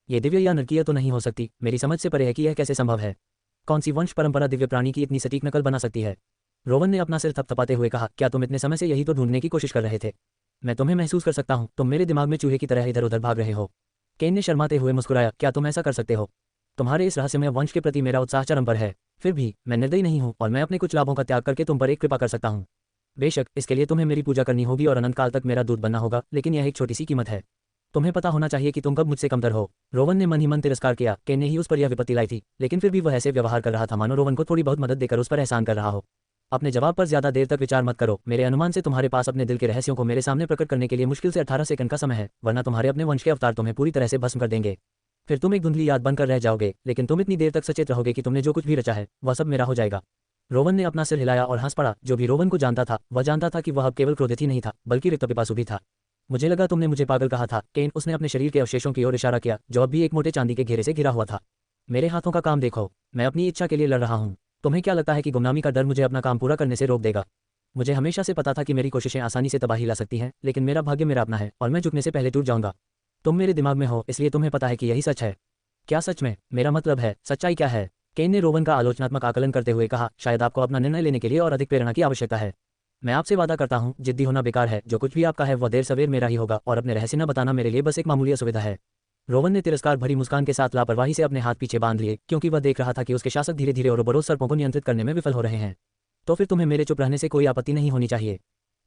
ये दिव्य या नरकीय तो नहीं हो सकती। मेरी समझ से परे है कि यह कैसे संभव है। कौन सी वंश परंपरा दिव्य प्राणी की इतनी सटीक नकल बना सकती है? रोवन ने अपना सिर थपथपाते हुए कहा, क्या तुम इतने समय से यही तो ढूंढने की कोशिश कर रहे थे? मैं तुम्हें महसूस कर सकता हूँ। तुम मेरे दिमाग में चूहे की तरह इधर उधर भाग रहे हो। केन ने शर्माते हुए मुस्कुराया, क्या तुम ऐसा कर सकते हो? तुम्हारे इस रहस्यमय वंश के प्रति मेरा उत्साह चरम पर है। फिर भी मैं निर्दयी नहीं हूँ और मैं अपने कुछ लाभों का त्याग करके तुम पर एक कृपा कर सकता हूँ। बेशक इसके लिए तुम्हें मेरी पूजा करनी होगी और अनंत काल तक मेरा दूत बनना होगा, लेकिन यह एक छोटी सी कीमत है। तुम्हें पता होना चाहिए कि तुम कब मुझसे कमतर हो। रोवन ने मन ही मन तिरस्कार किया। केन ने ही उस पर यह विपत्ति लाई थी, लेकिन फिर भी वह ऐसे व्यवहार कर रहा था मानो रोवन को थोड़ी बहुत मदद देकर उस पर एहसान कर रहा हो। अपने जवाब पर ज्यादा देर तक विचार मत करो। मेरे अनुमान से तुम्हारे पास अपने दिल के रहस्यों को मेरे सामने प्रकट करने के लिए मुश्किल से 18 सेकंड का समय है, वरना तुम्हारे अपने वंश के अवतार तुम्हें पूरी तरह से भस्म कर देंगे। फिर तुम एक धुंधली याद बनकर रह जाओगे, लेकिन तुम इतनी देर तक सचेत रहोगे कि तुमने जो कुछ भी रचा है वह सब मेरा हो जाएगा। रोवन ने अपना सिर हिलाया और हंस पड़ा। जो भी रोवन को जानता था वह जानता था कि वह अब केवल क्रोधित ही नहीं था, बल्कि रिक्त पिपासु भी था। मुझे लगा तुमने मुझे पागल कहा था, केन। उसने अपने शरीर के अवशेषों की ओर इशारा किया, जो अब भी एक मोटे चांदी के घेरे से घिरा हुआ था। मेरे हाथों का काम देखो। मैं अपनी इच्छा के लिए लड़ रहा हूँ। तुम्हें क्या लगता है कि गुमनामी का डर मुझे अपना काम पूरा करने से रोक देगा? मुझे हमेशा से पता था कि मेरी कोशिशें आसानी से तबाही ला सकती हैं, लेकिन मेरा भाग्य मेरा अपना है और मैं झुकने से पहले टूट जाऊंगा। तुम मेरे दिमाग में हो, इसलिए तुम्हें पता है कि यही सच है। क्या सच में? मेरा मतलब है, सच्चाई क्या है? केन ने रोवन का आलोचनात्मक आकलन करते हुए कहा, शायद आपको अपना निर्णय लेने के लिए और अधिक प्रेरणा की आवश्यकता है। मैं आपसे वादा करता हूँ, जिद्दी होना बेकार है। जो कुछ भी आपका है वह देर सवेर मेरा ही होगा, और अपने रहस्य न बताना मेरे लिए बस एक मामूली असुविधा है। रोवन ने तिरस्कार भरी मुस्कान के साथ लापरवाही से अपने हाथ पीछे बांध लिए, क्योंकि वह देख रहा था कि उसके शासक धीरे धीरे ओरोबोरोस सर्पों को नियंत्रित करने में विफल हो रहे हैं। तो फिर तुम्हें मेरे चुप रहने से कोई आपत्ति नहीं होनी चाहिए।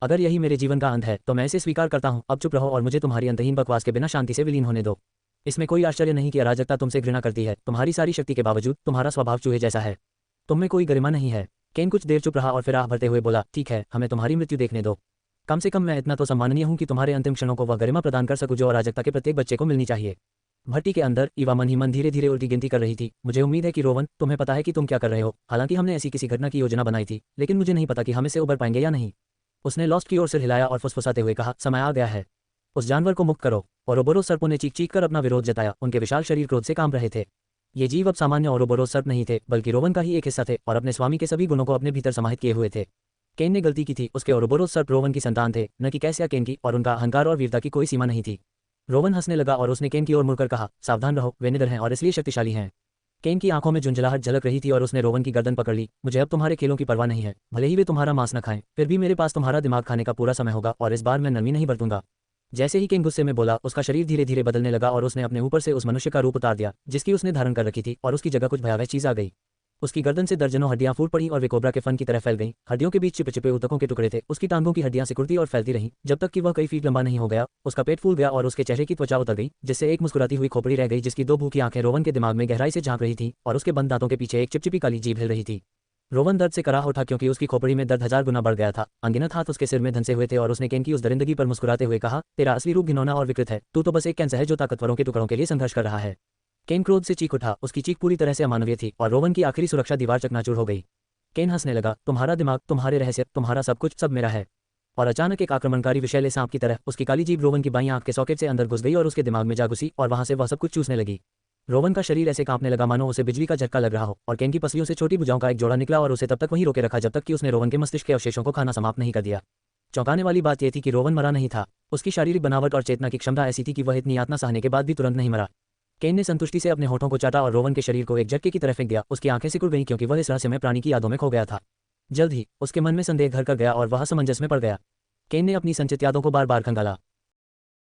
अगर यही मेरे जीवन का अंत है तो मैं इसे स्वीकार करता हूँ। अब चुप रहो और मुझे तुम्हारी अंतहीन बकवास के बिना शांति से विलीन होने दो। इसमें कोई आश्चर्य नहीं कि अराजकता तुमसे घृणा करती है। तुम्हारी सारी शक्ति के बावजूद तुम्हारा स्वभाव चूहे जैसा है। तुम में कोई गरिमा नहीं है। केन कुछ देर चुप रहा और फिर आह भरते हुए बोला, ठीक है, हमें तुम्हारी मृत्यु देखने दो। कम से कम मैं इतना तो सम्माननीय हूँ कि तुम्हारे अंतिम क्षणों को वह गरिमा प्रदान कर सकूँ जो अराजकता के प्रत्येक बच्चे को मिलनी चाहिए। भट्टी के अंदर ईवा मन ही मन धीरे धीरे उल्टी गिनती कर रही थी। मुझे उम्मीद है कि रोवन, तुम्हें पता है कि तुम क्या कर रहे हो। हालांकि हमने ऐसी किसी घटना की योजना बनाई थी, लेकिन मुझे नहीं पता कि हम इससे उबर पाएंगे या नहीं। उसने लॉस्ट की ओर सिर हिलाया और फुसफुसाते हुए कहा, समय आ गया है। उस जानवर को मुक्त करो। ओरोबोरोस सर्पों ने चीख चीख कर अपना विरोध जताया। उनके विशाल शरीर क्रोध से कांप रहे थे। ये जीव अब सामान्य ओरोबोरोस सर्प नहीं थे, बल्कि रोवन का ही एक हिस्सा थे और अपने स्वामी के सभी गुणों को अपने भीतर समाहित किए हुए थे। केन ने गलती की थी। उसके ओरोबोरोस सर्प रोवन की संतान थे, न कि कैसिया केन की, और उनका अहंकार और वीरता की कोई सीमा नहीं थी। रोवन हंसने लगा और उसने केन की ओर मुड़कर कहा, सावधान रहो, वे निडर हैं और इसलिए शक्तिशाली हैं। केन की आंखों में झुंझलाहट झलक रही थी और उसने रोवन की गर्दन पकड़ ली। मुझे अब तुम्हारे खेलों की परवाह नहीं है। भले ही वे तुम्हारा मांस न खाएं, फिर भी मेरे पास तुम्हारा दिमाग खाने का पूरा समय होगा, और इस बार मैं नरमी नहीं बरतूंगा। जैसे ही केन गुस्से में बोला, उसका शरीर धीरे धीरे बदलने लगा और उसने अपने ऊपर से उस मनुष्य का रूप उतार दिया जिसकी उसने धारण कर रखी थी, और उसकी जगह कुछ भयावह चीज आ गई। उसकी गर्दन से दर्जनों हड्डियां फूट पड़ी और वे कोबरा के फन की तरह फैल गईं। हड्डियों के बीच चिपे चिपे ऊतकों के टुकड़े थे। उसकी टांगों की हड्डियां सिकुड़ती और फैलती रहीं, जब तक कि वह कई फीट लंबा नहीं हो गया। उसका पेट फूल गया और उसके चेहरे की त्वचा उतर गई, जिससे एक मुस्कुराती हुई खोपड़ी रह गई, जिसकी दो भूखी आंखें रोवन के दिमाग में गहराई से झांक रही थीं, और उसके बंद दांतों के पीछे एक चिपचिपी काली जीभ हिल रही थी। रोवन दर्द से कराह उठा, क्योंकि उसकी खोपड़ी में दर्द 1000 गुना बढ़ गया था। अनगिनत हाथ उसके सिर में धंसे हुए थे और उसने केन की उस दरिंदगी पर मुस्कुराते हुए कहा, तेरा असली रूप घिनौना और विकृत है। तू तो बस एक कैंसर है जो ताकतवरों के टुकड़ों के लिए संघर्ष कर रहा है। केन क्रोध से चीख उठा। उसकी चीख पूरी तरह से अमानवीय थी और रोवन की आखिरी सुरक्षा दीवार चकनाचूर हो गई। केन हंसने लगा, तुम्हारा दिमाग, तुम्हारे रहस्य, तुम्हारा सब कुछ, सब मेरा है। और अचानक एक आक्रमणकारी विषैले सांप की तरह उसकी काली जीभ रोवन की बाईं आंख के सॉकेट से अंदर घुस गई और उसके दिमाग में जा घुसी, और वहां से वह सब कुछ चूसने लगी। रोवन का शरीर ऐसे कांपने लगा मानो उसे बिजली का झटका लग रहा हो, और केन की पसलियों से छोटी भुजाओं का एक जोड़ा निकला और उसे तब तक वहीं रोके रखा जब तक कि उसने रोवन के मस्तिष्क के अवशेषों को खाना समाप्त नहीं कर दिया। चौंकाने वाली बात यह थी कि रोवन मरा नहीं था। उसकी शारीरिक बनावट और चेतना की क्षमता ऐसी थी कि वह इतनी यातना सहने के बाद भी तुरंत नहीं मरा। केन ने संतुष्टि से अपने होठों को चाटा और रोवन के शरीर को एक झटके की तरह फेंक दिया। उसकी आंखें सिकुड़ गईं, क्योंकि वह इस रहस्यमय प्राणी की यादों में खो गया था। जल्द ही उसके मन में संदेह घर कर गया और वह असमंजस में पड़ गया। केन ने अपनी संचित यादों को बार बार खंगाला।